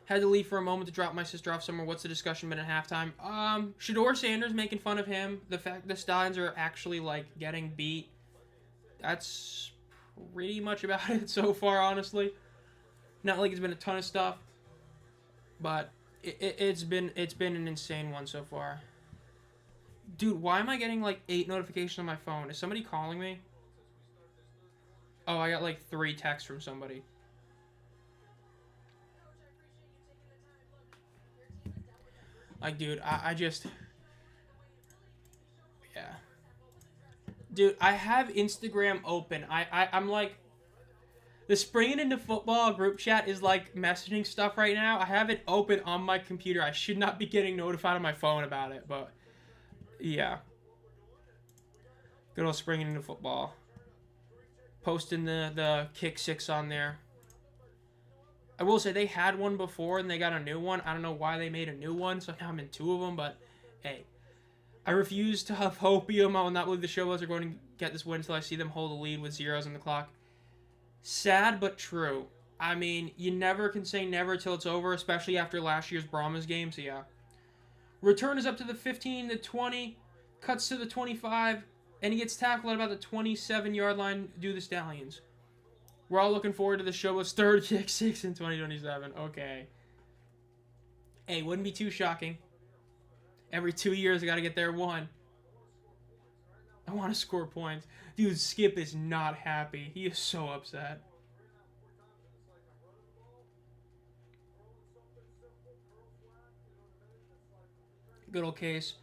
Had to leave for a moment to drop my sister off somewhere. What's the discussion been at halftime? Shador Sanders making fun of him. The fact the Stallions are actually, like, getting beat. That's pretty much about it so far, honestly. Not like it's been a ton of stuff. But it's been an insane one so far. Dude, why am I getting, like, 8 notifications on my phone? Is somebody calling me? Oh, I got, like, 3 texts from somebody. Like, dude, I just... Yeah. Dude, I have Instagram open. I'm like... The Springing Into Football group chat is, like, messaging stuff right now. I have it open on my computer. I should not be getting notified on my phone about it, but... Yeah. Good old Springing Into Football. Posting the Kick 6 on there. I will say they had one before and they got a new one. I don't know why they made a new one, so now I'm in 2 of them, but hey. I refuse to have hopium. I will not believe the Showboats are going to get this win until I see them hold a lead with zeros on the clock. Sad but true. I mean, you never can say never till it's over, especially after last year's Brahmas game, so yeah. Return is up to the 15, the 20, cuts to the 25, and he gets tackled at about the 27-yard line due to the Stallions. We're all looking forward to the Showboats' third Kick 6 in 2027. Okay. Hey, wouldn't be too shocking. Every 2 years, I got to get there one. I want to score points. Dude, Skip is not happy. He is so upset. Good old Case.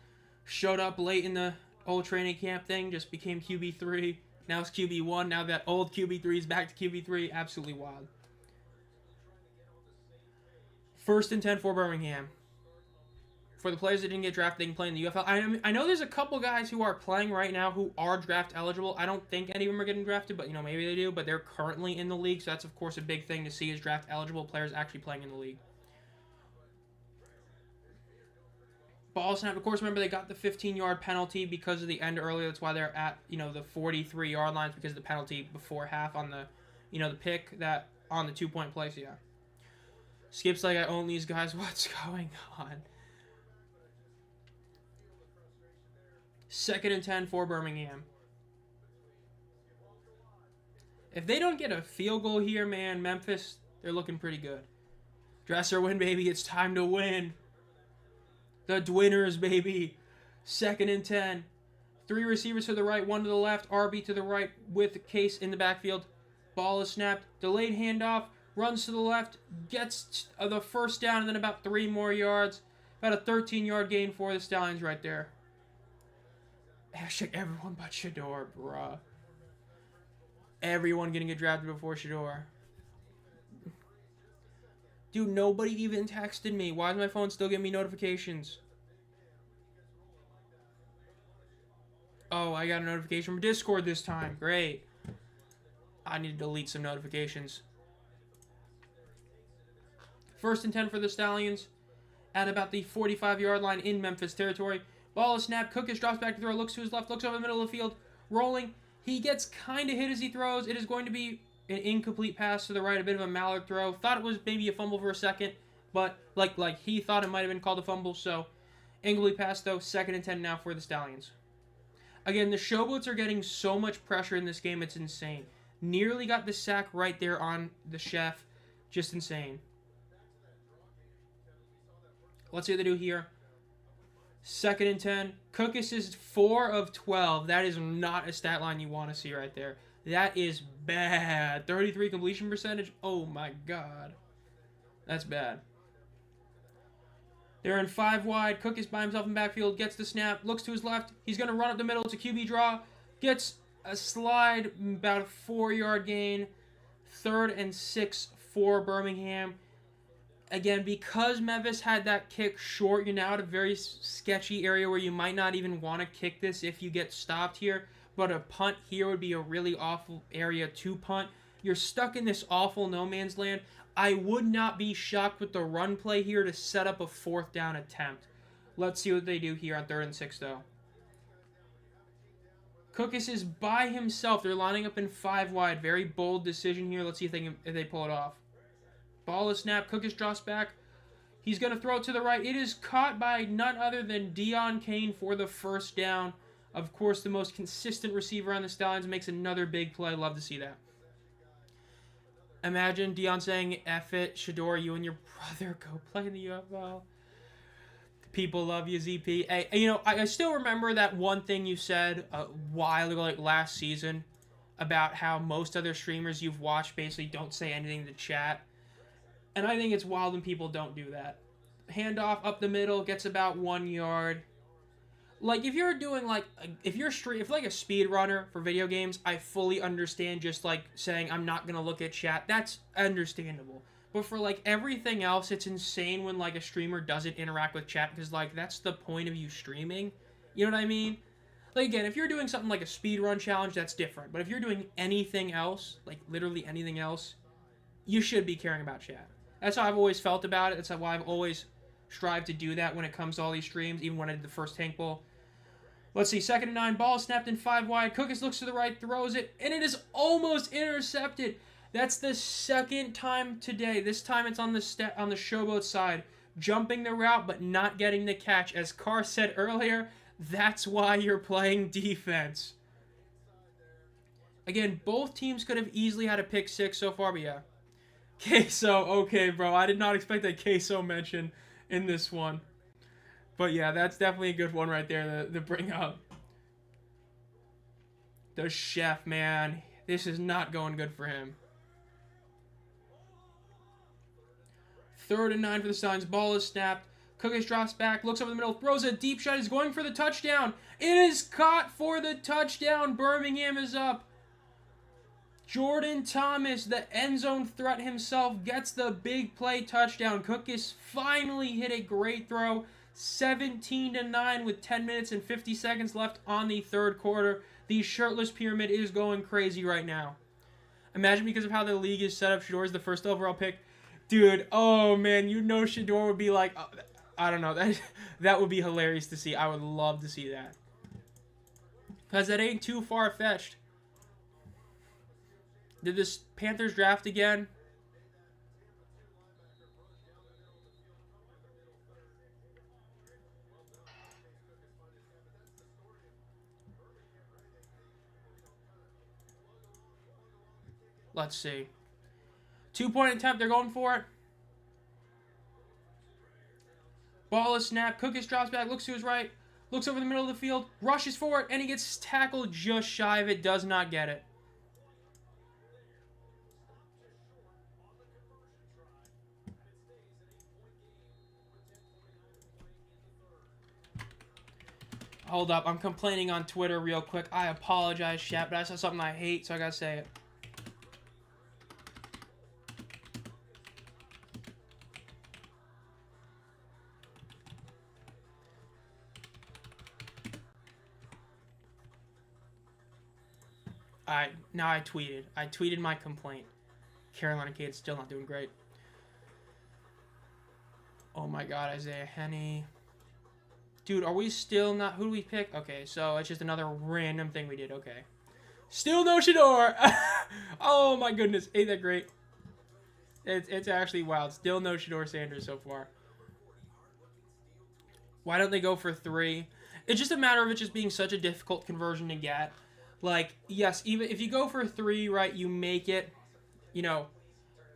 Showed up late in the old training camp thing. Just became QB3. Now it's QB1. Now that old QB3 is back to QB3. Absolutely wild. 1st and 10 for Birmingham. For the players that didn't get drafted, they can play in the UFL. I know there's a couple guys who are playing right now who are draft eligible. I don't think any of them are getting drafted, but maybe they do. But they're currently in the league, so that's of course a big thing to see is draft eligible players actually playing in the league. Ball snap. Of course, remember they got the 15-yard penalty because of the end earlier. That's why they're at the 43-yard lines because of the penalty before half on the the pick that on the 2-point place. Yeah. Skip's like, I own these guys. What's going on? 2nd and 10 for Birmingham. If they don't get a field goal here, man, Memphis, they're looking pretty good. Dresser win, baby. It's time to win. The Dwinners, baby. 2nd and 10. 3 receivers to the right, 1 to the left. RB to the right with Case in the backfield. Ball is snapped. Delayed handoff. Runs to the left. Gets the first down and then about 3 more yards. About a 13-yard gain for the Stallions right there. Hashtag everyone but Shador, bruh. Everyone getting drafted before Shador. Dude, nobody even texted me. Why does my phone still give me notifications? Oh, I got a notification from Discord this time. Great. I need to delete some notifications. 1st and 10 for the Stallions. At about the 45-yard line in Memphis territory. Ball is snapped. Cookus drops back to throw. Looks to his left. Looks over the middle of the field. Rolling. He gets kind of hit as he throws. It is going to be an incomplete pass to the right. A bit of a mallard throw. Thought it was maybe a fumble for a second. But like he thought it might have been called a fumble. So incomplete pass though. 2nd and 10 now for the Stallions. Again, the Showboats are getting so much pressure in this game. It's insane. Nearly got the sack right there on the chef. Just insane. Let's see what they do here. 2nd and 10. Cookus is 4 of 12. That is not a stat line you want to see right there. That is bad. 33 completion percentage. Oh my god. That's bad. They're in 5 wide. Cookus by himself in backfield. Gets the snap. Looks to his left. He's going to run up the middle. It's a QB draw. Gets a slide. About a 4-yard gain. 3rd and 6 for Birmingham. Again, because Memphis had that kick short, you're now at a very sketchy area where you might not even want to kick this if you get stopped here. But a punt here would be a really awful area to punt. You're stuck in this awful no man's land. I would not be shocked with the run play here to set up a 4th down attempt. Let's see what they do here on 3rd and 6, though. Cookus is by himself. They're lining up in 5 wide. Very bold decision here. Let's see if they pull it off. Ball is snapped. Cookus drops back. He's going to throw it to the right. It is caught by none other than Deion Kane for the 1st down. Of course, the most consistent receiver on the Stallions makes another big play. Love to see that. Imagine Deion saying, F it, Shador, you and your brother go play in the UFL. People love you, ZP. Hey, I still remember that one thing you said a while ago, like last season, about how most other streamers you've watched basically don't say anything to chat. And I think it's wild when people don't do that. Handoff up the middle, gets about 1 yard. Like, if you're doing, like, if you're like a speed runner for video games, I fully understand just, like, saying I'm not going to look at chat. That's understandable. But for, like, everything else, it's insane when, like, a streamer doesn't interact with chat because, like, that's the point of you streaming. You know what I mean? Like, again, if you're doing something like a speed run challenge, that's different. But if you're doing anything else, like, literally anything else, you should be caring about chat. That's how I've always felt about it. That's why I've always strived to do that when it comes to all these streams, even when I did the first Tank Bowl. Let's see, 2nd and 9, ball snapped in 5 wide. Cookus looks to the right, throws it, and it is almost intercepted. That's the 2nd time today. This time it's on the Showboat side, jumping the route but not getting the catch. As Carr said earlier, that's why you're playing defense. Again, both teams could have easily had a pick 6 so far, but yeah. Queso, okay, bro. I did not expect a Queso mention in this one. But yeah, that's definitely a good one right there to bring up. The chef, man. This is not going good for him. 3rd and 9 for the Stallions. Ball is snapped. Cookus drops back, looks over the middle, throws a deep shot. He's going for the touchdown. It is caught for the touchdown. Birmingham is up. Jordan Thomas, the end zone threat himself, gets the big play touchdown. Cookus finally hit a great throw. 17-9 with 10 minutes and 50 seconds left on the third quarter. The shirtless pyramid is going crazy right now. Imagine because of how the league is set up, Shador is the first overall pick. Dude, oh man, you know Shador would be like, I don't know, that would be hilarious to see. I would love to see that. Because that ain't too far-fetched. Did this Panthers draft again? Let's see. 2-point attempt. They're going for it. Ball is snapped. Cookus drops back. Looks to his right. Looks over the middle of the field. Rushes for it. And he gets tackled just shy of it. Does not get it. Hold up. I'm complaining on Twitter real quick. I apologize, chat, but I saw something I hate, so I gotta say it. Now I tweeted. I tweeted my complaint. Carolina Cade's still not doing great. Oh my god, Isaiah Henney. Dude, are we still not... Who do we pick? Okay, so it's just another random thing we did. Okay. Still no Shador! Oh my goodness. Ain't that great? It's actually wild. Still no Shador Sanders so far. Why don't they go for 3? It's just a matter of it just being such a difficult conversion to get. Like, yes, even if you go for 3, right, you make it, you know,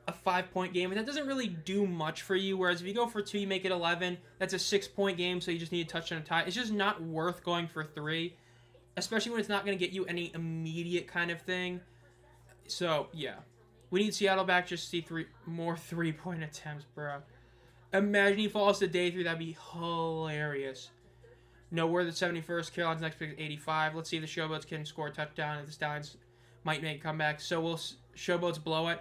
a 5-point game. And that doesn't really do much for you. Whereas if you go for 2, you make it 11. That's a 6-point game, so you just need a touchdown to tie. It's just not worth going for 3. Especially when it's not going to get you any immediate kind of thing. So, yeah. We need Seattle back just to see more 3-point attempts, bro. Imagine he falls to day 3. That'd be hilarious. No, we're the 71st. Carolina's next pick is 85. Let's see if the Showboats can score a touchdown. If the Stallions might make a comeback. So will Showboats blow it?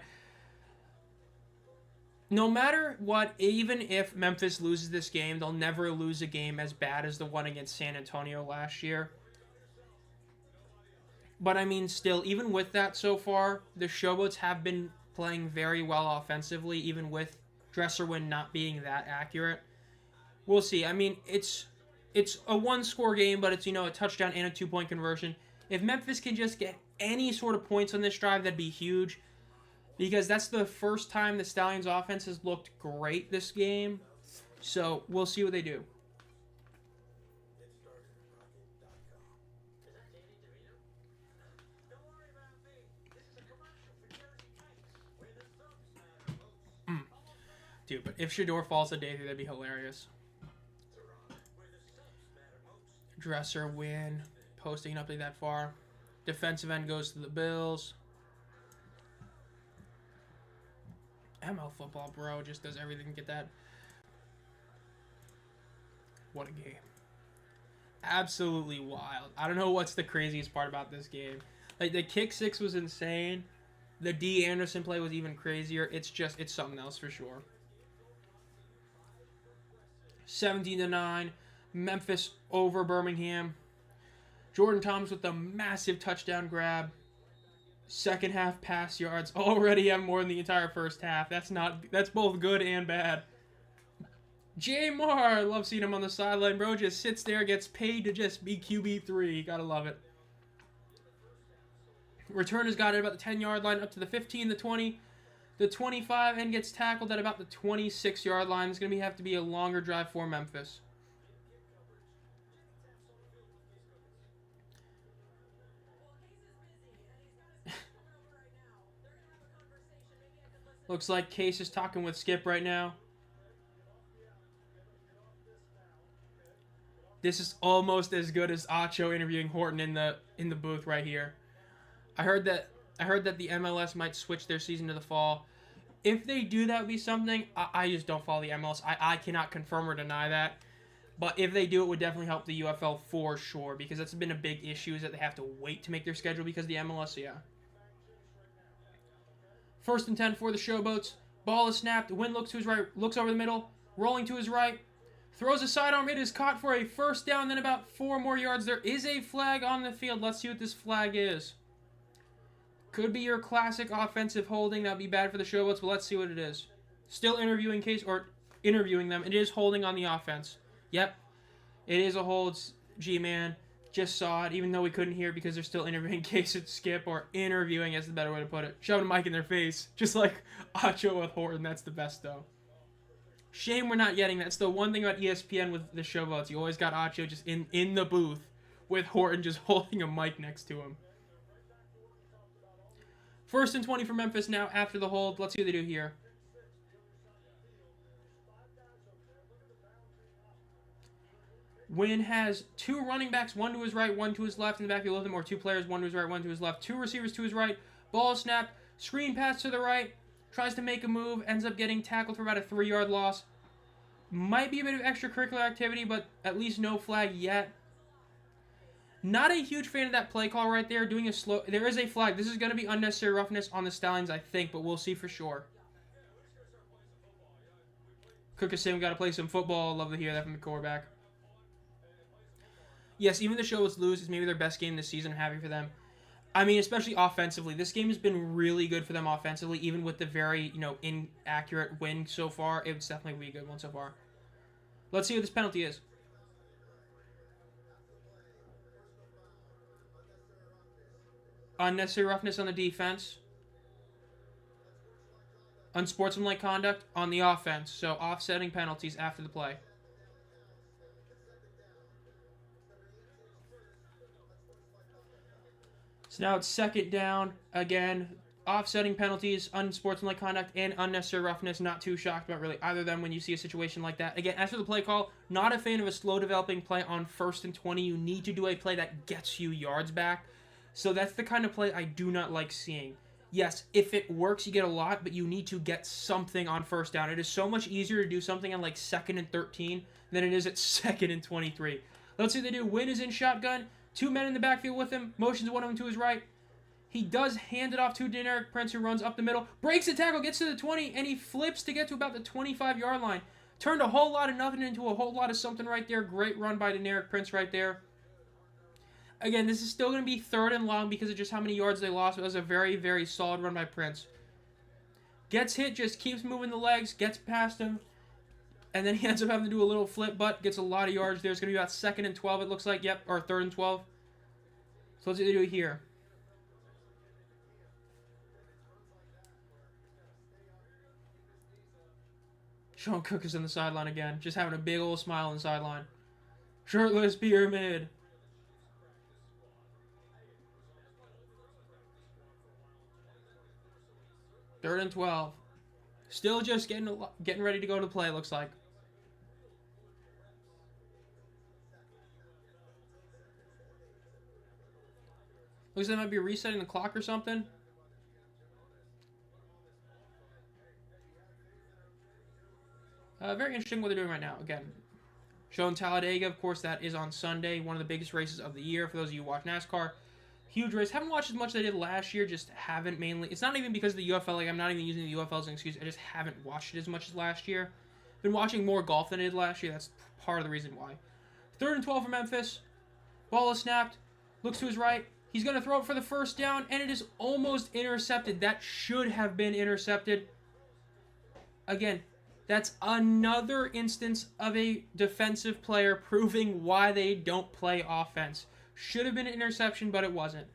No matter what, even if Memphis loses this game, they'll never lose a game as bad as the one against San Antonio last year. But, I mean, still, even with that so far, the Showboats have been playing very well offensively, even with Dresserwin not being that accurate. We'll see. I mean, it's a 1-score game, but it's, you know, a touchdown and a 2-point conversion. If Memphis can just get any sort of points on this drive, that'd be huge. Because that's the first time the Stallions offense has looked great this game. So, we'll see what they do. Dude, but if Shador falls to day 3, that'd be hilarious. Dresser win. Posting up that far. Defensive end goes to the Bills. ML football, bro, just does everything to get that. What a game. Absolutely wild. I don't know what's the craziest part about this game. Like, the kick 6 was insane. The D. Anderson play was even crazier. It's something else for sure. 17-9. Memphis over Birmingham. Jordan Thomas with a massive touchdown grab. Second half pass yards already have more than the entire first half. That's both good and bad. Jamar, love seeing him on the sideline, bro. Just sits there, gets paid to just be QB3. Gotta love it. Return has got it about the 10-yard line, up to the 15, the 20, the 25, and gets tackled at about the 26-yard line. It's gonna have to be a longer drive for Memphis. Looks like Case is talking with Skip right now. This is almost as good as Acho interviewing Horton in the booth right here. I heard that the MLS might switch their season to the fall. If they do, that would be something. I just don't follow the MLS. I cannot confirm or deny that. But if they do, it would definitely help the UFL for sure, because that's been a big issue, is that they have to wait to make their schedule because of the MLS, yeah. 1st and 10 for the Showboats. Ball is snapped. Wynn looks to his right, looks over the middle, rolling to his right. Throws a sidearm. It is caught for a first down. Then about 4 more yards. There is a flag on the field. Let's see what this flag is. Could be your classic offensive holding. That would be bad for the Showboats, but let's see what it is. Still interviewing them. It is holding on the offense. Yep. It is a hold. G-Man just saw it, even though we couldn't hear because they're still interviewing case it's Skip, or interviewing is the better way to put it. Shoving a mic in their face, just like Acho with Horton. That's the best, though. Shame we're not getting that. That's the one thing about ESPN with the Showboats. You always got Acho just in the booth with Horton just holding a mic next to him. 1st and 20 for Memphis now after the hold. Let's see what they do here. Wynn has 2 running backs, 1 to his right, 1 to his left in the backfield with him, or 2 players, 1 to his right, 1 to his left. 2 receivers to his right. Ball snapped. Screen pass to the right. Tries to make a move, ends up getting tackled for about a 3-yard loss. Might be a bit of extracurricular activity, but at least no flag yet. Not a huge fan of that play call right there. Doing a slow. There is a flag. This is going to be unnecessary roughness on the Stallions, I think, but we'll see for sure. Cookus saying we got to play some football. Love to hear that from the quarterback. Yes, even the Showboats lose is maybe their best game this season. I'm happy for them. I mean, especially offensively. This game has been really good for them offensively, even with the very, inaccurate win so far. It's definitely a good one so far. Let's see what this penalty is. Unnecessary roughness on the defense. Unsportsmanlike conduct on the offense. So, offsetting penalties after the play. So now it's 2nd down. Again, offsetting penalties, unsportsmanlike conduct, and unnecessary roughness. Not too shocked about really either of them when you see a situation like that. Again, as for the play call, not a fan of a slow developing play on 1st and 20. You need to do a play that gets you yards back. So that's the kind of play I do not like seeing. Yes, if it works, you get a lot, but you need to get something on 1st down. It is so much easier to do something on like 2nd and 13 than it is at 2nd and 23. Let's see what they do. Wynn is in shotgun. 2 men in the backfield with him. Motions one of them to his right. He does hand it off to Deneric Prince, who runs up the middle. Breaks the tackle, gets to the 20, and he flips to get to about the 25-yard line. Turned a whole lot of nothing into a whole lot of something right there. Great run by Deneric Prince right there. Again, this is still going to be 3rd and long because of just how many yards they lost. It was a very, very solid run by Prince. Gets hit, just keeps moving the legs, gets past him, and then he ends up having to do a little flip, but gets a lot of yards there. It's going to be about 2nd and 12, it looks like. Yep, or 3rd and 12. So let's see what they do here. Sean Cookus on the sideline again. Just having a big old smile on the sideline. Shirtless pyramid. Third and 12. Still just getting ready to go to play, looks like. Looks like they might be resetting the clock or something. Very interesting what they're doing right now. Again, show in Talladega, of course, that is on Sunday. One of the biggest races of the year for those of you who watch NASCAR. Huge race. Haven't watched as much as I did last year. Just haven't mainly. It's not even because of the UFL. Like, I'm not even using the UFL as an excuse. I just haven't watched it as much as last year. Been watching more golf than I did last year. That's part of the reason why. 3rd and 12 for Memphis. Ball is snapped. Looks to his right. He's going to throw it for the 1st down, and it is almost intercepted. That should have been intercepted. Again, that's another instance of a defensive player proving why they don't play offense. Should have been an interception, but it wasn't.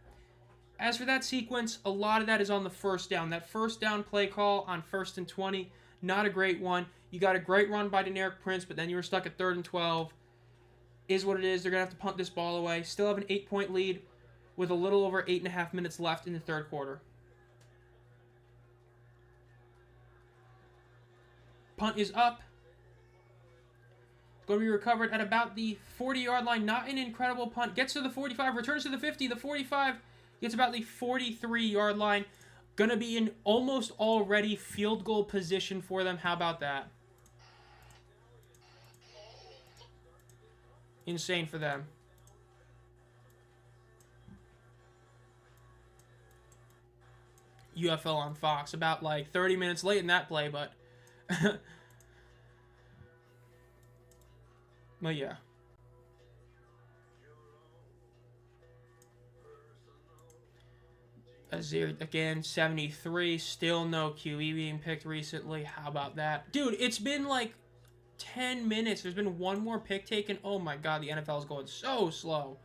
As for that sequence, a lot of that is on the 1st down. That 1st down play call on 1st and 20, not a great one. You got a great run by Deneric Prince, but then you were stuck at 3rd and 12. Is what it is. They're going to have to punt this ball away. Still have an 8-point lead with a little over 8.5 minutes left in the 3rd quarter. Punt is up. It's going to be recovered at about the 40-yard line. Not an incredible punt. Gets to the 45, returns to the 50. The 45 gets about the 43-yard line. Going to be in almost already field goal position for them. How about that? Insane for them. UFL on Fox. About like 30 minutes late in that play, but... But yeah. Azir again, 73. Still no QE being picked recently. How about that? Dude, it's been like 10 minutes. There's been one more pick taken. Oh my god, the NFL is going so slow.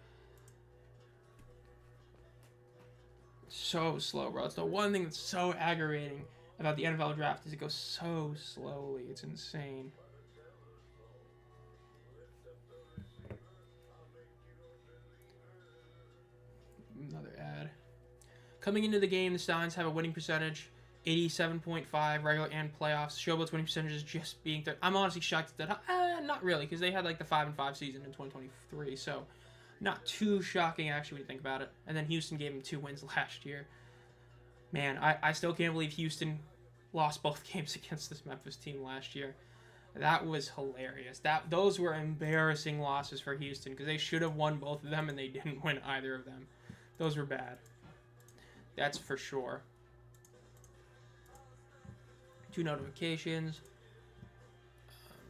So slow, bro. It's the one thing that's so aggravating about the NFL draft is it goes so slowly. It's insane. Another ad. Coming into the game, the Stallions have a winning percentage, 87.5 regular and playoffs. Showboats winning percentage is just being third. I'm honestly shocked that not really, because they had like the 5-5 season in 2023, so not too shocking actually when you think about it. And then Houston gave them 2 wins last year. Man, I still can't believe Houston lost both games against this Memphis team last year. That was hilarious. Those were embarrassing losses for Houston because they should have won both of them and they didn't win either of them. Those were bad. That's for sure. 2 notifications.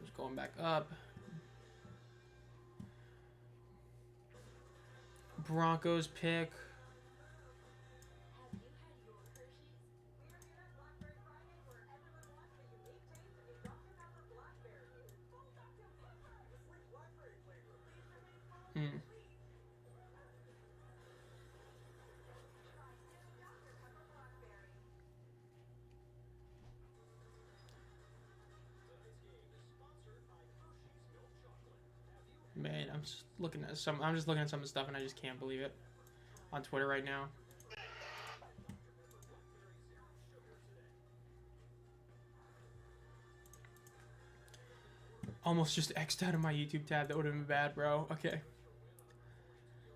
Just going back up. Broncos pick. Man, I'm just looking at some of the stuff and I just can't believe it on Twitter right now. Almost just X'd out of my YouTube tab. That would have been bad, bro. Okay.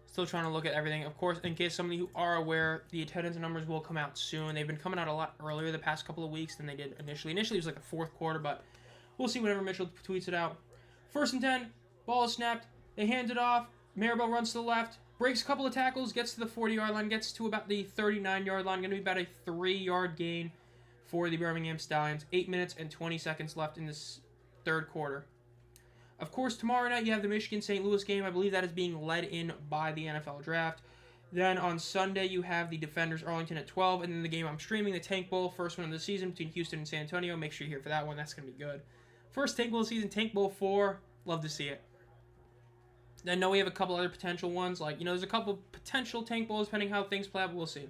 Still trying to look at everything. Of course, in case some of you are aware, the attendance numbers will come out soon. They've been coming out a lot earlier the past couple of weeks than they did initially. Initially, it was like the 4th quarter, but we'll see whenever Mitchell tweets it out. 1st and 10. Ball is snapped. They hand it off. Maribel runs to the left. Breaks a couple of tackles. Gets to the 40-yard line. Gets to about the 39-yard line. Going to be about a 3-yard gain for the Birmingham Stallions. 8 minutes and 20 seconds left in this 3rd quarter. Of course, tomorrow night you have the Michigan-St. Louis game. I believe that is being led in by the NFL Draft. Then on Sunday you have the Defenders Arlington at 12. And then the game I'm streaming, the Tank Bowl, first one of the season between Houston and San Antonio. Make sure you're here for that one. That's going to be good. First Tank Bowl of the season, Tank Bowl 4. Love to see it. I know we have a couple other potential ones. Like, there's a couple potential Tank Bowls depending how things play out, but we'll see.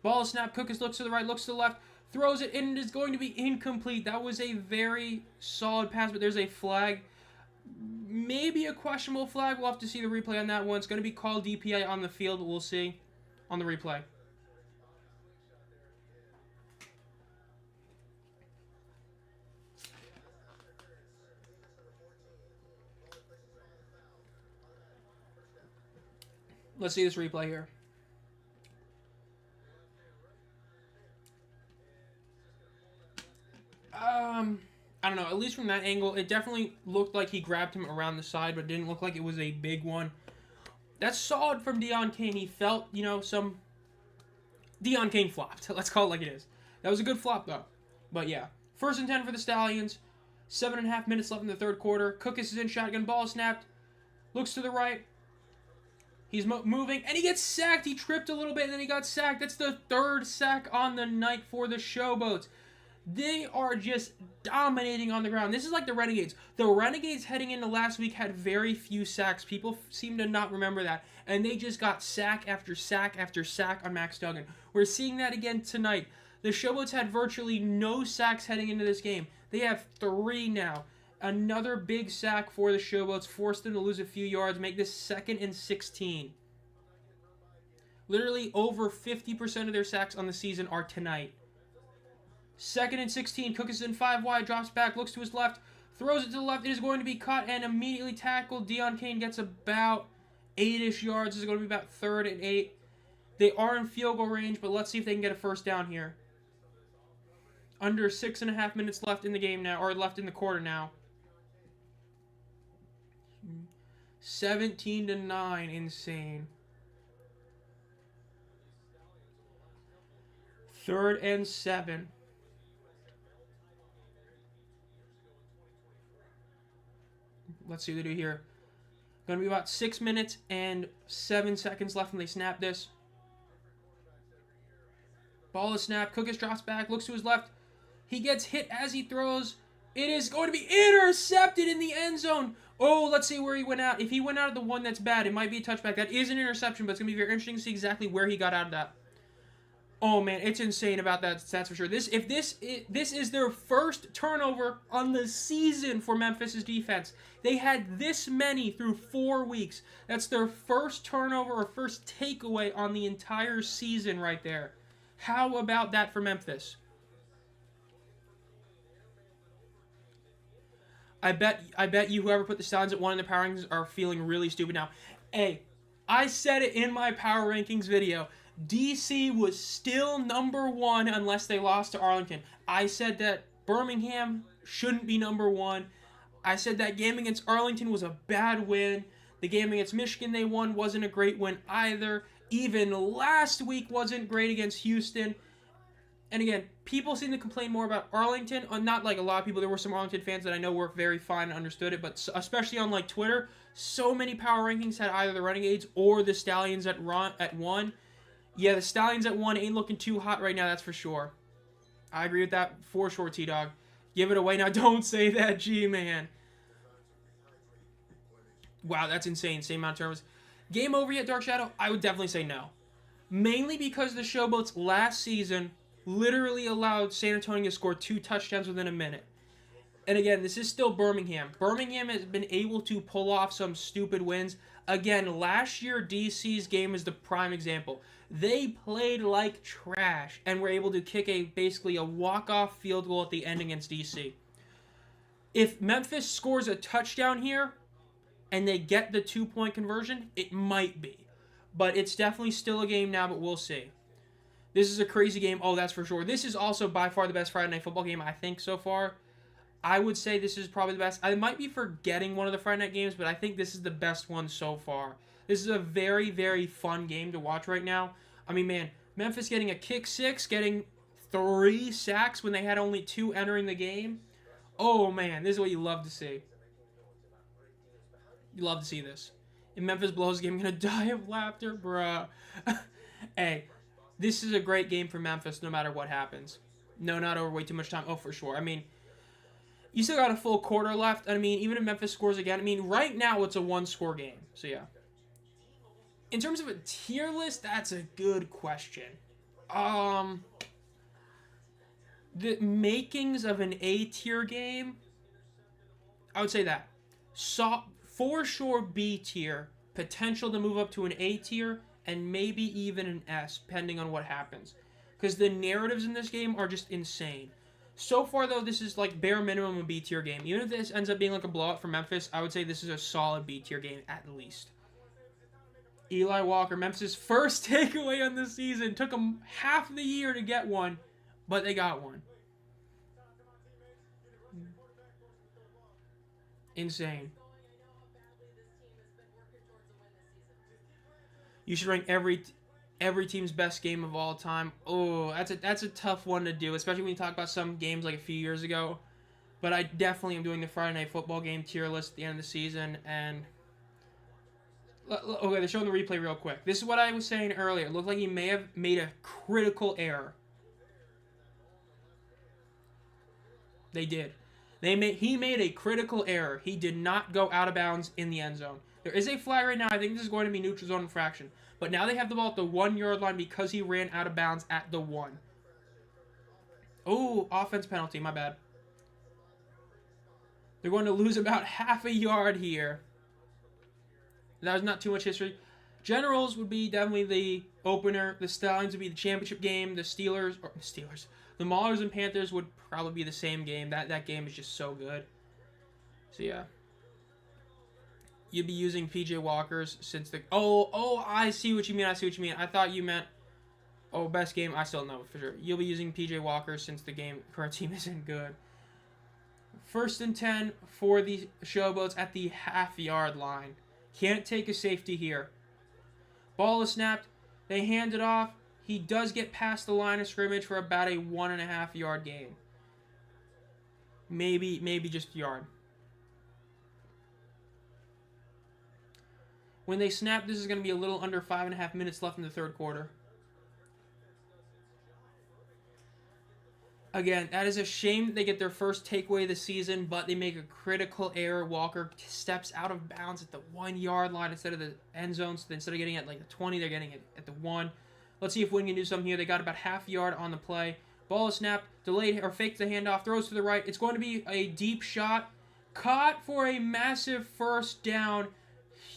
Ball is snapped. Cookus looks to the right, looks to the left. Throws it, and it is going to be incomplete. That was a very solid pass, but there's a flag. Maybe a questionable flag. We'll have to see the replay on that one. It's going to be called DPI on the field, but we'll see on the replay. Let's see this replay here. I don't know. At least from that angle, it definitely looked like he grabbed him around the side, but it didn't look like it was a big one. That's solid from Deon Cain. He felt, some... Deon Cain flopped. Let's call it like it is. That was a good flop, though. But, yeah. 1st and 10 for the Stallions. 7.5 minutes left in the 3rd quarter. Cookus is in shotgun. Ball snapped. Looks to the right. He's moving, and he gets sacked. He tripped a little bit, and then he got sacked. That's the 3rd sack on the night for the Showboats. They are just dominating on the ground. This is like the Renegades. The Renegades heading into last week had very few sacks. People seem to not remember that. And they just got sack after sack after sack on Max Duggan. We're seeing that again tonight. The Showboats had virtually no sacks heading into this game. They have 3 now. Another big sack for the Showboats. Forced them to lose a few yards. Make this 2nd and 16. Literally over 50% of their sacks on the season are tonight. 2nd and 16. Cookus is in 5 wide. Drops back. Looks to his left. Throws it to the left. It is going to be caught and immediately tackled. Deon Cain gets about 8-ish yards. This is going to be about 3rd and 8. They are in field goal range, but let's see if they can get a first down here. Under 6.5 minutes left in the game now, or left in the quarter now. 17-9. Insane. 3rd and 7. Let's see what they do here. Going to be about 6 minutes and 7 seconds left when they snap this. Ball is snapped. Cookus drops back, looks to his left. He gets hit as he throws. It is going to be intercepted in the end zone. Oh, let's see where he went out. If he went out of the one, that's bad. It might be a touchback. That is an interception, but it's going to be very interesting to see exactly where he got out of that. Oh, man, it's insane about that, that's for sure. This is their first turnover on the season for Memphis' defense. They had this many through 4 weeks. That's their first turnover or first takeaway on the entire season right there. How about that for Memphis? I bet you whoever put the Stallions at 1 in the power rankings are feeling really stupid now. Hey, I said it in my power rankings video. DC was still number 1 unless they lost to Arlington. I said that Birmingham shouldn't be number 1. I said that game against Arlington was a bad win. The game against Michigan they won wasn't a great win either. Even last week wasn't great against Houston. And again, people seem to complain more about Arlington. Not like a lot of people. There were some Arlington fans that I know were very fine and understood it. But especially on like Twitter, so many power rankings had either the Renegades or the Stallions at 1. Yeah, the Stallions at 1 ain't looking too hot right now, that's for sure. I agree with that for sure, T-Dog. Give it away now. Don't say that, G-Man. Wow, that's insane. Same amount of terms. Game over yet, Dark Shadow? I would definitely say no. Mainly because the Showboats last season literally allowed San Antonio to score 2 touchdowns within a minute. And again, this is still Birmingham. Birmingham has been able to pull off some stupid wins. Again, last year, DC's game is the prime example. They played like trash and were able to kick basically a walk-off field goal at the end against DC. If Memphis scores a touchdown here and they get the 2-point conversion, it might be. But it's definitely still a game now, but we'll see. This is a crazy game. Oh, that's for sure. This is also by far the best Friday Night Football game, I think, so far. I would say this is probably the best. I might be forgetting one of the Friday Night games, but I think this is the best one so far. This is a very, very fun game to watch right now. I mean, man, Memphis getting a kick 6, getting 3 sacks when they had only 2 entering the game. Oh, man, this is what you love to see. You love to see this. If Memphis blows the game, I'm going to die of laughter, bruh. Hey, this is a great game for Memphis no matter what happens. No, not over way too much time. Oh, for sure. I mean, you still got a full quarter left. I mean, even if Memphis scores again, I mean, right now it's a 1-score game. So, yeah. In terms of a tier list, that's a good question. The makings of an A-tier game, I would say that. For sure B tier, potential to move up to an A tier, and maybe even an S, depending on what happens. Because the narratives in this game are just insane. So far, though, this is like bare minimum a B tier game. Even if this ends up being like a blowout for Memphis, I would say this is a solid B tier game at least. Eli Walker, Memphis' first takeaway on the season. Took them half the year to get one, but they got one. Insane. You should rank every team's best game of all time. Oh, that's a tough one to do, especially when you talk about some games like a few years ago. But I definitely am doing the Friday Night Football game tier list at the end of the season. And okay, they're showing the replay real quick. This is what I was saying earlier. It looked like he may have made a critical error. They did. He made a critical error. He did not go out of bounds in the end zone. There is a flag right now. I think this is going to be neutral zone infraction. But now they have the ball at the 1-yard line because he ran out of bounds at the 1. Oh, offense penalty. My bad. They're going to lose about half a yard here. That was not too much history. Generals would be definitely the opener. The Stallions would be the championship game. The Maulers and Panthers would probably be the same game. That game is just so good. So, yeah. You'd be using PJ Walkers since the... Oh, I see what you mean. I thought you meant... Oh, best game. I still know for sure. You'll be using PJ Walkers since the current team isn't good. 1st and 10 for the Showboats at the half-yard line. Can't take a safety here. Ball is snapped. They hand it off. He does get past the line of scrimmage for about a 1.5-yard gain. Maybe just a yard. When they snap, this is going to be a little under 5.5 minutes left in the third quarter. Again, that is a shame that they get their first takeaway of the season, but they make a critical error. Walker steps out of bounds at the 1 yard line instead of the end zone. So instead of getting it at like the 20, they're getting it at the 1. Let's see if Wynn can do something here. They got about half yard on the play. Ball is snapped, delayed or faked the handoff, throws to the right. It's going to be a deep shot. Caught for a massive first down.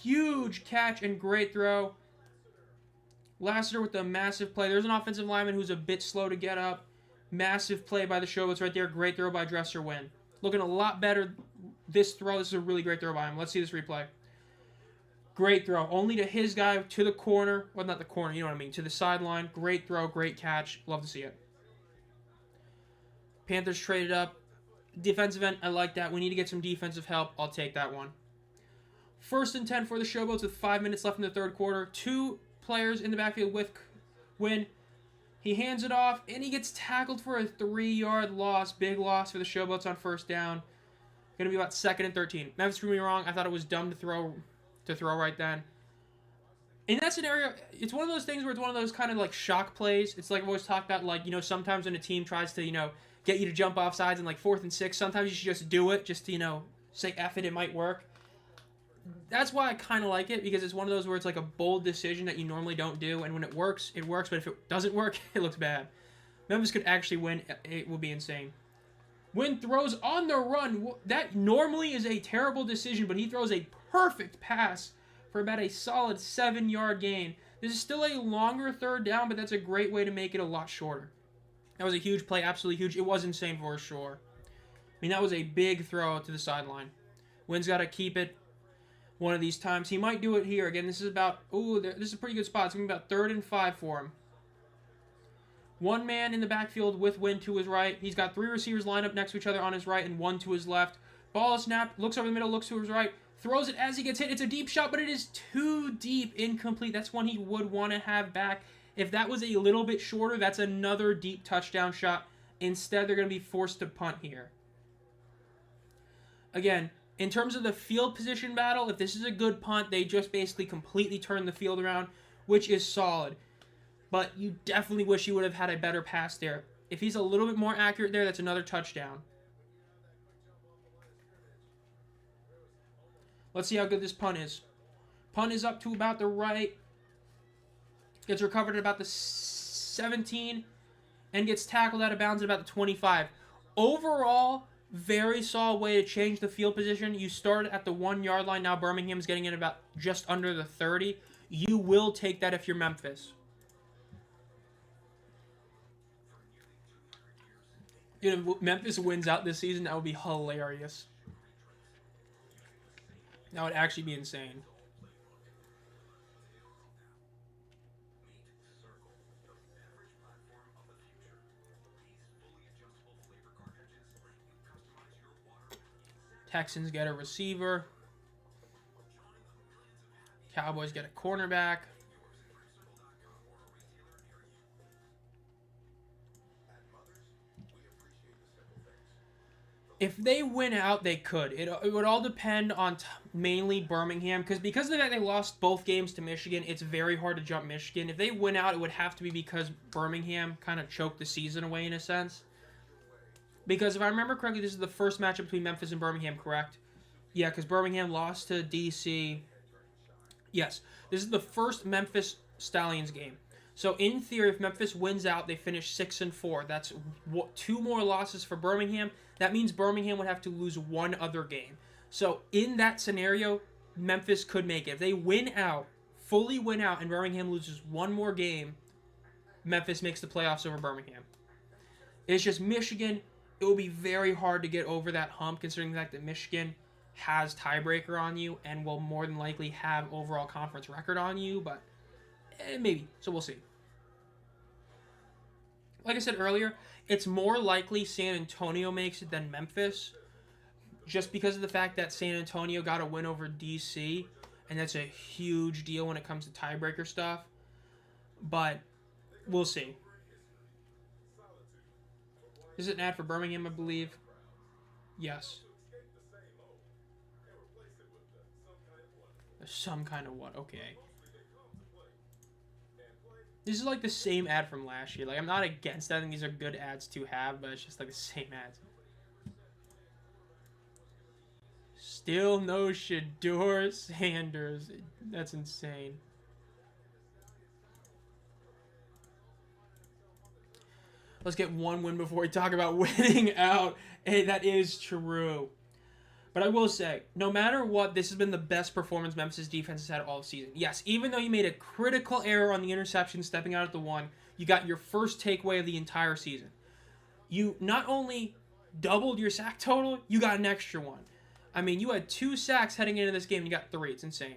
Huge catch and great throw. Lassiter with the massive play. There's an offensive lineman who's a bit slow to get up. Massive play by the Showboats right there. Great throw by Dresser Wynn. Looking a lot better this throw. This is a really great throw by him. Let's see this replay. Great throw. Only to his guy, to the corner. Well, not the corner, you know what I mean. To the sideline. Great throw, great catch. Love to see it. Panthers traded up. Defensive end, I like that. We need to get some defensive help. I'll take that one. 1st and 10 for the Showboats with 5 minutes left in the third quarter. 2 players in the backfield with Wynn. He hands it off, and he gets tackled for a 3-yard loss. Big loss for the Showboats on first down. Going to be about 2nd and 13. Memphis proved me wrong. I thought it was dumb to throw right then. In that scenario, it's one of those things where it's one of those kind of like shock plays. It's like I've always talked about, like, you know, sometimes when a team tries to, you know, get you to jump off sides in like 4th and 6, sometimes you should just do it just to, you know, say F it might work. That's why I kind of like it, because it's one of those where it's like a bold decision that you normally don't do, and when it works, it works, but if it doesn't work, it looks bad. Memphis could actually win. It will be insane. Wynn throws on the run. That normally is a terrible decision, but he throws a perfect pass for about a solid 7-yard gain. This is still a longer third down, but that's a great way to make it a lot shorter. That was a huge play, absolutely huge. It was insane for sure. I mean, that was a big throw to the sideline. Wynn's got to keep it one of these times. He might do it here. Again, this is about, this is a pretty good spot. It's going to be about 3rd and 5 for him. One man in the backfield with Wynn to his right. He's got 3 receivers lined up next to each other on his right and 1 to his left. Ball is snapped, looks over the middle, looks to his right, throws it as he gets hit. It's a deep shot, but it is too deep, incomplete. That's one he would want to have back. If that was a little bit shorter, that's another deep touchdown shot. Instead, they're going to be forced to punt here. Again, in terms of the field position battle, if this is a good punt, they just basically completely turn the field around, which is solid. But you definitely wish you would have had a better pass there. If he's a little bit more accurate there, that's another touchdown. Let's see how good this punt is. Punt is up to about the right. Gets recovered at about the 17 and gets tackled out of bounds at about the 25. Overall, very solid way to change the field position. You started at the 1 yard line. Now Birmingham's getting in about just under the 30. You will take that if you're Memphis. You know, Memphis wins out this season, that would be hilarious. That would actually be insane. Texans get a receiver. Cowboys get a cornerback. If they win out, they could. It would all depend on mainly Birmingham, because of the fact they lost both games to Michigan, it's very hard to jump Michigan. If they win out, it would have to be because Birmingham kind of choked the season away in a sense. Because if I remember correctly, this is the first matchup between Memphis and Birmingham, correct? Yeah, because Birmingham lost to DC. Yes, this is the first Memphis Stallions game. So in theory, if Memphis wins out, they finish 6-4. That's 2 more losses for Birmingham. That means Birmingham would have to lose 1 other game. So in that scenario, Memphis could make it. If they win out, fully win out, and Birmingham loses 1 more game, Memphis makes the playoffs over Birmingham. It's just Michigan. It will be very hard to get over that hump, considering the fact that Michigan has tiebreaker on you and will more than likely have overall conference record on you, but maybe. So we'll see. Like I said earlier, it's more likely San Antonio makes it than Memphis, just because of the fact that San Antonio got a win over DC, and that's a huge deal when it comes to tiebreaker stuff. But we'll see. Is it an ad for Birmingham, I believe? Yes. There's some kind of what? Okay. This is like the same ad from last year. Like, I'm not against that. I think these are good ads to have, but it's just like the same ads. Still no Shador Sanders. That's insane. Let's get one win before we talk about winning out. Hey, that is true. But I will say, no matter what, this has been the best performance Memphis' defense has had all season. Yes, even though you made a critical error on the interception stepping out at the one, you got your first takeaway of the entire season. You not only doubled your sack total, you got an extra one. I mean, you had 2 sacks heading into this game, and you got 3. It's insane.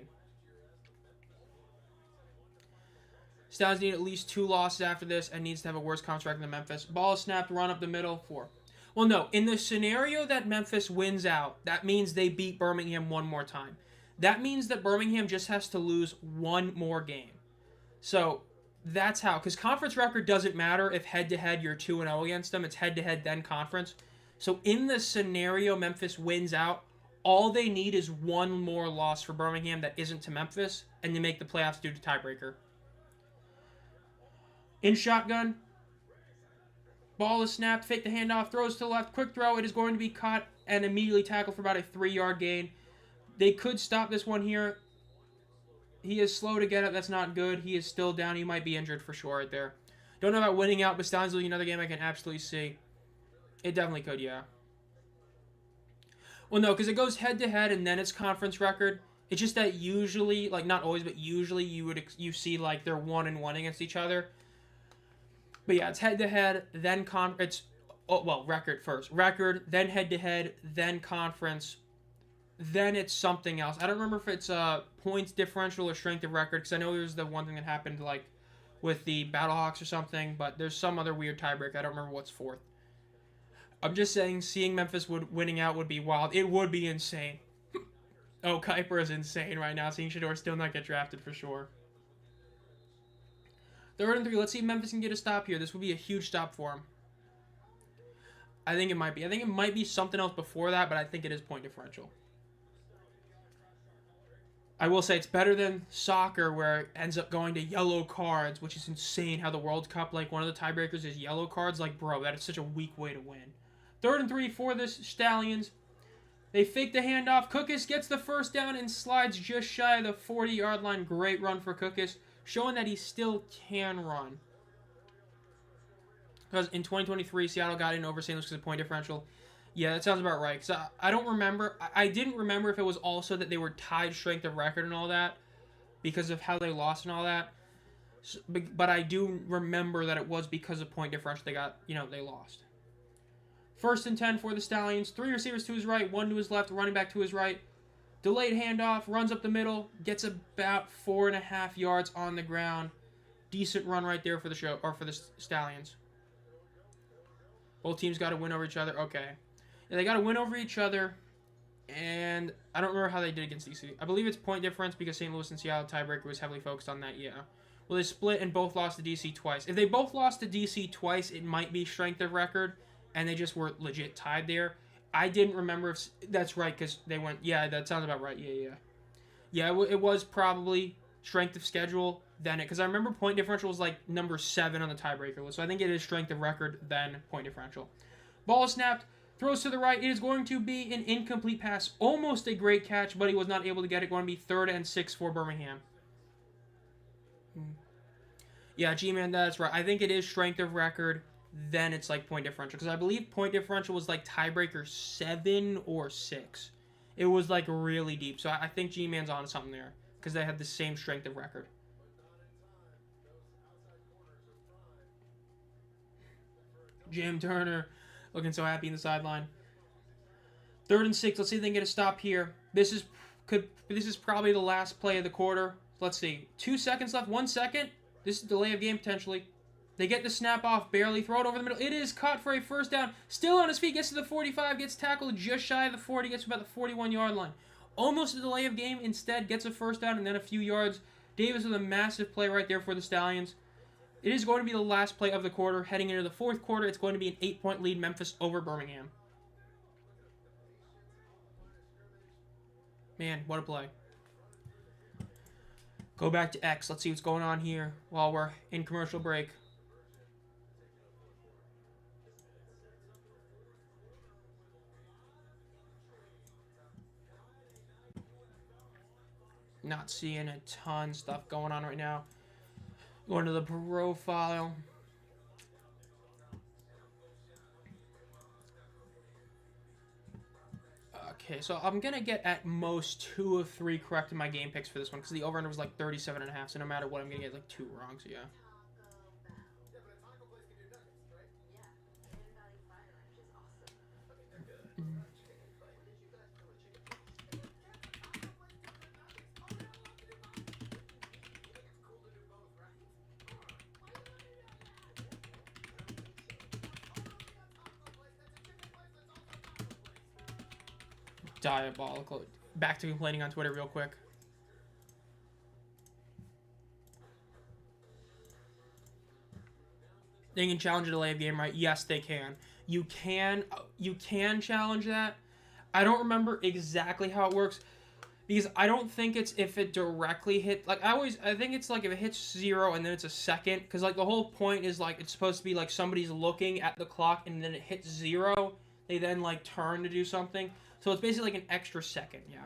Stallions need at least 2 losses after this and needs to have a worse conference record than Memphis. Ball is snapped, run up the middle, 4. Well, no. In the scenario that Memphis wins out, that means they beat Birmingham one more time. That means that Birmingham just has to lose one more game. So that's how. Because conference record doesn't matter if head-to-head you're 2-0 against them. It's head-to-head then conference. So in the scenario Memphis wins out, all they need is one more loss for Birmingham that isn't to Memphis, and they make the playoffs due to tiebreaker. In shotgun, ball is snapped, fake the handoff, throws to the left, quick throw. It is going to be caught and immediately tackled for about a 3-yard gain. They could stop this one here. He is slow to get up. That's not good. He is still down. He might be injured for sure right there. Don't know about winning out, but Stallions losing another game I can absolutely see. It definitely could, yeah. Well, no, because it goes head-to-head and then it's conference record. It's just that usually, like not always, but usually you see like they're 1-1 against each other. But yeah, it's head-to-head, then conference. Oh, well, record first. Record, then head-to-head, then conference. Then it's something else. I don't remember if it's points differential or strength of record, because I know there's the one thing that happened like with the Battlehawks or something, but there's some other weird tiebreak. I don't remember what's 4th. I'm just saying, seeing Memphis winning out would be wild. It would be insane. Oh, Kuiper is insane right now. Seeing Shador still not get drafted for sure. 3rd and 3. Let's see if Memphis can get a stop here. This would be a huge stop for him. I think it might be. I think it might be something else before that, but I think it is point differential. I will say it's better than soccer where it ends up going to yellow cards, which is insane how the World Cup, like one of the tiebreakers is yellow cards. Like, bro, that is such a weak way to win. 3rd and 3 for the Stallions. They fake the handoff. Cookus gets the first down and slides just shy of the 40-yard line. Great run for Cookus, showing that he still can run. Because in 2023, Seattle got in over St. Louis because of point differential. Yeah, that sounds about right. Because I don't remember. I didn't remember if it was also that they were tied strength of record and all that because of how they lost and all that. So, but I do remember that it was because of point differential they got, they lost. 1st and 10 for the Stallions. 3 receivers to his right, 1 to his left, running back to his right. Delayed handoff, runs up the middle, gets about 4.5 yards on the ground. Decent run right there for the Stallions. Both teams got to win over each other. Okay. Yeah, they got to win over each other, and I don't remember how they did against DC. I believe it's point difference because St. Louis and Seattle tiebreaker was heavily focused on that, yeah. Well, they split and both lost to DC twice. If they both lost to DC twice, it might be strength of record, and they just were legit tied there. I didn't remember if that's right because they went, yeah, that sounds about right, yeah. Yeah, it was probably strength of schedule, then because I remember point differential was like number 7 on the tiebreaker list, so I think it is strength of record, then point differential. Ball snapped, throws to the right, it is going to be an incomplete pass, almost a great catch, but he was not able to get it, going to be 3rd and 6 for Birmingham. Yeah, G-Man, that's right. I think it is strength of record, then it's like point differential. Because I believe point differential was like tiebreaker 7 or 6. It was like really deep. So I think G-Man's on something there. Because they had the same strength of record. Jim Turner looking so happy in the sideline. 3rd and 6. Let's see if they can get a stop here. This is probably the last play of the quarter. Let's see. 2 seconds left. 1 second. This is delay of game potentially. They get the snap off, barely throw it over the middle. It is caught for a 1st down. Still on his feet, gets to the 45, gets tackled just shy of the 40, gets to about the 41-yard line. Almost a delay of game, instead gets a 1st down and then a few yards. Davis with a massive play right there for the Stallions. It is going to be the last play of the quarter. Heading into the 4th quarter, it's going to be an 8-point lead, Memphis over Birmingham. Man, what a play. Go back to X. Let's see what's going on here while we're in commercial break. Not seeing a ton of stuff going on right now. Going to the profile. Okay, so I'm going to get at most 2 of 3 correct in my game picks for this one because the over-under was like 37.5, so no matter what, I'm going to get like 2 wrong, so yeah. Diabolical. Back to complaining on Twitter real quick. They can challenge a delay of game, right? Yes, they can. You can challenge that. I don't remember exactly how it works because I don't think it's if it directly hit. Like I think it's like if it hits 0 and then it's a second, because like the whole point is like it's supposed to be like somebody's looking at the clock and then it hits 0. They then like turn to do something. So it's basically like an extra second, yeah.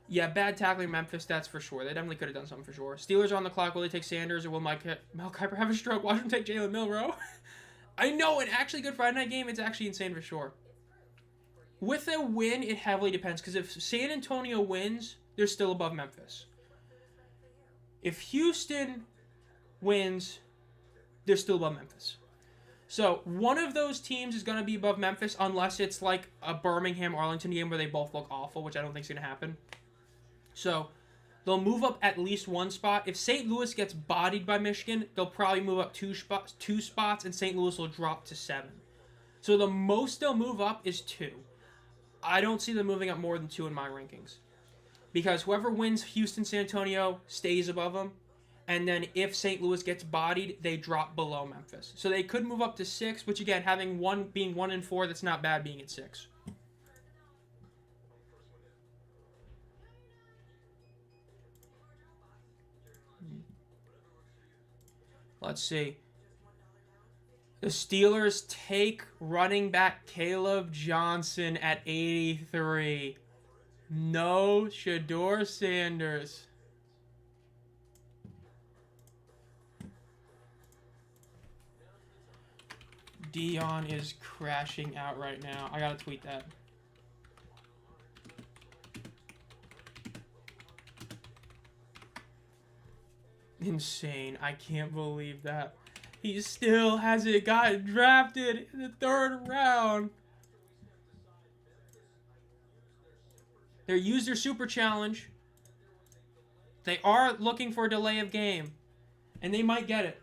Yeah, bad tackling Memphis, that's for sure. They definitely could have done something for sure. Steelers are on the clock. Will they take Sanders or will Mel Kiper have a stroke? Watch him take Jalen Milroe. I know, an actually good Friday night game, it's actually insane for sure. With a win, it heavily depends. Because if San Antonio wins, they're still above Memphis. If Houston wins, they're still above Memphis. So, one of those teams is going to be above Memphis unless it's like a Birmingham-Arlington game where they both look awful, which I don't think is going to happen. So, they'll move up at least 1 spot. If St. Louis gets bodied by Michigan, they'll probably move up 2 spots, and St. Louis will drop to 7. So, the most they'll move up is 2. I don't see them moving up more than 2 in my rankings. Because whoever wins Houston-San Antonio stays above them. And then if St. Louis gets bodied, they drop below Memphis. So they could move up to 6, which again, being 1 and 4, that's not bad being at 6. Let's see. The Steelers take running back Caleb Johnson at 83. No Shedeur Sanders. Dion is crashing out right now. I gotta tweet that. Insane. I can't believe that. He still hasn't gotten drafted in the 3rd round. They used their super challenge. They are looking for a delay of game. And they might get it.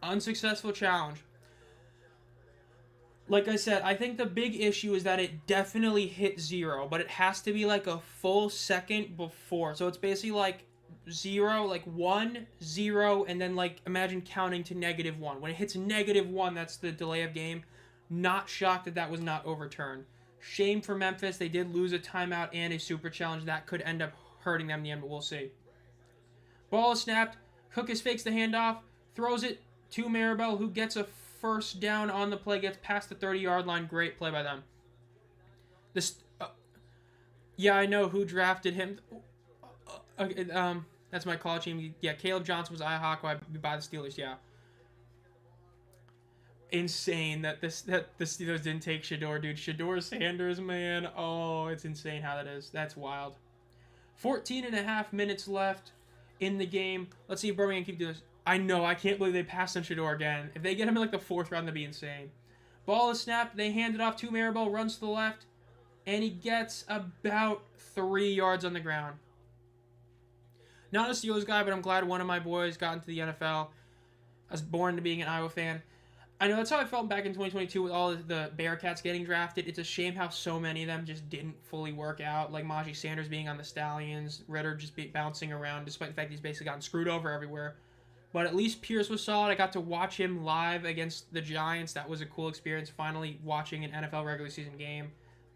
Unsuccessful challenge. Like I said, I think the big issue is that it definitely hit 0, but it has to be like a full second before. So it's basically like 0, like 1, 0, and then like imagine counting to -1. When it hits -1, that's the delay of game. Not shocked that that was not overturned. Shame for Memphis. They did lose a timeout and a super challenge. That could end up hurting them in the end, but we'll see. Ball is snapped. Cookus fakes the handoff. Throws it to Maribel, who gets a first down on the play. Gets past the 30-yard line. Great play by them. Yeah, I know who drafted him. That's my college team. Yeah, Caleb Johnson was IHawk by the Steelers. Yeah. Insane that the Steelers didn't take Shedeur, dude. Shedeur Sanders, man. Oh, it's insane how that is. That's wild. 14.5 minutes left in the game. Let's see if Birmingham keep doing this. I know. I can't believe they passed on Shedeur again. If they get him in like the 4th round, that'd be insane. Ball is snapped. They hand it off to Maribel. Runs to the left. And he gets about 3 yards on the ground. Not a Steelers guy, but I'm glad one of my boys got into the NFL. I was born to being an Iowa fan. I know that's how I felt back in 2022 with all the Bearcats getting drafted. It's a shame how so many of them just didn't fully work out. Like Najee Sanders being on the Stallions, Ritter just bouncing around despite the fact he's basically gotten screwed over everywhere. But at least Pierce was solid. I got to watch him live against the Giants. That was a cool experience, finally watching an NFL regular season game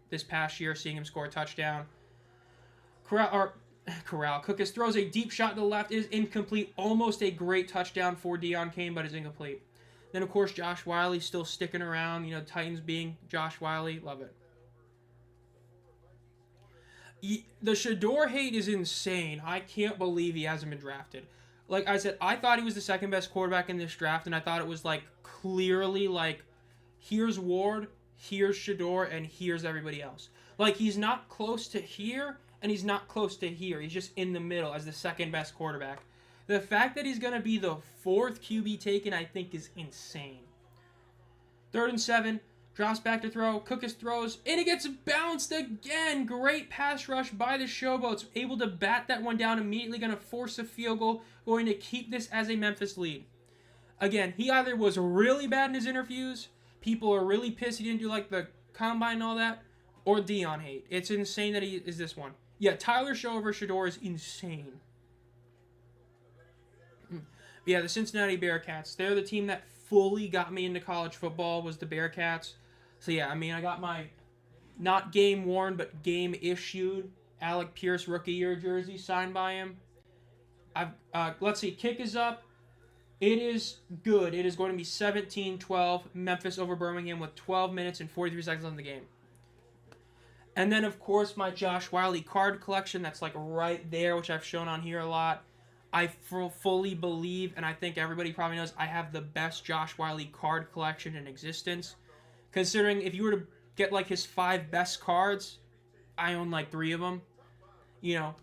this past year, seeing him score a touchdown. Cookus throws a deep shot to the left. It is incomplete. Almost a great touchdown for Deon Cain, but it's incomplete. Then, of course, Josh Wiley still sticking around. You know, Titans being Josh Wiley. Love it. The Shador hate is insane. I can't believe he hasn't been drafted. Like I said, I thought he was the second best quarterback in this draft, and I thought it was like clearly like, here's Ward, here's Shador, and here's everybody else. Like, he's not close to here, and he's not close to here. He's just in the middle as the second best quarterback. The fact that he's going to be the fourth QB taken, I think, is insane. 3rd and 7. Drops back to throw. Cookus throws. And it gets bounced again. Great pass rush by the Showboats. Able to bat that one down. Immediately going to force a field goal. Going to keep this as a Memphis lead. Again, he either was really bad in his interviews. People are really pissed he didn't do like the combine and all that. Or Deon hate. It's insane that he is this one. Yeah, Tyler Show over Shador is insane. Yeah, the Cincinnati Bearcats. They're the team that fully got me into college football, was the Bearcats. So yeah, I mean, I got my not game worn but game issued Alec Pierce rookie year jersey signed by him. Let's see, kick is up. It is good. It is going to be 17-12 Memphis over Birmingham with 12 minutes and 43 seconds on the game. And then, of course, my Josh Wiley card collection that's like right there, which I've shown on here a lot. I fully believe, and I think everybody probably knows, I have the best Josh Wiley card collection in existence. Considering if you were to get like his 5 best cards, I own like 3 of them. You know,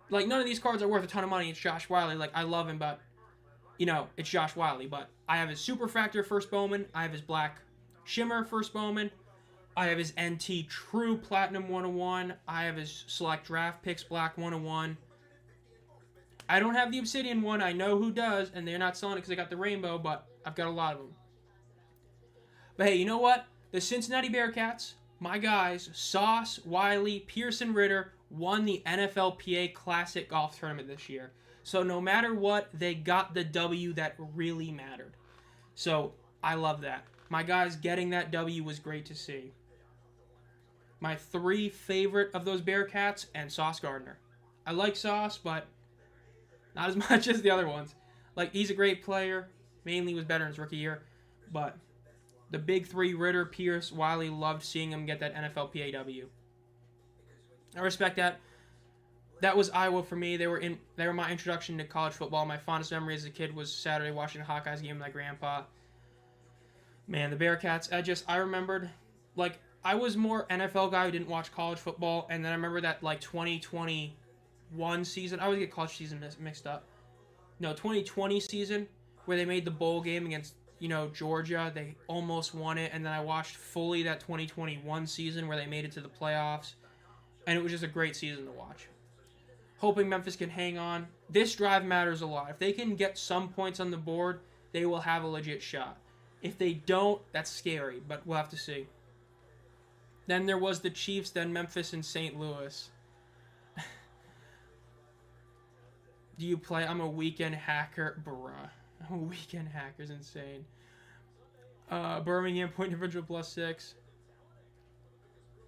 like none of these cards are worth a ton of money. It's Josh Wiley. Like, I love him, but, you know, it's Josh Wiley. But I have his Superfractor first Bowman. I have his Black Shimmer first Bowman. I have his NT True Platinum 101. I have his Select Draft Picks Black 101. I don't have the Obsidian one. I know who does, and they're not selling it because I got the rainbow, but I've got a lot of them. But hey, you know what? The Cincinnati Bearcats, my guys, Sauce, Wiley, Pearson, Ritter, won the NFLPA Classic Golf Tournament this year. So no matter what, they got the W that really mattered. So I love that. My guys getting that W was great to see. My 3 favorite of those Bearcats and Sauce Gardner. I like Sauce, but not as much as the other ones. Like, he's a great player. Mainly was better in his rookie year. But the big 3, Ritter, Pierce, Wiley, loved seeing him get that NFLPAW. I respect that. That was Iowa for me. They were my introduction to college football. My fondest memory as a kid was Saturday watching a Hawkeyes game with my grandpa. Man, the Bearcats, I remembered, like, I was more NFL guy who didn't watch college football, and then I remember that, like, 2021 season, I always get college season mixed up. No, 2020 season, where they made the bowl game against, you know, Georgia. They almost won it, and then I watched fully that 2021 season where they made it to the playoffs, and it was just a great season to watch. Hoping Memphis can hang on. This drive matters a lot. If they can get some points on the board, they will have a legit shot. If they don't, that's scary, but we'll have to see. Then there was the Chiefs, then Memphis and St. Louis. Do you play? I'm a weekend hacker. Bruh. I'm a weekend hacker's insane. Birmingham, point differential +6.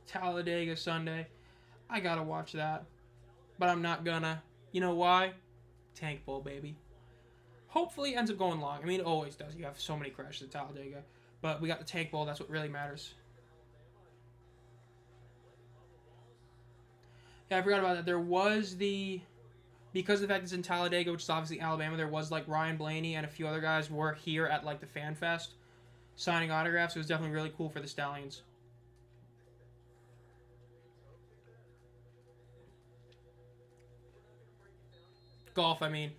Talladega Sunday. I gotta watch that. But I'm not gonna. You know why? Tank Bowl, baby. Hopefully it ends up going long. I mean, it always does. You have so many crashes at Talladega. But we got the Tank Bowl. That's what really matters. Yeah, I forgot about that. There was because of the fact it's in Talladega, which is obviously Alabama, there was, like, Ryan Blaney and a few other guys were here at, like, the Fan Fest signing autographs. It was definitely really cool for the Stallions. Golf, I mean,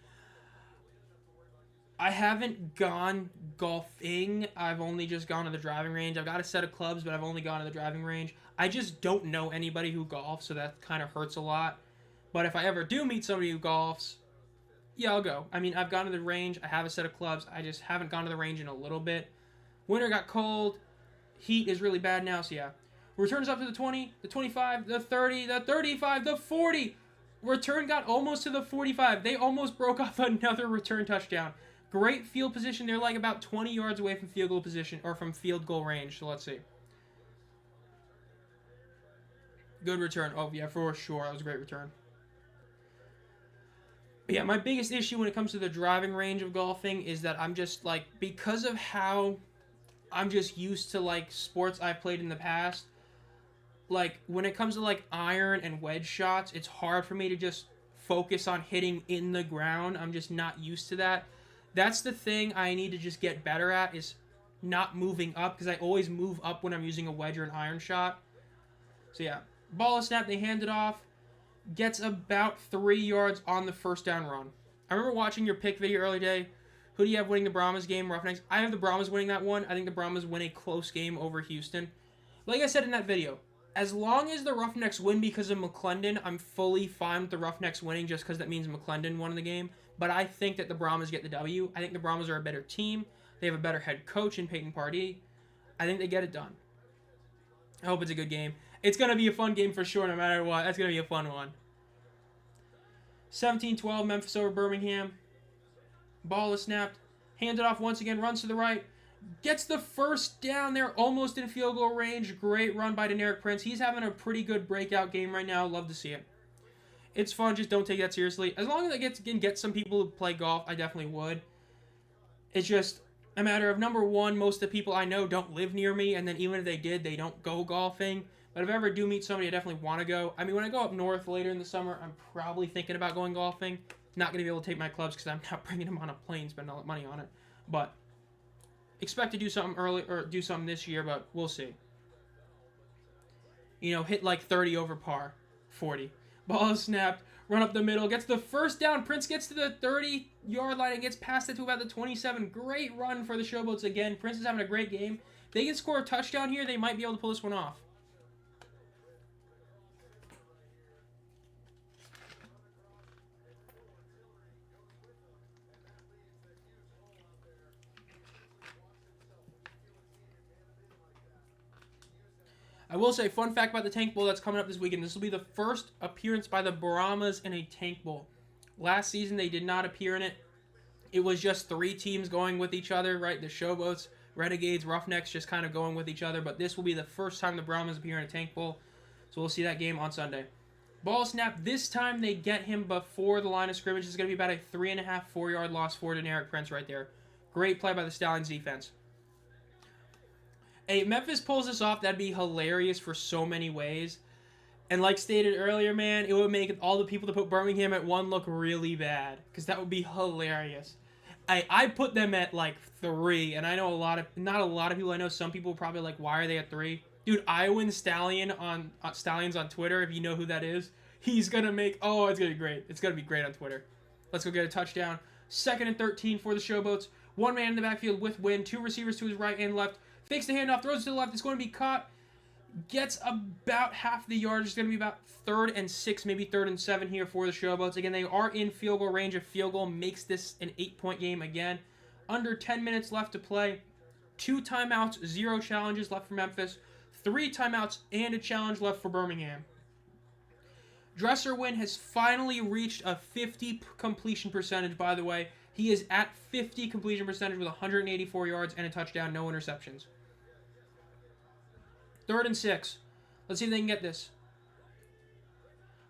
I haven't gone golfing. I've only just gone to the driving range. I've got a set of clubs, but I've only gone to the driving range. I just don't know anybody who golfs, so that kind of hurts a lot. But if I ever do meet somebody who golfs, yeah, I'll go. I mean, I've gone to the range. I have a set of clubs. I just haven't gone to the range in a little bit. Winter got cold. Heat is really bad now, so yeah. Returns up to the 20, the 25, the 30, the 35, the 40. Return got almost to the 45. They almost broke off another return touchdown. Great field position. They're like about 20 yards away from field goal position, or from field goal range. So let's see. Good return. Oh, yeah, for sure. That was a great return. But yeah, my biggest issue when it comes to the driving range of golfing is that I'm just, like, because of how I'm just used to, like, sports I've played in the past, like, when it comes to, like, iron and wedge shots, it's hard for me to just focus on hitting in the ground. I'm just not used to that. That's the thing I need to just get better at, is not moving up, because I always move up when I'm using a wedge or an iron shot. So yeah, ball is snapped, they hand it off, gets about 3 yards on the first down run. I remember watching your pick video earlier today. Who do you have winning the Brahmas game, Roughnecks? I have the Brahmas winning that one. I think the Brahmas win a close game over Houston. Like I said in that video, as long as the Roughnecks win because of McClendon, I'm fully fine with the Roughnecks winning just because that means McClendon won the game. But I think that the Brahmas get the W. I think the Brahmas are a better team. They have a better head coach in Peyton Pardee. I think they get it done. I hope it's a good game. It's going to be a fun game for sure, no matter what. That's going to be a fun one. 17-12, Memphis over Birmingham. Ball is snapped. Handed off once again, runs to the right. Gets the first down there, almost in field goal range. Great run by Deneric Prince. He's having a pretty good breakout game right now. Love to see it. It's fun, just don't take that seriously. As long as I can get some people to play golf, I definitely would. It's just a matter of, number one, most of the people I know don't live near me, and then even if they did, they don't go golfing. But if I ever do meet somebody, I definitely want to go. I mean, when I go up north later in the summer, I'm probably thinking about going golfing. Not going to be able to take my clubs because I'm not bringing them on a plane, spending all that money on it. But expect to do something early, or do something this year, but we'll see. You know, hit like 30 over par, 40. Ball is snapped, run up the middle, gets the first down. Prince gets to the 30-yard line and gets past it to about the 27. Great run for the Showboats again. Prince is having a great game. If they can score a touchdown here, they might be able to pull this one off. I will say, fun fact about the Tank Bowl that's coming up this weekend. This will be the first appearance by the Brahmas in a Tank Bowl. Last season, they did not appear in it. It was just 3 teams going with each other, right? The Showboats, Renegades, Roughnecks just kind of going with each other. But this will be the first time the Brahmas appear in a Tank Bowl. So we'll see that game on Sunday. Ball snap. This time they get him before the line of scrimmage. It's going to be about a 3.5, 4-yard loss for Deneric Prince right there. Great play by the Stallions defense. Hey, Memphis pulls this off, that'd be hilarious for so many ways. And like stated earlier, man, it would make all the people that put Birmingham at 1 look really bad. Because that would be hilarious. I put them at like 3, and I know not a lot of people, I know some people probably like, why are they at 3? Dude, Iowan Stallions on Twitter, if you know who that is, he's going to make, oh, it's going to be great. It's going to be great on Twitter. Let's go get a touchdown. 2nd and 13 for the Showboats. 1 man in the backfield with Wynn, 2 receivers to his right and left. Fakes the handoff, throws it to the left. It's going to be caught. Gets about half the yard. It's going to be about 3rd and 6, maybe 3rd and 7 here for the Showboats. Again, they are in field goal range. A field goal makes this an 8-point game again. Under 10 minutes left to play. 2 timeouts, 0 challenges left for Memphis. 3 timeouts and a challenge left for Birmingham. Dresser Wynn has finally reached a 50 completion percentage, by the way. He is at 50 completion percentage with 184 yards and a touchdown, no interceptions. 3rd and 6. Let's see if they can get this.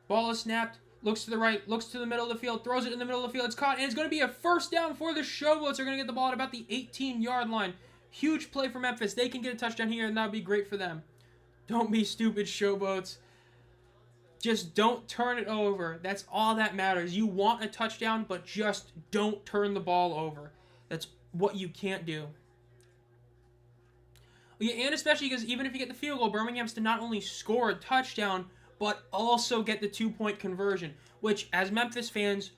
Ball is snapped. Looks to the right. Looks to the middle of the field. Throws it in the middle of the field. It's caught. And it's going to be a first down for the Showboats. They're going to get the ball at about the 18-yard line. Huge play for Memphis. They can get a touchdown here, and that would be great for them. Don't be stupid, Showboats. Just don't turn it over. That's all that matters. You want a touchdown, but just don't turn the ball over. That's what you can't do. Yeah, and especially because even if you get the field goal, Birmingham's to not only score a touchdown, but also get the 2-point conversion, which, as Memphis fans,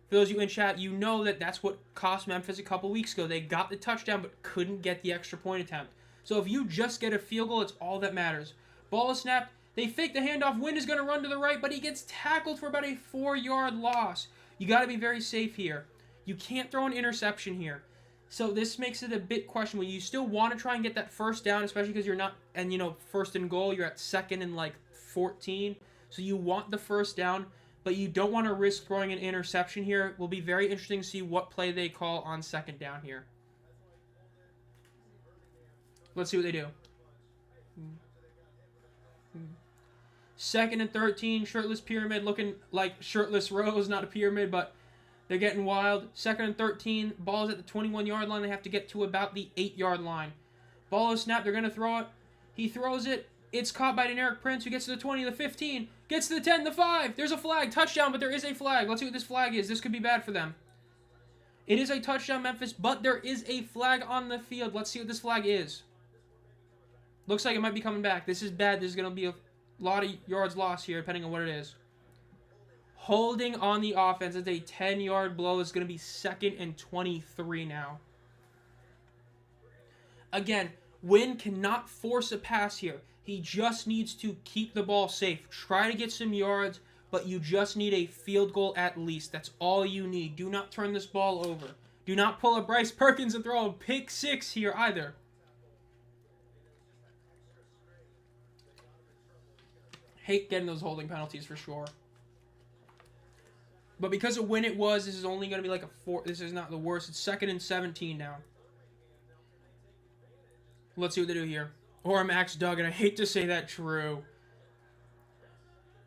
for those of you in chat, you know that that's what cost Memphis a couple weeks ago. They got the touchdown, but couldn't get the extra point attempt. So if you just get a field goal, it's all that matters. Ball is snapped. They fake the handoff. Wynn is going to run to the right, but he gets tackled for about a 4-yard loss. You got to be very safe here. You can't throw an interception here. So this makes it a bit questionable. You still want to try and get that first down, especially because you're not, and 1st and goal, you're at 2nd and like 14. So you want the first down, but you don't want to risk throwing an interception here. It will be very interesting to see what play they call on second down here. Let's see what they do. 2nd and 13, shirtless pyramid, looking like shirtless rows, not a pyramid, but they're getting wild. 2nd and 13, ball's at the 21-yard line. They have to get to about the 8-yard line. Ball is snapped. They're going to throw it. He throws it. It's caught by Deneric Prince, who gets to the 20, the 15, gets to the 10, the 5. There's a flag. Touchdown, but there is a flag. Let's see what this flag is. This could be bad for them. It is a touchdown, Memphis, but there is a flag on the field. Let's see what this flag is. Looks like it might be coming back. This is bad. This is going to be a lot of yards lost here, depending on what it is. Holding on the offense. It's a 10-yard blow. It's going to be 2nd and 23 now. Again, Wynn cannot force a pass here. He just needs to keep the ball safe. Try to get some yards, but you just need a field goal at least. That's all you need. Do not turn this ball over. Do not pull a Bryce Perkins and throw a pick 6 here either. Hate getting those holding penalties for sure. But because of when it was, this is only going to be like a 4. This is not the worst. It's 2nd and 17 now. Let's see what they do here. Or Max Duggan. I hate to say that true.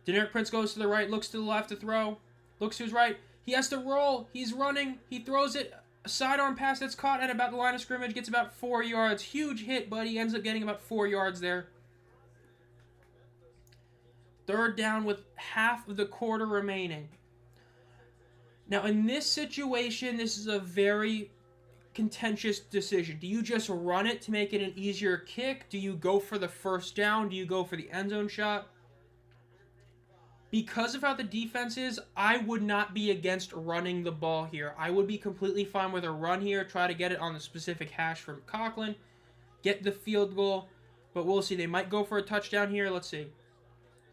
Deneric Prince goes to the right, looks to the left to throw. Looks to his right. He has to roll. He's running. He throws it. A sidearm pass that's caught at about the line of scrimmage. Gets about 4 yards. Huge hit, but he ends up getting about 4 yards there. 3rd down with half of the quarter remaining. Now, in this situation, this is a very contentious decision. Do you just run it to make it an easier kick? Do you go for the first down? Do you go for the end zone shot? Because of how the defense is, I would not be against running the ball here. I would be completely fine with a run here. Try to get it on the specific hash from Conklin. Get the field goal. But we'll see. They might go for a touchdown here. Let's see.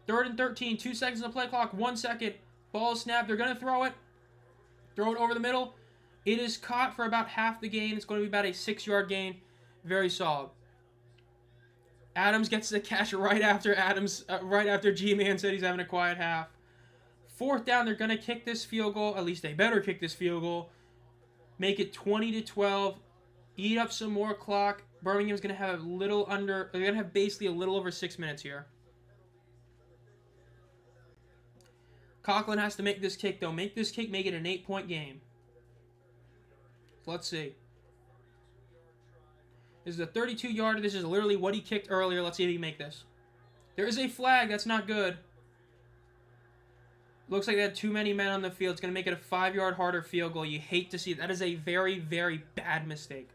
3rd and 13. 2 seconds on the play clock. 1 second. Ball snapped. They're going to throw it. Throw it over the middle. It is caught for about half the gain. It's going to be about a 6-yard gain. Very solid. Adams gets the catch right after G-Man said he's having a quiet half. 4th down, they're going to kick this field goal. At least they better kick this field goal. Make it 20-12. Eat up some more clock. Birmingham's going to have they're going to have basically a little over 6 minutes here. Conklin has to make this kick, though. Make this kick, make it an 8-point game. Let's see. This is a 32-yarder. This is literally what he kicked earlier. Let's see if he can make this. There is a flag. That's not good. Looks like they had too many men on the field. It's going to make it a 5-yard harder field goal. You hate to see it. That is a very, very bad mistake.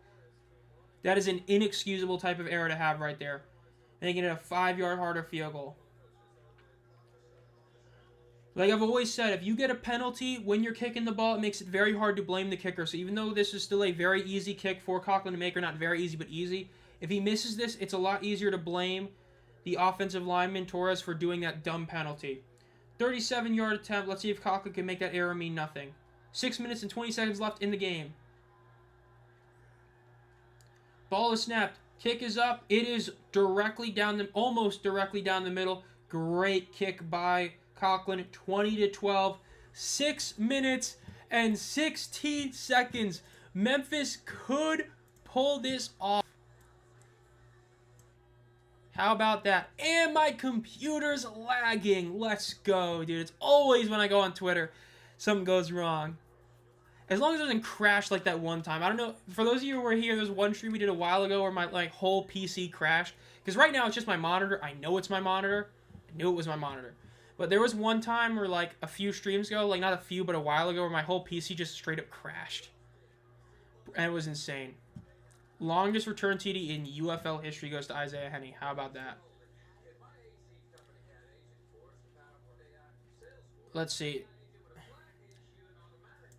That is an inexcusable type of error to have right there. Making it a 5-yard harder field goal. Like I've always said, if you get a penalty when you're kicking the ball, it makes it very hard to blame the kicker. So even though this is still a very easy kick for Conklin to make, or not very easy, but easy, if he misses this, it's a lot easier to blame the offensive lineman, Torres, for doing that dumb penalty. 37-yard attempt. Let's see if Conklin can make that error mean nothing. 6 minutes and 20 seconds left in the game. Ball is snapped. Kick is up. It is almost directly down the middle. Great kick by Conklin. 20-12. 6 minutes and 16 seconds. Memphis could pull this off. How about that? And my computer's lagging. Let's go, dude. It's always when I go on Twitter, something goes wrong. As long as it doesn't crash like that one time. I don't know. For those of you who were here, there's one stream we did a while ago where my whole PC crashed. Because right now it's just my monitor. I know it's my monitor. I knew it was my monitor. But there was one time where a few streams ago, not a few, but a while ago, where my whole PC just straight up crashed. And it was insane. Longest return TD in UFL history goes to Isaiah Henney. How about that? Let's see.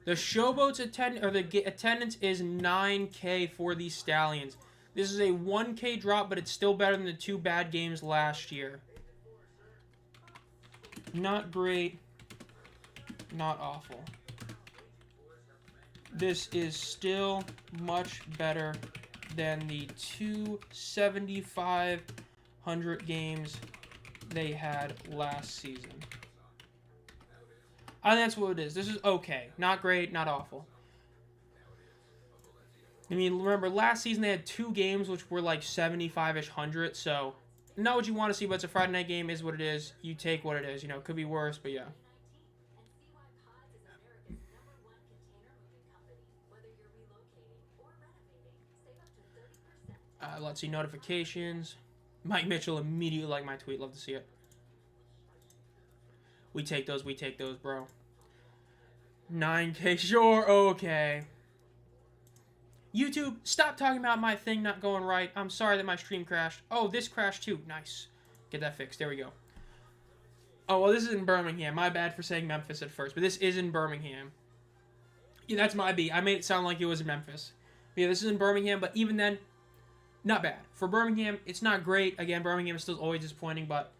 The Showboats attendance is 9K for the Stallions. This is a 1K drop, but it's still better than the 2 bad games last year. Not great. Not awful. This is still much better than the 2 7,500 games they had last season. think that's what it is. This is okay. Not great, not awful. I mean, remember, last season they had 2 games which were like 75-ish, 100, so not what you want to see, but it's a Friday night game, is what it is. You take what it is. You know, it could be worse, but yeah. Let's see, notifications. Mike Mitchell immediately liked my tweet. Love to see it. We take those, bro. 9K, sure, okay. YouTube, stop talking about my thing not going right. I'm sorry that my stream crashed. Oh, this crashed too. Nice. Get that fixed. There we go. Oh, well, this is in Birmingham. My bad for saying Memphis at first, but this is in Birmingham. Yeah, that's my B. I made it sound like it was in Memphis. Yeah, this is in Birmingham, but even then, not bad. For Birmingham, it's not great. Again, Birmingham is still always disappointing, but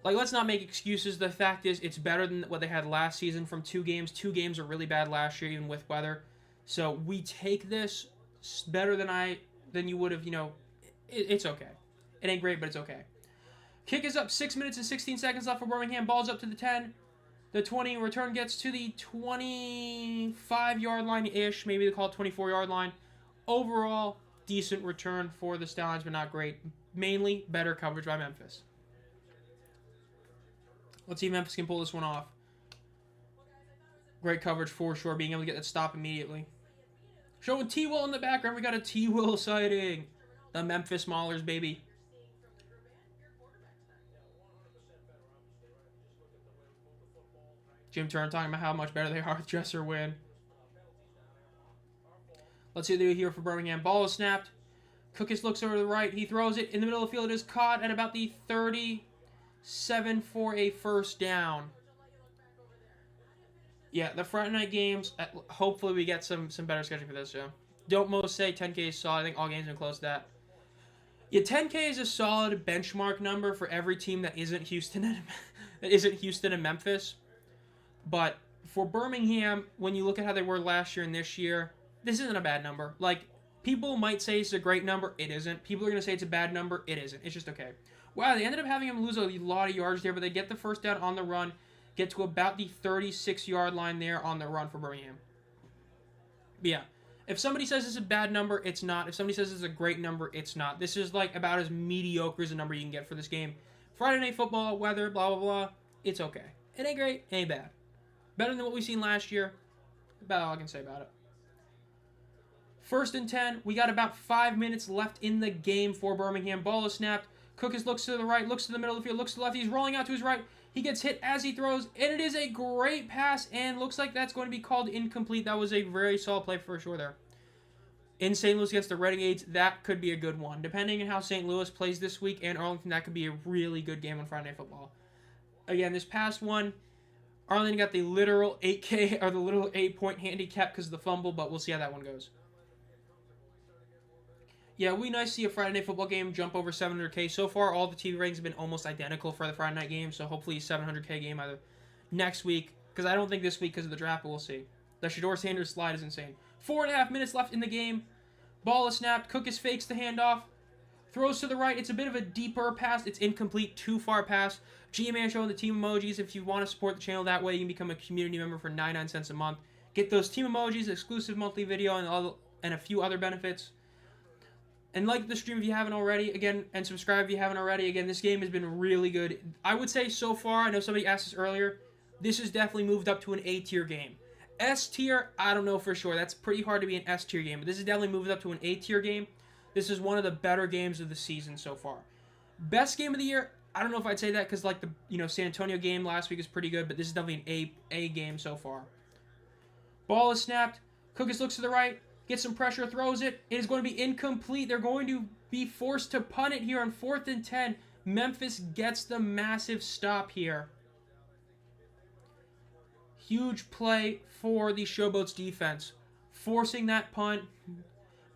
like, let's not make excuses. The fact is, it's better than what they had last season from 2 games. 2 games are really bad last year, even with weather. So we take this better than you would have, you know. It's okay. It ain't great, but it's okay. Kick is up. 6 minutes and 16 seconds left for Birmingham. Ball's up to the 10. The 20. Return gets to the 25-yard line-ish. Maybe they call it 24-yard line. Overall, decent return for the Stallions, but not great. Mainly better coverage by Memphis. Let's see if Memphis can pull this one off. Great coverage for sure, being able to get that stop immediately. Showing T-Will in the background. We got a T-Will sighting. The Memphis Maulers, baby. Jim Turner talking about how much better they are with dress or win. Let's see what they do here for Birmingham. Ball is snapped. Cookus looks over to the right. He throws it in the middle of the field. It is caught at about the 37 for a first down. Yeah, the Friday night games, hopefully we get some better scheduling for this, yeah. Don't most say 10K is solid. I think all games have been close to that. Yeah, 10K is a solid benchmark number for every team that isn't Houston and Memphis. But for Birmingham, when you look at how they were last year and this year, this isn't a bad number. Like, people might say it's a great number. It isn't. People are going to say it's a bad number. It isn't. It's just okay. Wow, they ended up having him lose a lot of yards there, but they get the first down on the run. Get to about the 36-yard line there on the run for Birmingham. But yeah, if somebody says it's a bad number, it's not. If somebody says it's a great number, it's not. This is like about as mediocre as a number you can get for this game. Friday night football, weather, blah, blah, blah. It's okay. It ain't great, it ain't bad. Better than what we've seen last year. About all I can say about it. 1st and 10. We got about 5 minutes left in the game for Birmingham. Ball is snapped. Cookus looks to the right, looks to the middle of the field, looks to the left. He's rolling out to his right. He gets hit as he throws, and it is a great pass, and looks like that's going to be called incomplete. That was a very solid play for sure there. In St. Louis against the Renegades, that could be a good one. Depending on how St. Louis plays this week and Arlington, that could be a really good game on Friday Night Football. Again, this past one, Arlington got the literal 8K, or the little 8-point handicap because of the fumble, but we'll see how that one goes. Yeah, it would be nice to see a Friday Night Football game jump over 700K. So far, all the TV ratings have been almost identical for the Friday night game, so hopefully 700K game either next week, because I don't think this week because of the draft, but we'll see. The Shador Sanders slide is insane. 4.5 minutes left in the game. Ball is snapped. Cookus fakes the handoff. Throws to the right. It's a bit of a deeper pass. It's incomplete. Too far pass. G-Man showing the team emojis. If you want to support the channel that way, you can become a community member for 99 cents a month. Get those team emojis, exclusive monthly video, and a few other benefits. And like the stream if you haven't already, again, and subscribe if you haven't already. Again, this game has been really good. I would say so far, I know somebody asked this earlier, this has definitely moved up to an A-tier game. S-tier, I don't know for sure. That's pretty hard to be an S-tier game, but this has definitely moved up to an A-tier game. This is one of the better games of the season so far. Best game of the year, I don't know if I'd say that because like the San Antonio game last week is pretty good, but this is definitely an A game so far. Ball is snapped. Cookus looks to the right. Gets some pressure, throws it. It is going to be incomplete. They're going to be forced to punt it here on 4th and 10. Memphis gets the massive stop here. Huge play for the Showboats defense. Forcing that punt.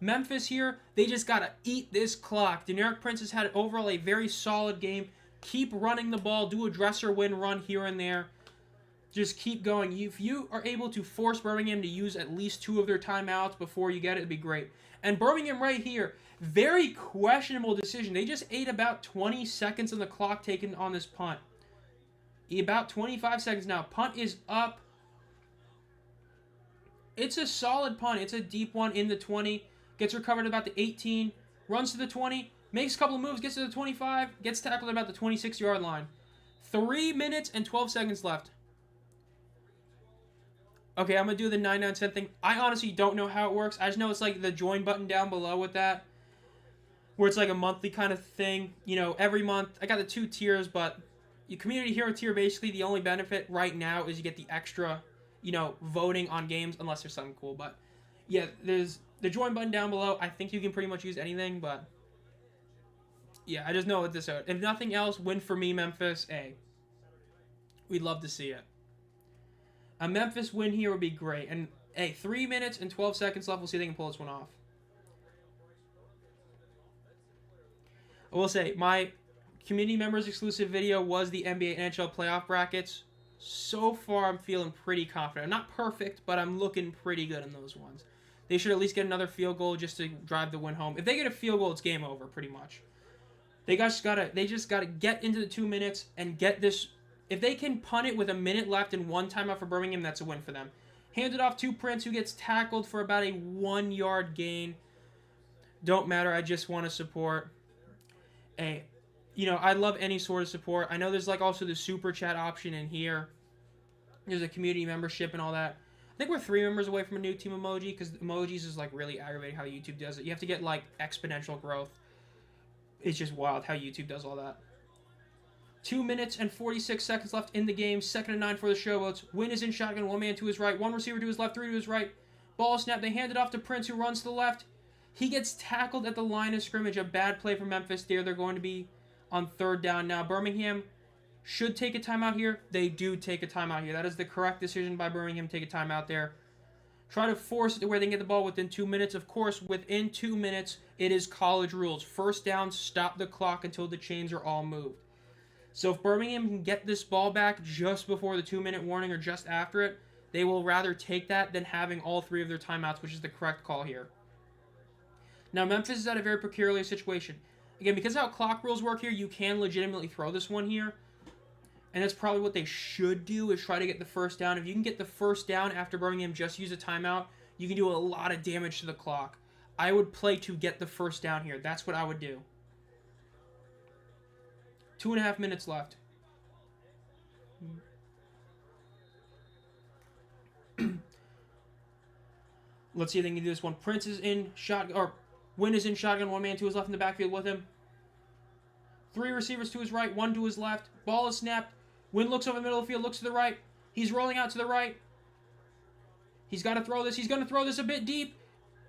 Memphis here, they just got to eat this clock. Deneric Prince has had overall a very solid game. Keep running the ball. Do a dress or win run here and there. Just keep going. If you are able to force Birmingham to use at least 2 of their timeouts before you get it, it'd be great. And Birmingham right here, very questionable decision. They just ate about 20 seconds on the clock taken on this punt. About 25 seconds now. Punt is up. It's a solid punt. It's a deep one in the 20. Gets recovered at about the 18. Runs to the 20. Makes a couple of moves. Gets to the 25. Gets tackled at about the 26-yard line. 3 minutes and 12 seconds left. Okay, I'm going to do the 99-cent thing. I honestly don't know how it works. I just know it's like the join button down below with that. Where it's like a monthly kind of thing. You know, every month. I got the 2 tiers, but your community hero tier, basically the only benefit right now is you get the extra, you know, voting on games, unless there's something cool. But yeah, there's the join button down below. I think you can pretty much use anything, but yeah, I just know what this is. If nothing else, win for me, Memphis. Hey, we'd love to see it. A Memphis win here would be great. And hey, 3 minutes and 12 seconds left. We'll see if they can pull this one off. I will say, my community members exclusive video was the NBA NHL playoff brackets. So far, I'm feeling pretty confident. I'm not perfect, but I'm looking pretty good in those ones. They should at least get another field goal just to drive the win home. If they get a field goal, it's game over, pretty much. They just gotta get into the 2 minutes and get this. If they can punt it with a minute left and 1 timeout for Birmingham, that's a win for them. Hand it off to Prince, who gets tackled for about a 1-yard gain. Don't matter. I just want to support. Hey, you know, I love any sort of support. I know there's like also the super chat option in here. There's a community membership and all that. I think we're 3 members away from a new team emoji, because emojis is like really aggravating how YouTube does it. You have to get like exponential growth. It's just wild how YouTube does all that. 2 minutes and 46 seconds left in the game. 2nd and 9 for the Showboats. Win is in shotgun. 1 man to his right. 1 receiver to his left. 3 to his right. Ball snap. They hand it off to Prince, who runs to the left. He gets tackled at the line of scrimmage. A bad play for Memphis there. They're going to be on 3rd down now. Birmingham should take a timeout here. They do take a timeout here. That is the correct decision by Birmingham. Take a timeout there. Try to force it to where they can get the ball within 2 minutes. Of course, within 2 minutes, it is college rules. 1st down, stop the clock until the chains are all moved. So if Birmingham can get this ball back just before the 2-minute warning or just after it, they will rather take that than having all 3 of their timeouts, which is the correct call here. Now, Memphis is at a very peculiar situation. Again, because of how clock rules work here, you can legitimately throw this one here. And that's probably what they should do, is try to get the 1st down. If you can get the 1st down after Birmingham just use a timeout, you can do a lot of damage to the clock. I would play to get the 1st down here. That's what I would do. 2.5 minutes left. Let's see if they can do this one. Prince is in shotgun, or Win is in shotgun. 1 man to his left in the backfield with him. 3 receivers to his right, 1 to his left. Ball is snapped. Win looks over the middle of the field, looks to the right. He's rolling out to the right. He's got to throw this. He's going to throw this a bit deep.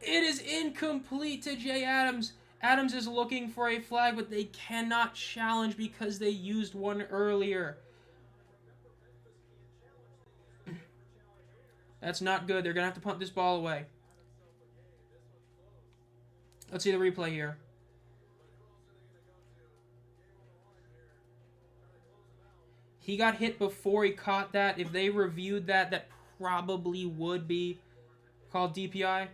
It is incomplete to Jay Adams. Adams is looking for a flag, but they cannot challenge because they used one earlier. That's not good. They're going to have to punt this ball away. Let's see the replay here. He got hit before he caught that. If they reviewed that, that probably would be called DPI.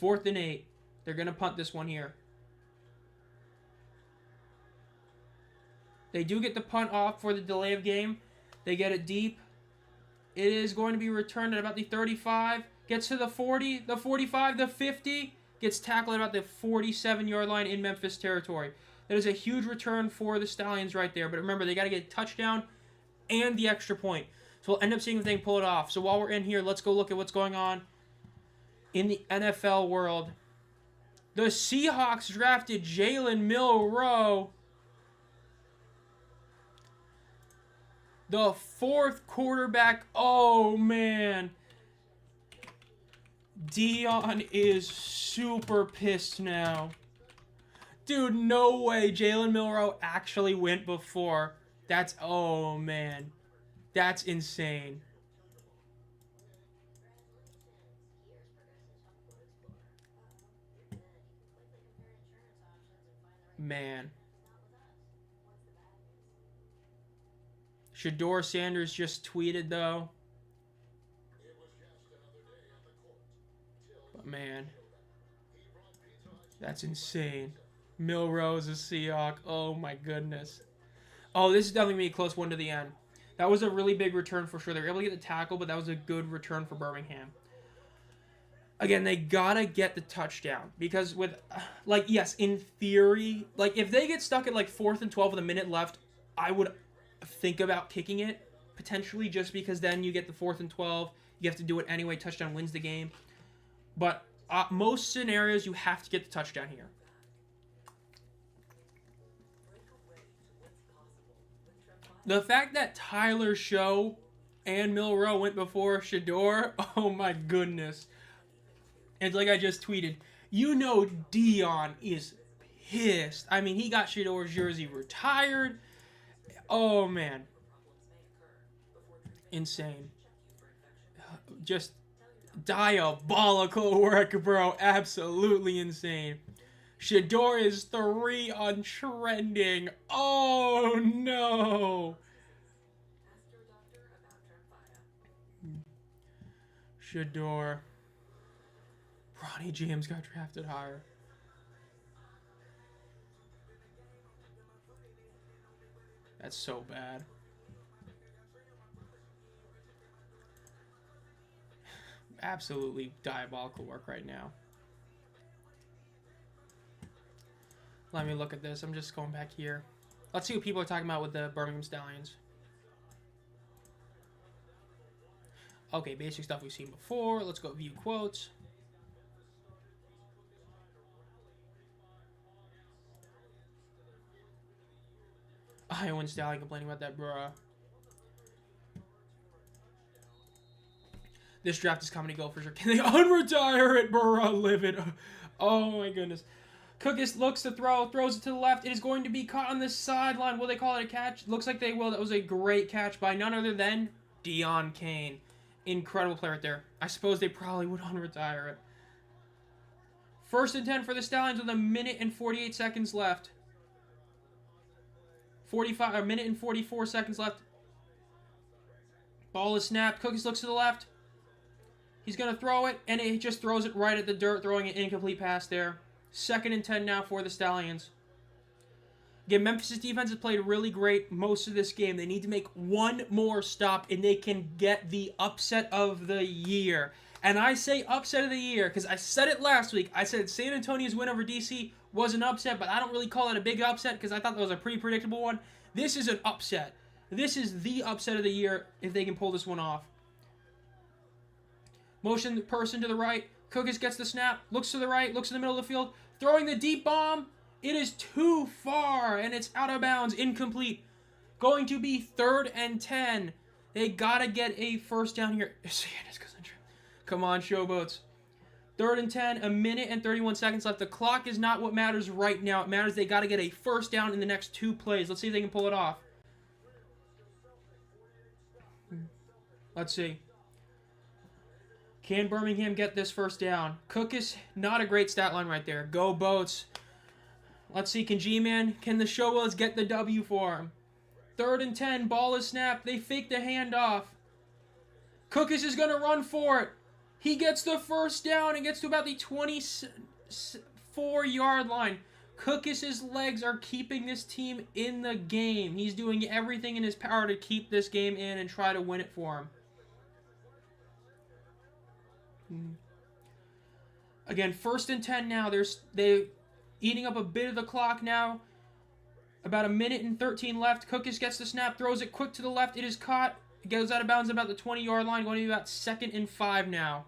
4th and 8. They're going to punt this one here. They do get the punt off for the delay of game. They get it deep. It is going to be returned at about the 35. Gets to the 40, the 45, the 50. Gets tackled at about the 47-yard line in Memphis territory. That is a huge return for the Stallions right there. But remember, they got to get a touchdown and the extra point. So we'll end up seeing if they can pull it off. So while we're in here, let's go look at what's going on in the NFL world. The Seahawks drafted Jalen Milroe, the 4th quarterback. Oh, man. Dion is super pissed now. Dude, no way. Jalen Milroe actually went before. That's, oh, man. That's insane. Man. Shador Sanders just tweeted, though. But, man. That's insane. Milrose is Seahawk. Oh my goodness. Oh, this is definitely going to be a close one to the end. That was a really big return for sure. They were able to get the tackle, but that was a good return for Birmingham. Again, they gotta get the touchdown because with, like, yes, in theory, like if they get stuck at like 4th and 12 with a minute left, I would think about kicking it potentially, just because then you get the 4th and 12. You have to do it anyway. Touchdown wins the game. But most scenarios, you have to get the touchdown here. The fact that Tyler Show and Milroe went before Shador, oh my goodness. It's like I just tweeted, you know Dion is pissed. I mean, he got Shador's jersey retired. Oh, man. Insane. Just diabolical work, bro. Absolutely insane. Shador is 3 on trending. Oh, no. Shador. Ronnie James got drafted higher. That's so bad. Absolutely diabolical work right now. Let me look at this. I'm just going back here. Let's see what people are talking about with the Birmingham Stallions. Okay, basic stuff we've seen before. Let's go view quotes. Iowan Stallion complaining about that, bruh. This draft is coming to go for sure. Can they unretire it, bruh? Live it. Oh my goodness. Cookus looks to throw, throws it to the left. It is going to be caught on the sideline. Will they call it a catch? Looks like they will. That was a great catch by none other than Deon Cain. Incredible play right there. I suppose they probably would unretire it. 1st and 10 for the Stallions with a minute and 48 seconds left. A minute and 44 seconds left. Ball is snapped. Cookus looks to the left. He's going to throw it, and he just throws it right at the dirt, throwing an incomplete pass there. 2nd and 10 now for the Stallions. Again, Memphis' defense has played really great most of this game. They need to make one more stop, and they can get the upset of the year. And I say upset of the year because I said it last week. I said San Antonio's win over DC was an upset, but I don't really call it a big upset because I thought that was a pretty predictable one. This is an upset. This is the upset of the year if they can pull this one off. Motion person to the right. Cookus gets the snap. Looks to the right. Looks in the middle of the field. Throwing the deep bomb. It is too far, and it's out of bounds. Incomplete. Going to be 3rd and 10. They got to get a first down here. Come on, Showboats. 3rd and 10, a minute and 31 seconds left. The clock is not what matters right now. It matters they got to get a first down in the next 2 plays. Let's see if they can pull it off. Let's see. Can Birmingham get this first down? Cookus, not a great stat line right there. Go Boats. Let's see, can G-Man, can the Showboats get the W for him? 3rd and 10, ball is snapped. They fake the handoff. Cookus is going to run for it. He gets the first down and gets to about the 24-yard line. Cookus' legs are keeping this team in the game. He's doing everything in his power to keep this game in and try to win it for him. Again, 1st and 10 now. They're eating up a bit of the clock now. About a minute and 13 left. Cookus gets the snap, throws it quick to the left. It is caught. It goes out of bounds about the 20-yard line. Going to be about 2nd and 5 now.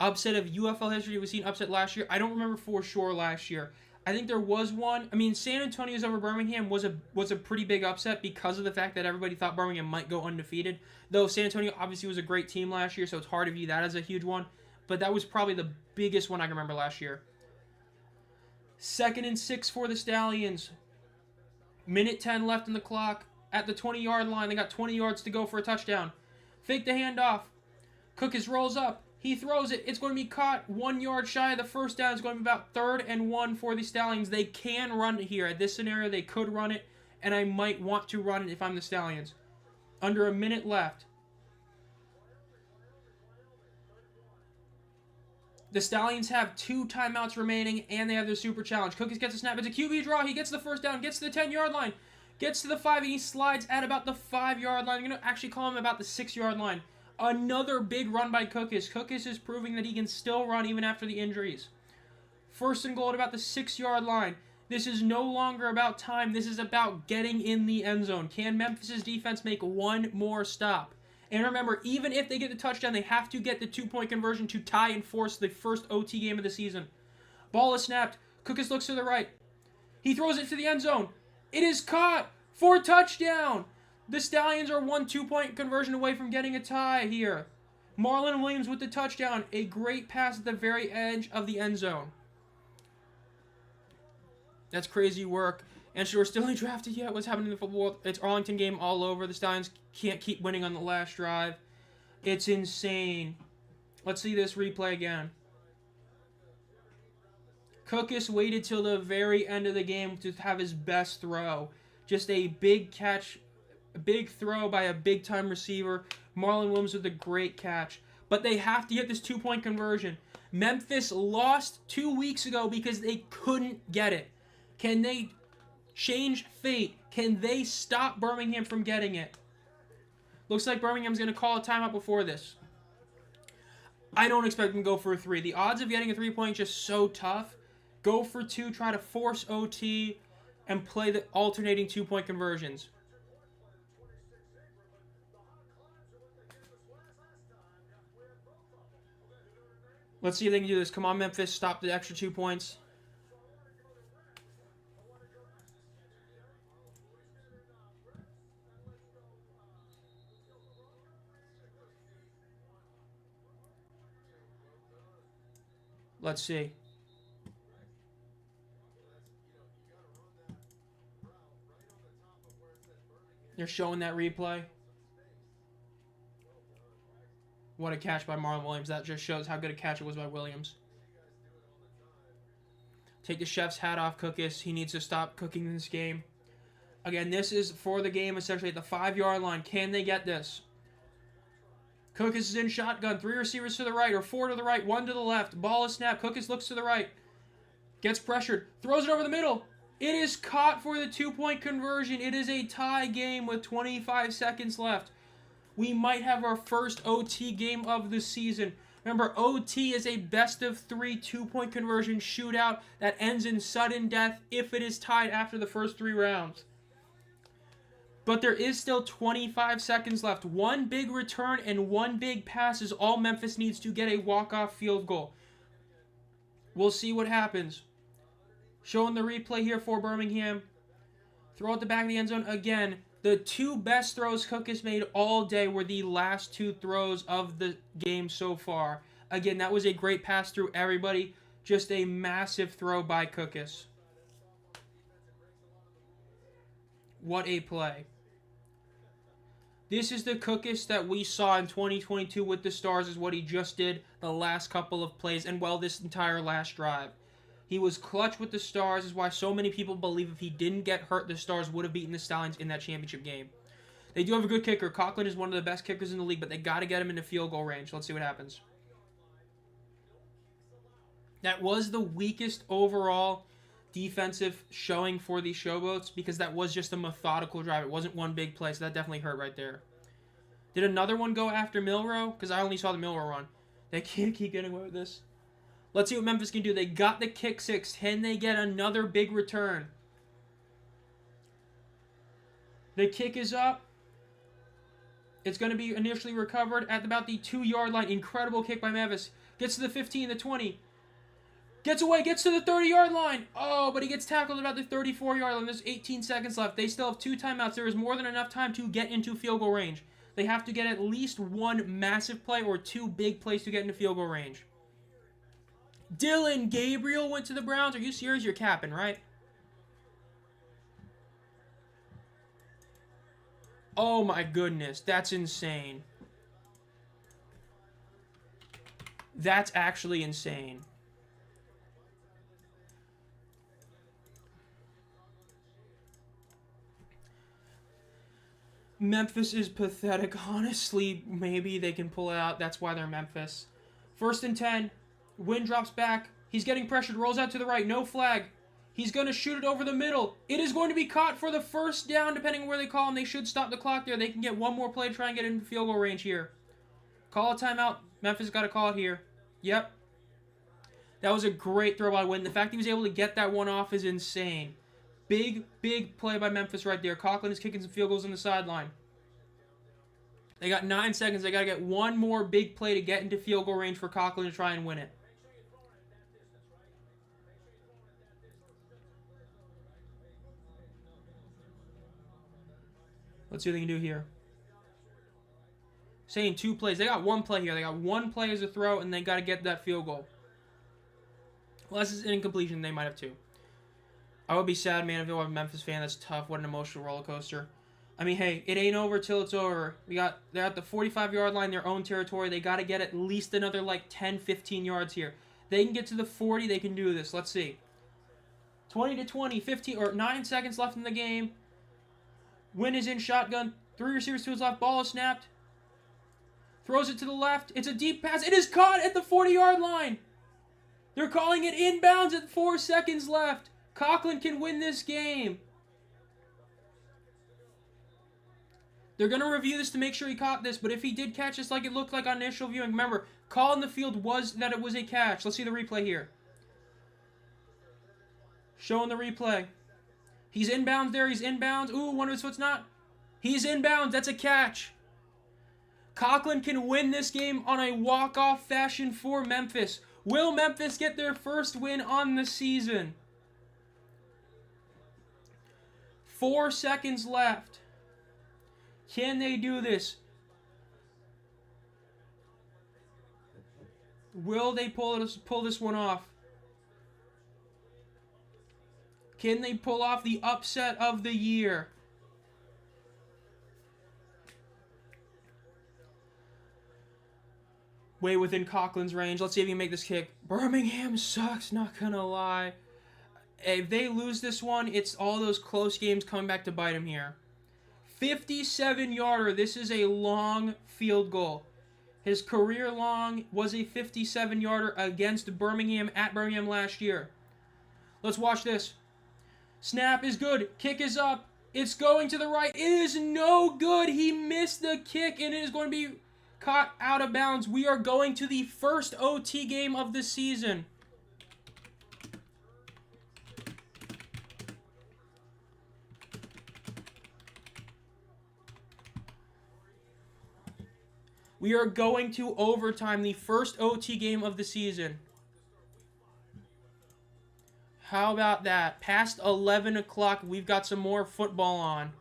Upset of UFL history. We've seen upset last year. I don't remember for sure last year. I think there was one. I mean, San Antonio's over Birmingham was a pretty big upset because of the fact that everybody thought Birmingham might go undefeated. Though San Antonio obviously was a great team last year, so it's hard to view that as a huge one. But that was probably the biggest one I can remember last year. 2nd and 6 for the Stallions. Minute 10 left in the clock. At the 20-yard line, they got 20 yards to go for a touchdown. Fake the handoff. Cookus rolls up. He throws it. It's going to be caught 1 yard shy of the first down. It's going to be about 3rd and 1 for the Stallions. They can run it here. At this scenario, they could run it, and I might want to run it if I'm the Stallions. Under a minute left. The Stallions have 2 timeouts remaining, and they have their super challenge. Cookus gets a snap. It's a QB draw. He gets the first down, gets to the 10-yard line, gets to the 5, and he slides at about the 5-yard line. I'm going to actually call him about the 6-yard line. Another big run by Cookus. Cookus is proving that he can still run even after the injuries. First and goal at about the 6-yard line. This is no longer about time. This is about getting in the end zone. Can Memphis' defense make one more stop? And remember, even if they get the touchdown, they have to get the 2-point conversion to tie and force the first OT game of the season. Ball is snapped. Cookus looks to the right. He throws it to the end zone. It is caught for a touchdown. The Stallions are 1 2-point conversion away from getting a tie here. Marlon Williams with the touchdown. A great pass at the very edge of the end zone. That's crazy work. And so we're still ain't drafted yet. What's happening in the football? It's Arlington game all over. The Stallions can't keep winning on the last drive. It's insane. Let's see this replay again. Cookus waited till the very end of the game to have his best throw. Just a big catch, a big throw by a big-time receiver. Marlon Williams with a great catch. But they have to get this 2-point conversion. Memphis lost 2 weeks ago because they couldn't get it. Can they change fate? Can they stop Birmingham from getting it? Looks like Birmingham's going to call a timeout before this. I don't expect them to go for a 3. The odds of getting a 3-point is just so tough. Go for 2, try to force OT, and play the alternating 2-point conversions. Let's see if they can do this. Come on, Memphis. Stop the extra 2 points. Let's see. They're showing that replay. What a catch by Marlon Williams. That just shows how good a catch it was by Williams. Take the chef's hat off, Cookus. He needs to stop cooking this game. Again, this is for the game essentially at the 5-yard line. Can they get this? Cookus is in shotgun. 3 receivers to the right, or 4 to the right, 1 to the left. Ball is snapped. Cookus looks to the right. Gets pressured. Throws it over the middle. It is caught for the 2-point conversion. It is a tie game with 25 seconds left. We might have our first OT game of the season. Remember, OT is a best-of-3 2-point conversion shootout that ends in sudden death if it is tied after the first 3 rounds. But there is still 25 seconds left. 1 big return and 1 big pass is all Memphis needs to get a walk-off field goal. We'll see what happens. Showing the replay here for Birmingham. Throw at the back of the end zone again. The 2 best throws Cookus made all day were the last 2 throws of the game so far. Again, that was a great pass through everybody. Just a massive throw by Cookus. What a play. This is the Cookus that we saw in 2022 with the Stars, is what he just did the last couple of plays, and well, this entire last drive. He was clutch with the Stars, is why so many people believe if he didn't get hurt, the Stars would have beaten the Stallions in that championship game. They do have a good kicker. Coughlin is one of the best kickers in the league, but they got to get him into field goal range. Let's see what happens. That was the weakest overall defensive showing for the Showboats because that was just a methodical drive. It wasn't one big play, so that definitely hurt right there. Did another one go after Milrow? Because I only saw the Milrow run. They can't keep getting away with this. Let's see what Memphis can do. They got the kick 6. Can they get another big return? The kick is up. It's going to be initially recovered at about the 2-yard line. Incredible kick by Memphis. Gets to the 15, the 20. Gets away, gets to the 30-yard line. Oh, but he gets tackled about the 34-yard line. There's 18 seconds left. They still have 2 timeouts. There is more than enough time to get into field goal range. They have to get at least 1 massive play or 2 big plays to get into field goal range. Dylan Gabriel went to the Browns. Are you serious? You're capping, right? Oh my goodness. That's insane. That's actually insane. Memphis is pathetic. Honestly, maybe they can pull it out. That's why they're Memphis. 1st and 10. Wynn drops back. He's getting pressured. Rolls out to the right. No flag. He's going to shoot it over the middle. It is going to be caught for the first down, depending on where they call him. They should stop the clock there. They can get one more play to try and get into field goal range here. Call a timeout. Memphis got to call it here. Yep. That was a great throw by Wynn. The fact he was able to get that one off is insane. Big, big play by Memphis right there. Coughlin is kicking some field goals on the sideline. They got 9 seconds. They got to get one more big play to get into field goal range for Coughlin to try and win it. Let's see what they can do here. Saying 2 plays. They got 1 play here. They got 1 play as a throw, and they got to get that field goal. Unless it's an incompletion, they might have 2. I would be sad, man, if I were a Memphis fan. That's tough. What an emotional roller coaster. I mean, hey, it ain't over till it's over. They're at the 45-yard line, their own territory. They got to get at least another, 10, 15 yards here. They can get to the 40. They can do this. Let's see. 20-20, 15, or 9 seconds left in the game. Wynn is in shotgun. 3 receivers to his left. Ball is snapped. Throws it to the left. It's a deep pass. It is caught at the 40-yard line. They're calling it inbounds at 4 seconds left. Coughlin can win this game. They're going to review this to make sure he caught this, but if he did catch this like it looked like on initial viewing, remember, call in the field was that it was a catch. Let's see the replay here. Showing the replay. He's inbounds there. He's inbounds. Ooh, one of his foot's not. He's inbounds. That's a catch. Coughlin can win this game on a walk-off fashion for Memphis. Will Memphis get their first win on the season? 4 seconds left. Can they do this? Will they pull this one off? Can they pull off the upset of the year? Way within Coughlin's range. Let's see if he can make this kick. Birmingham sucks, not gonna lie. If they lose this one, it's all those close games coming back to bite him here. 57-yarder. This is a long field goal. His career long was a 57-yarder against Birmingham at Birmingham last year. Let's watch this. Snap is good. Kick is up. It's going to the right. It is no good. He missed the kick, and it is going to be caught out of bounds. We are going to the first OT game of the season. We are going to overtime, the first OT game of the season. How about that? Past 11 o'clock, we've got some more football on.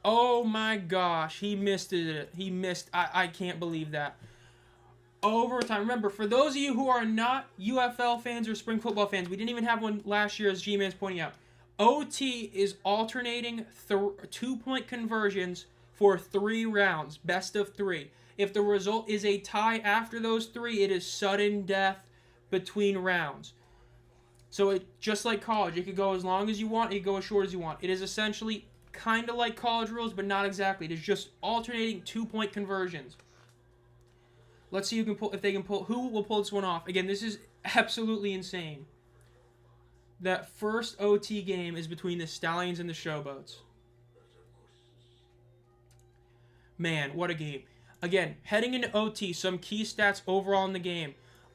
Oh my gosh, he missed it. He missed. I can't believe that. Overtime. Remember, for those of you who are not UFL fans or spring football fans, we didn't even have one last year, as G-Man's pointing out. OT is alternating 2-point conversions for 3 rounds, best of 3. If the result is a tie after those 3, it is sudden death between rounds. So just like college, it could go as long as you want, it could go as short as you want. It is essentially kind of like college rules, but not exactly. It is just alternating 2-point conversions. Let's see who will pull this one off. Again, this is absolutely insane. That first OT game is between the Stallions and the Showboats. Man, what a game. Again, heading into OT, some key stats overall in the game.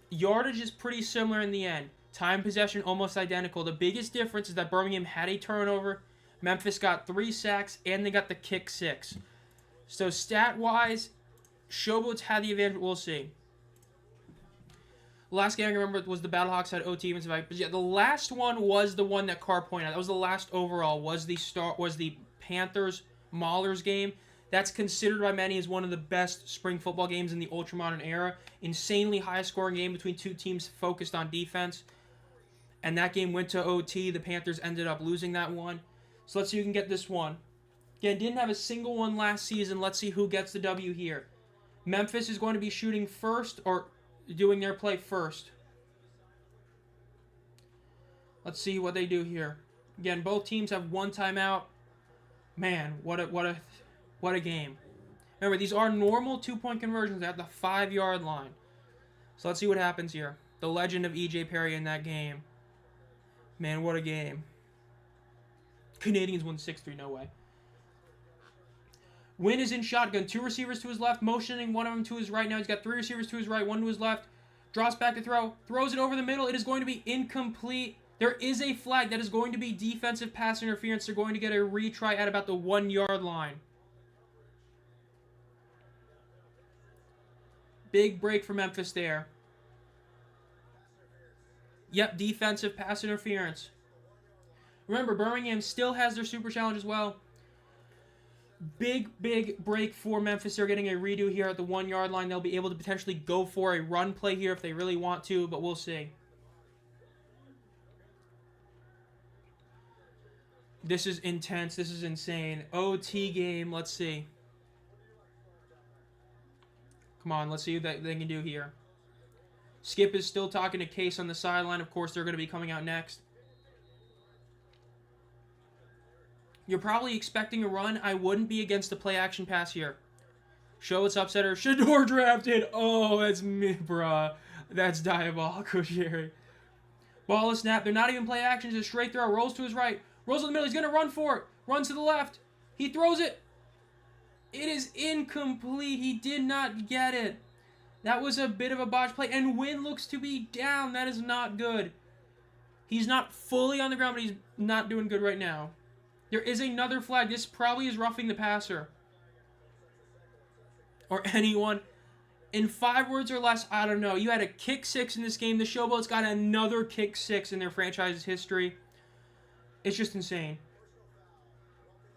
Yardage is pretty similar in the end. Time possession almost identical. The biggest difference is that Birmingham had a turnover. Memphis got 3 sacks, and they got the kick 6. So stat-wise, Showboats had the advantage. We'll see. The last game I remember was the Battlehawks had OT against the Vipers. Yeah, the last one was the one that Carr pointed out. That was the last overall. Was the Panthers Maulers game. That's considered by many as one of the best spring football games in the ultramodern era. Insanely high-scoring game between 2 teams focused on defense. And that game went to OT. The Panthers ended up losing that one. So let's see who can get this one. Again, didn't have a single one last season. Let's see who gets the W here. Memphis is going to be shooting first, or doing their play first. Let's see what they do here. Again, both teams have 1 timeout. Man, what a game. Remember, these are normal 2-point conversions at the 5-yard line. So let's see what happens here. The legend of E.J. Perry in that game. Man, what a game. Canadians won 6-3, no way. Wynn is in shotgun. 2 receivers to his left, motioning one of them to his right. Now he's got 3 receivers to his right, 1 to his left. Drops back to throw. Throws it over the middle. It is going to be incomplete. There is a flag. That is going to be defensive pass interference. They're going to get a retry at about the 1-yard line. Big break for Memphis there. Yep, defensive pass interference. Remember, Birmingham still has their super challenge as well. Big break for Memphis. They're getting a redo here at the 1-yard line. They'll be able to potentially go for a run play here if they really want to, but we'll see. This is intense. This is insane. OT game. Let's see. Come on, let's see what they can do here. Skip is still talking to Case on the sideline. Of course, they're going to be coming out next. You're probably expecting a run. I wouldn't be against the play-action pass here. Showboats upsetter. Shador drafted. Oh, that's me, bruh. That's diabolical, Jerry. Ball is snap. They're not even play-action. It's a straight throw. Rolls to his right. Rolls in the middle. He's going to run for it. Runs to the left. He throws it. It is incomplete. He did not get it. That was a bit of a botch play. And Wynn looks to be down. That is not good. He's not fully on the ground, but he's not doing good right now. There is another flag. This probably is roughing the passer. Or anyone. In 5 words or less, I don't know. You had a kick 6 in this game. The Showboats got another kick 6 in their franchise's history. It's just insane.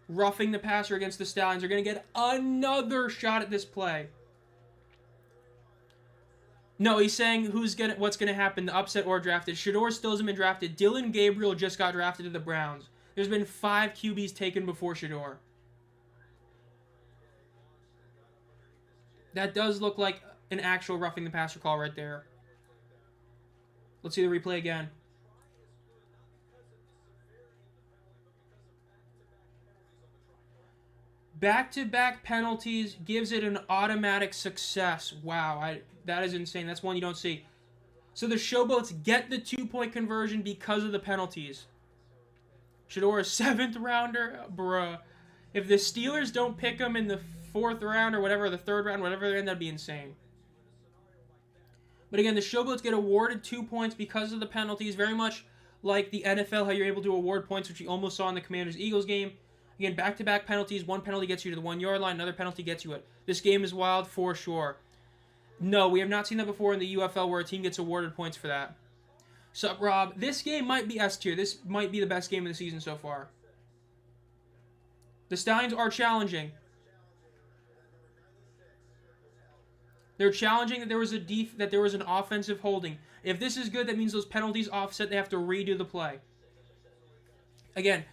Roughing the passer against the Stallions. They're going to get another shot at this play. No, he's saying what's going to happen, the upset or drafted. Shador still hasn't been drafted. Dylan Gabriel just got drafted to the Browns. There's been 5 QBs taken before Shador. That does look like an actual roughing the passer call right there. Let's see the replay again. Back-to-back penalties gives it an automatic success. Wow, that is insane. That's one you don't see. So the Showboats get the 2-point conversion because of the penalties. Shador, a 7th rounder? Bruh. If the Steelers don't pick him in the 4th round or whatever, the 3rd round, whatever they're in, that'd be insane. But again, the Showboats get awarded 2 points because of the penalties. Very much like the NFL, how you're able to award points, which you almost saw in the Commanders-Eagles game. Again, back-to-back penalties. One penalty gets you to the 1-yard line. Another penalty gets you it. This game is wild for sure. No, we have not seen that before in the UFL where a team gets awarded points for that. Sup, Rob? This game might be S tier. This might be the best game of the season so far. The Stallions are challenging. They're challenging that there was an offensive holding. If this is good, that means those penalties offset. They have to redo the play. Again,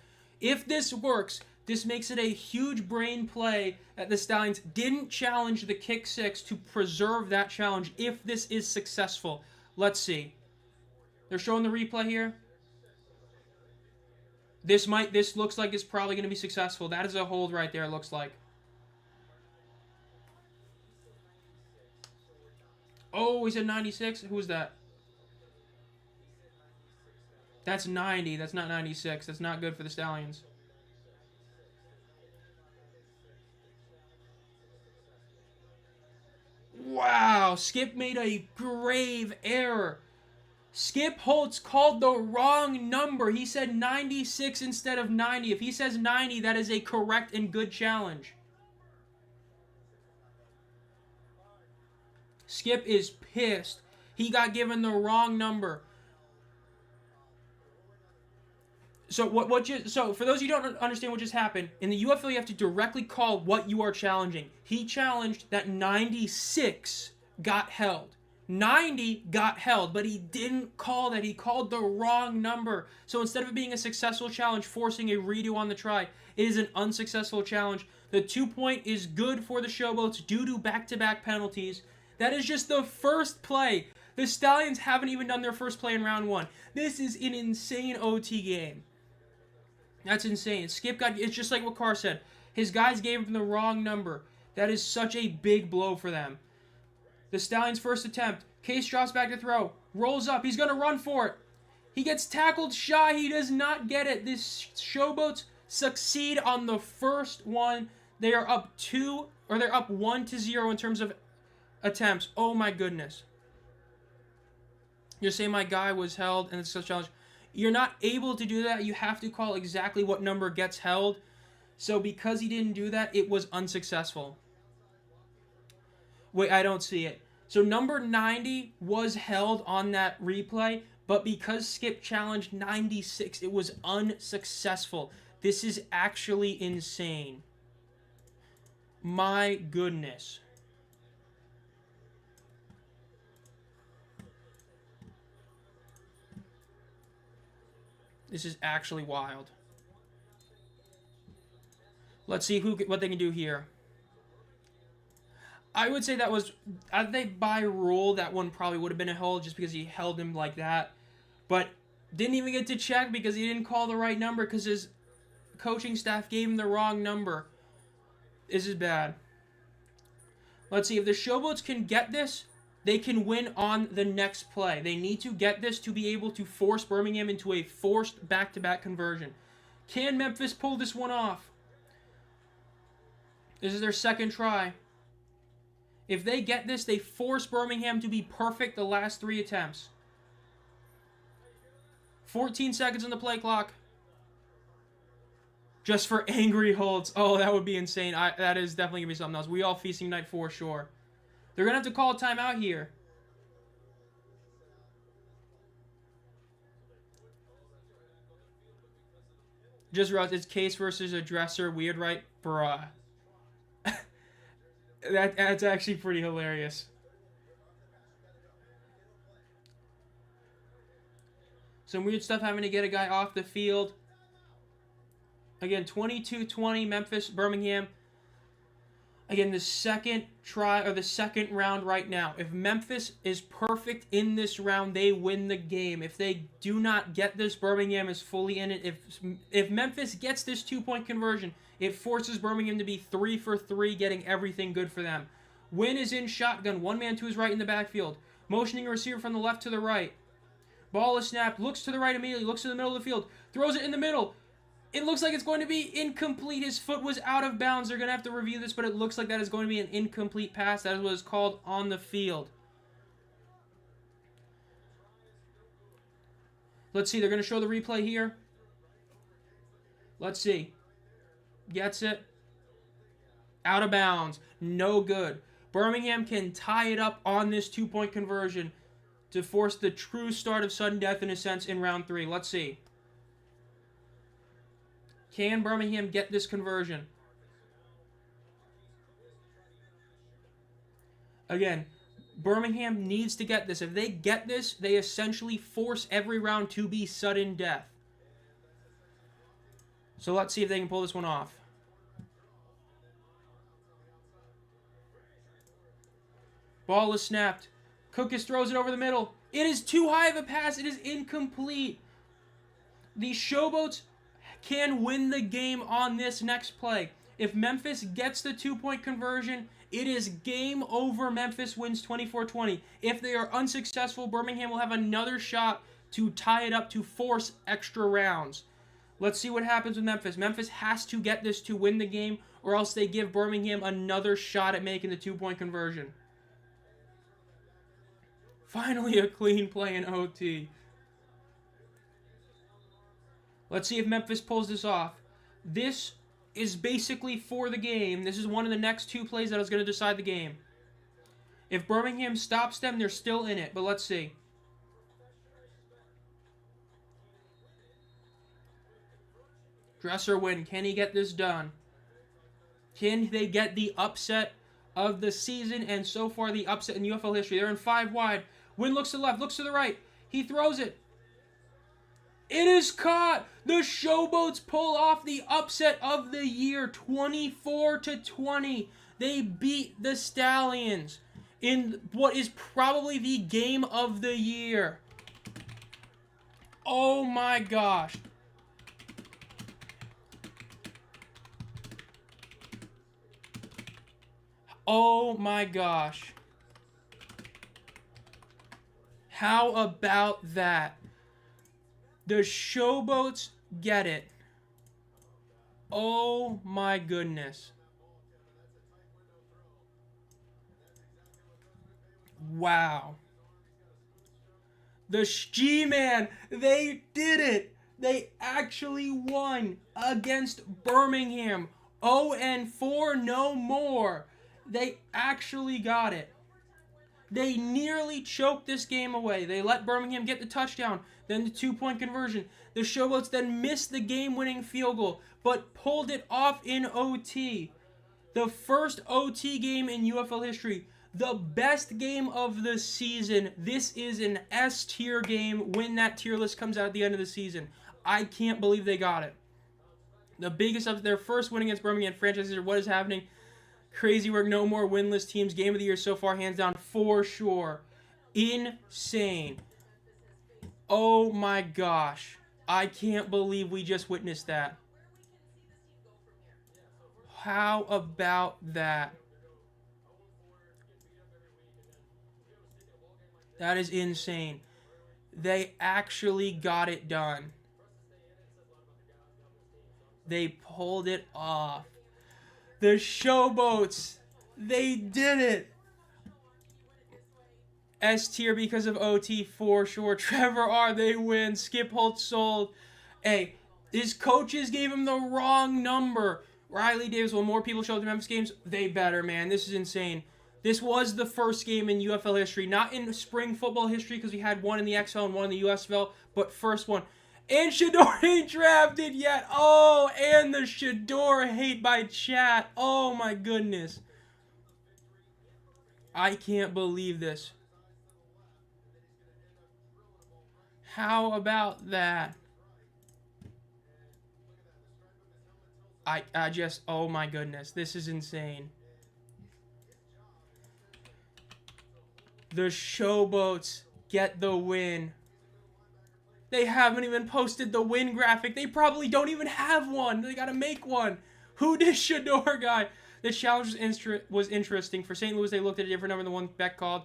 if this works, this makes it a huge brain play that the Stallions didn't challenge the kick 6 to preserve that challenge if this is successful. Let's see. They're showing the replay here. This looks like it's probably going to be successful. That is a hold right there, it looks like. Oh, he said 96? Who was that? That's 90. That's not 96. That's not good for the Stallions. Wow, Skip made a grave error. Skip Holtz called the wrong number. He said 96 instead of 90. If he says 90, that is a correct and good challenge. Skip is pissed. He got given the wrong number. So for those of you who don't understand what just happened, in the UFL you have to directly call what you are challenging. He challenged that 96 got held. 90 got held, but he didn't call that. He called the wrong number. So instead of it being a successful challenge, forcing a redo on the try, it is an unsuccessful challenge. The 2-point is good for the Showboats due to back-to-back penalties. That is just the first play. The Stallions haven't even done their first play in round 1. This is an insane OT game. That's insane. It's just like what Carr said. His guys gave him the wrong number. That is such a big blow for them. The Stallions' first attempt. Case drops back to throw. Rolls up. He's going to run for it. He gets tackled shy. He does not get it. This Showboats succeed on the first one. They are up 1-0 in terms of attempts. Oh my goodness. You're saying my guy was held and it's such a challenge. You're not able to do that. You have to call exactly what number gets held. So because he didn't do that, it was unsuccessful. Wait, I don't see it. So number 90 was held on that replay, but because Skip challenged 96, it was unsuccessful. This is actually insane. My goodness. This is actually wild. Let's see what they can do here. I would say that was, I think by rule, that one probably would have been a hold just because he held him like that. But didn't even get to check because he didn't call the right number because his coaching staff gave him the wrong number. This is bad. Let's see, if the Showboats can get this, they can win on the next play. They need to get this to be able to force Birmingham into a forced back-to-back conversion. Can Memphis pull this one off? This is their second try. If they get this, they force Birmingham to be perfect the last 3 attempts. 14 seconds on the play clock. Just for angry holds. Oh, that would be insane. That is definitely going to be something else. We all feasting night for sure. They're going to have to call a timeout here. Just realized it's Case versus a dresser. Weird, right? Bruh. That's actually pretty hilarious. Some weird stuff having to get a guy off the field. Again, 22-20, Memphis, Birmingham. Again, the second try, or the second round right now. If Memphis is perfect in this round, they win the game. If they do not get this, Birmingham is fully in it. If Memphis gets this 2-point conversion, it forces Birmingham to be 3 for 3, getting everything good for them. Win is in shotgun. One man to his right in the backfield. Motioning a receiver from the left to the right. Ball is snapped. Looks to the right immediately. Looks to the middle of the field. Throws it in the middle. It looks like it's going to be incomplete. His foot was out of bounds. They're going to have to review this, but it looks like that is going to be an incomplete pass. That is what is called on the field. Let's see. They're going to show the replay here. Let's see. Gets it. Out of bounds. No good. Birmingham can tie it up on this 2-point conversion to force the true start of sudden death in a sense in round 3. Let's see. Can Birmingham get this conversion? Again, Birmingham needs to get this. If they get this, they essentially force every round to be sudden death. So let's see if they can pull this one off. Ball is snapped. Cookus throws it over the middle. It is too high of a pass. It is incomplete. The Showboats can win the game on this next play. If Memphis gets the 2-point conversion, it is game over. Memphis wins 24-20. If they are unsuccessful, Birmingham will have another shot to tie it up to force extra rounds. Let's see what happens with Memphis. Memphis has to get this to win the game, or else they give Birmingham another shot at making the 2-point conversion. Finally, a clean play in OT. Let's see if Memphis pulls this off. This is basically for the game. This is one of the next 2 plays that is going to decide the game. If Birmingham stops them, they're still in it. But let's see. Dresser win. Can he get this done? Can they get the upset of the season? And so far, the upset in UFL history. They're in 5 wide. Win looks to the left, looks to the right. He throws it. It is caught. The Showboats pull off the upset of the year, 24-20. They beat the Stallions in what is probably the game of the year. Oh my gosh. Oh my gosh. How about that? The Showboats get it. Oh my goodness. Wow. The G-Man, they did it. They actually won against Birmingham. 0-4, no more. They actually got it. They nearly choked this game away. They let Birmingham get the touchdown, then the 2-point conversion. The Showboats then missed the game-winning field goal, but pulled it off in OT. The first OT game in UFL history. The best game of the season. This is an S tier game when that tier list comes out at the end of the season. I can't believe they got it. The biggest of their first win against Birmingham franchises. What is happening? Crazy work. No more winless teams. Game of the year so far, hands down, for sure. Insane. Oh my gosh. I can't believe we just witnessed that. How about that? That is insane. They actually got it done. They pulled it off. The Showboats, they did it. S tier because of OT for sure. Trevor R, they win. Skip Holt sold. Hey, his coaches gave him the wrong number. Riley Davis, will more people show up to Memphis games? They better, man. This is insane. This was the first game in UFL history. Not in spring football history because we had one in the XFL and one in the USFL, but first one. And Shador ain't drafted yet. Oh, and the Shador hate by chat. Oh, my goodness. I can't believe this. How about that? I just, oh my goodness. This is insane. The Showboats get the win. They haven't even posted the win graphic. They probably don't even have one. They gotta make one. Who did Shador guy? The challenge was interesting. For St. Louis, they looked at a different number than the one Beck called.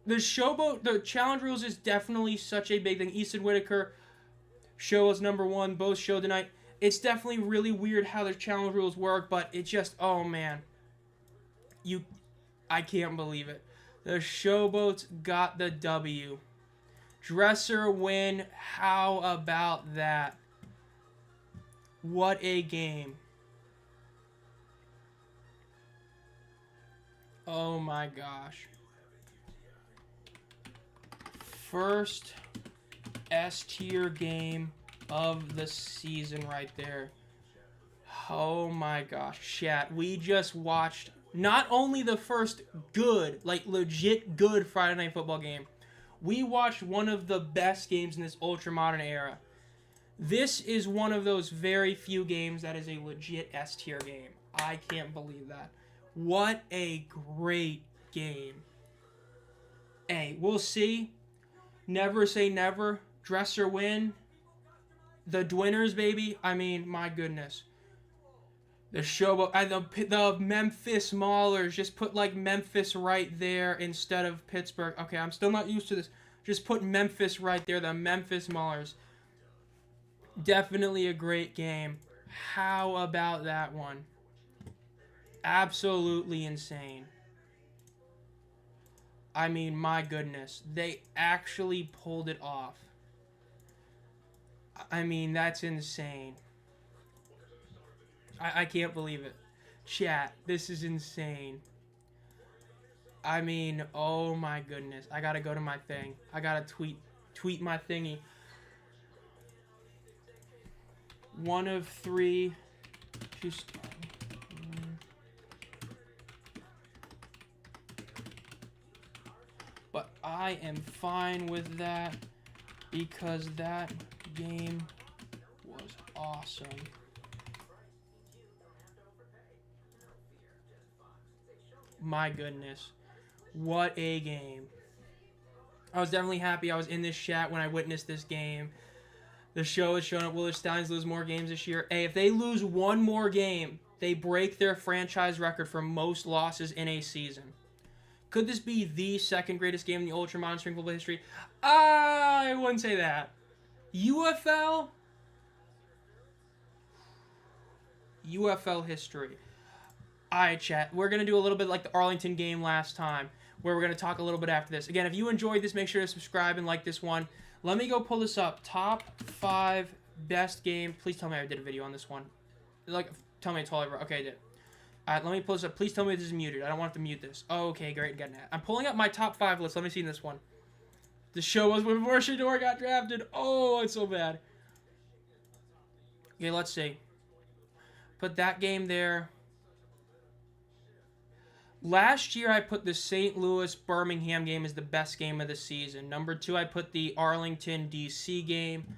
The challenge rules is definitely such a big thing. Easton Whitaker, show was number one. Both show tonight. It's definitely really weird how the challenge rules work, but it just, oh man. I can't believe it. The Showboats got the W. Dresser win. How about that? What a game. Oh my gosh. First S tier game of the season right there. Oh my gosh, chat. We just watched not only the first good, like legit good Friday Night Football game, we watched one of the best games in this ultra-modern era. This is one of those very few games that is a legit S tier game. I can't believe that. What a great game. Hey, we'll see. Never say never. Dresser win. The Dwinners, baby. I mean, my goodness. The Showboat, the Memphis Maulers, just put like Memphis right there instead of Pittsburgh. Okay, I'm still not used to this. Just put Memphis right there, the Memphis Maulers. Definitely a great game. How about that one? Absolutely insane. I mean, my goodness. They actually pulled it off. I mean, that's insane. I can't believe it. Chat, this is insane. I mean, oh my goodness. I gotta go to my thing. I gotta tweet my thingy. 1 of 3. Just... But I am fine with that because that game was awesome. My goodness. What a game. I was definitely happy I was in this chat when I witnessed this game. The show is showing up. Will the Stallions lose more games this year? Hey, if they lose one more game, they break their franchise record for most losses in a season. Could this be the second greatest game in the Ultra Modern Spring Football history? I wouldn't say that. UFL? UFL history. Alright, chat. We're going to do a little bit like the Arlington game last time, where we're going to talk a little bit after this. Again, if you enjoyed this, make sure to subscribe and like this one. Let me go pull this up. Top 5 best game. Please tell me I did a video on this one. Like, tell me it's all over. Okay, I did. Alright, let me pull this up. Please tell me this is muted. I don't want to mute this. Oh, okay, great. Getting that. I'm pulling up my top 5 list. Let me see this one. The show was before Shador got drafted. Oh, it's so bad. Okay, let's see. Put that game there. Last year, I put the St. Louis-Birmingham game as the best game of the season. Number 2, I put the Arlington-DC game.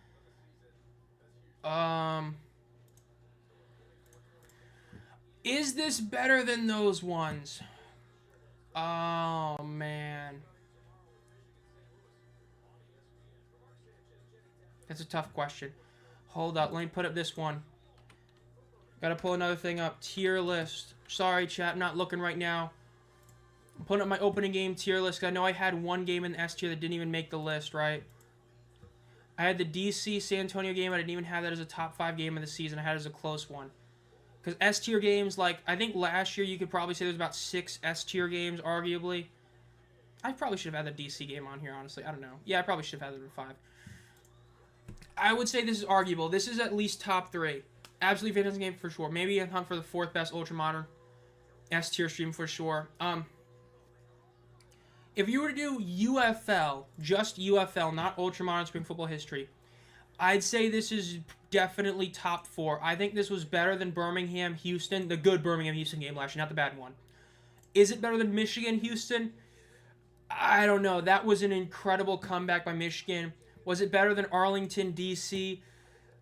Is this better than those ones? Oh, man. That's a tough question. Hold up. Let me put up this one. Gotta pull another thing up. Tier list. Sorry, chat. I'm not looking right now. I'm putting up my opening game tier list. I know I had one game in the S tier that didn't even make the list, right? I had the DC San Antonio game. I didn't even have that as a top 5 game of the season. I had it as a close one. Because S tier games, like, I think last year you could probably say there's about 6 S tier games, arguably. I probably should have had the DC game on here, honestly. I don't know. Yeah, I probably should have had it in 5. I would say this is arguable. This is at least top 3. Absolutely fantastic game for sure. Maybe a hunt for the 4th best Ultra Modern S tier stream for sure. If you were to do UFL, just UFL, not Ultra Modern Spring Football history, I'd say this is definitely top 4. I think this was better than Birmingham-Houston, the good Birmingham-Houston game last year, not the bad one. Is it better than Michigan-Houston? I don't know. That was an incredible comeback by Michigan. Was it better than Arlington-DC?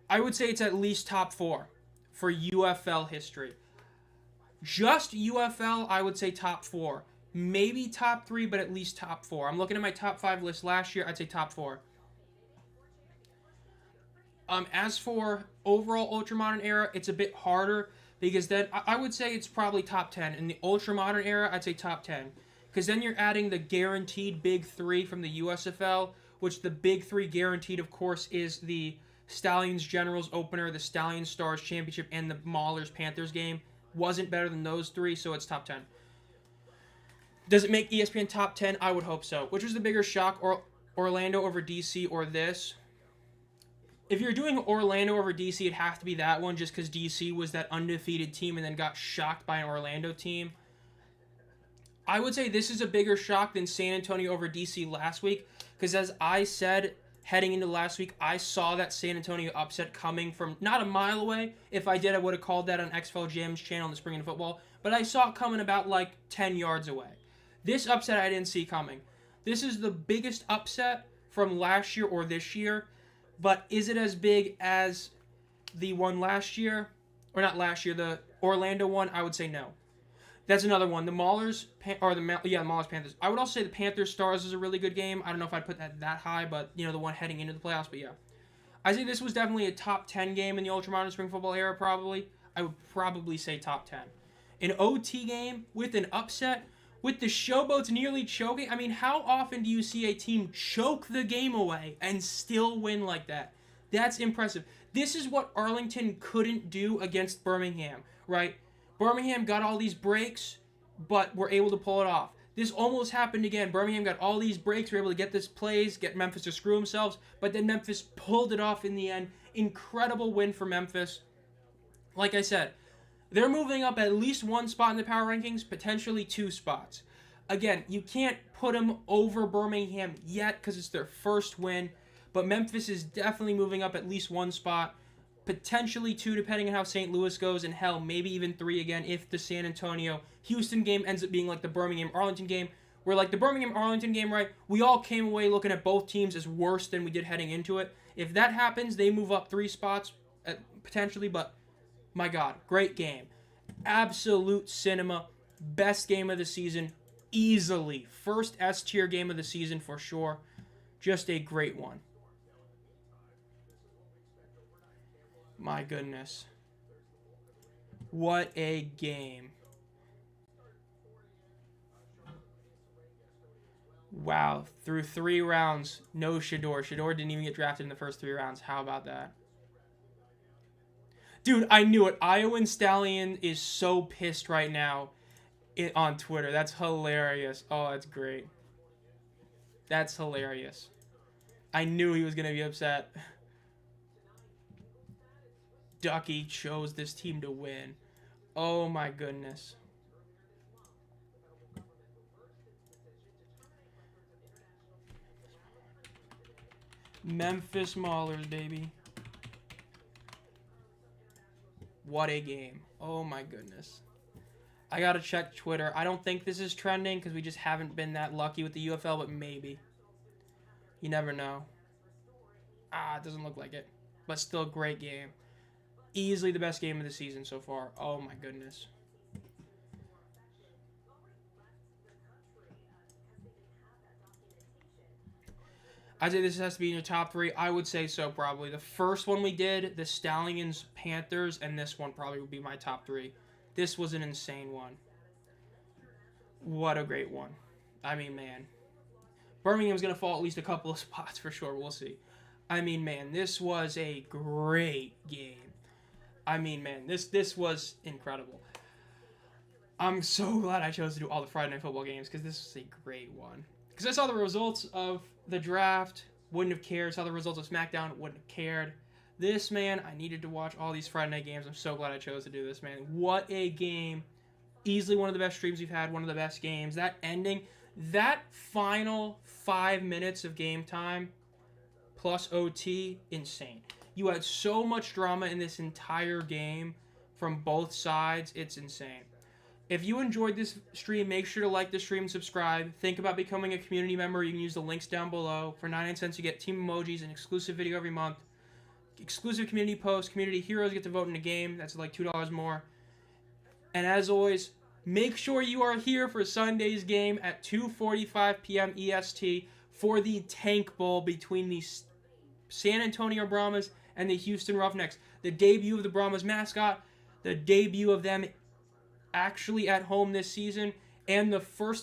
I would say it's at least top 4 for UFL history. Just UFL, I would say top 4. Maybe top 3, but at least top 4. I'm looking at my top 5 list last year. I'd say top 4. As for overall Ultra Modern era, it's a bit harder because then I would say it's probably top 10. In the Ultra Modern era, I'd say top 10. Because then you're adding the guaranteed Big 3 from the USFL, which the Big 3 guaranteed, of course, is the Stallions Generals opener, the Stallions Stars Championship, and the Maulers Panthers game. Wasn't better than those 3, so it's top 10. Does it make ESPN top 10? I would hope so. Which was the bigger shock, or Orlando over DC or this? If you're doing Orlando over DC, it'd have to be that one just because DC was that undefeated team and then got shocked by an Orlando team. I would say this is a bigger shock than San Antonio over DC last week because as I said heading into last week, I saw that San Antonio upset coming from not a mile away. If I did, I would have called that on XFL Jam's channel in the Spring in Football. But I saw it coming about like 10 yards away. This upset I didn't see coming. This is the biggest upset from last year or this year. But is it as big as the one last year? Or not last year, the Orlando one? I would say no. That's another one. The Maulers, the Maulers Panthers. I would also say the Panthers Stars is a really good game. I don't know if I'd put that high, but, you know, the one heading into the playoffs, but yeah. I say this was definitely a top 10 game in the Ultra Modern Spring Football era, probably. I would probably say top 10. An OT game with an upset, with the Showboats nearly choking. I mean, how often do you see a team choke the game away and still win like that? That's impressive. This is what Arlington couldn't do against Birmingham, right? Birmingham got all these breaks, but were able to pull it off. This almost happened again. Birmingham got all these breaks, were able to get this plays, get Memphis to screw themselves, but then Memphis pulled it off in the end. Incredible win for Memphis. Like I said, they're moving up at least 1 spot in the power rankings, potentially 2 spots. Again, you can't put them over Birmingham yet because it's their first win, but Memphis is definitely moving up at least 1 spot, potentially 2 depending on how St. Louis goes, and hell, maybe even 3 again if the San Antonio-Houston game ends up being like the Birmingham-Arlington game, where like the Birmingham-Arlington game, right, we all came away looking at both teams as worse than we did heading into it. If that happens, they move up 3 spots, potentially, but my God, great game. Absolute cinema. Best game of the season. Easily. First S-tier game of the season for sure. Just a great one. My goodness. What a game. Wow. Through 3 rounds, no Shador. Shador didn't even get drafted in the first 3 rounds. How about that? Dude, I knew it. Iowan Stallion is so pissed right now on Twitter. That's hilarious. Oh, that's great. That's hilarious. I knew he was going to be upset. Ducky chose this team to win. Oh my goodness. Memphis Maulers, baby. What a game. Oh my goodness. I gotta check Twitter. I don't think this is trending because we just haven't been that lucky with the UFL, but maybe. You never know. It doesn't look like it. But still a great game. Easily the best game of the season so far. Oh my goodness. I'd say this has to be in your top 3. I would say so, probably. The first one we did, the Stallions, Panthers, and this one probably would be my top 3. This was an insane one. What a great one. I mean, man. Birmingham's going to fall at least a couple of spots for sure. We'll see. I mean, man, this was a great game. I mean, man, this was incredible. I'm so glad I chose to do all the Friday Night Football games because this was a great one. Because I saw the results of the draft, wouldn't have cared. Saw the results of SmackDown, wouldn't have cared. This, man, I needed to watch all these Friday night games. I'm so glad I chose to do this, man. What a game. Easily one of the best streams we've had, one of the best games. That ending, that final 5 minutes of game time plus OT, insane. You had so much drama in this entire game from both sides. It's insane. If you enjoyed this stream, make sure to like the stream and subscribe. Think about becoming a community member. You can use the links down below. For 99 cents, you get team emojis, an exclusive video every month, exclusive community posts, community heroes get to vote in a game. That's like $2 more. And as always, make sure you are here for Sunday's game at 2:45 p.m. EST for the Tank Bowl between the San Antonio Brahmas and the Houston Roughnecks. The debut of the Brahmas mascot, the debut of them actually at home this season, and the first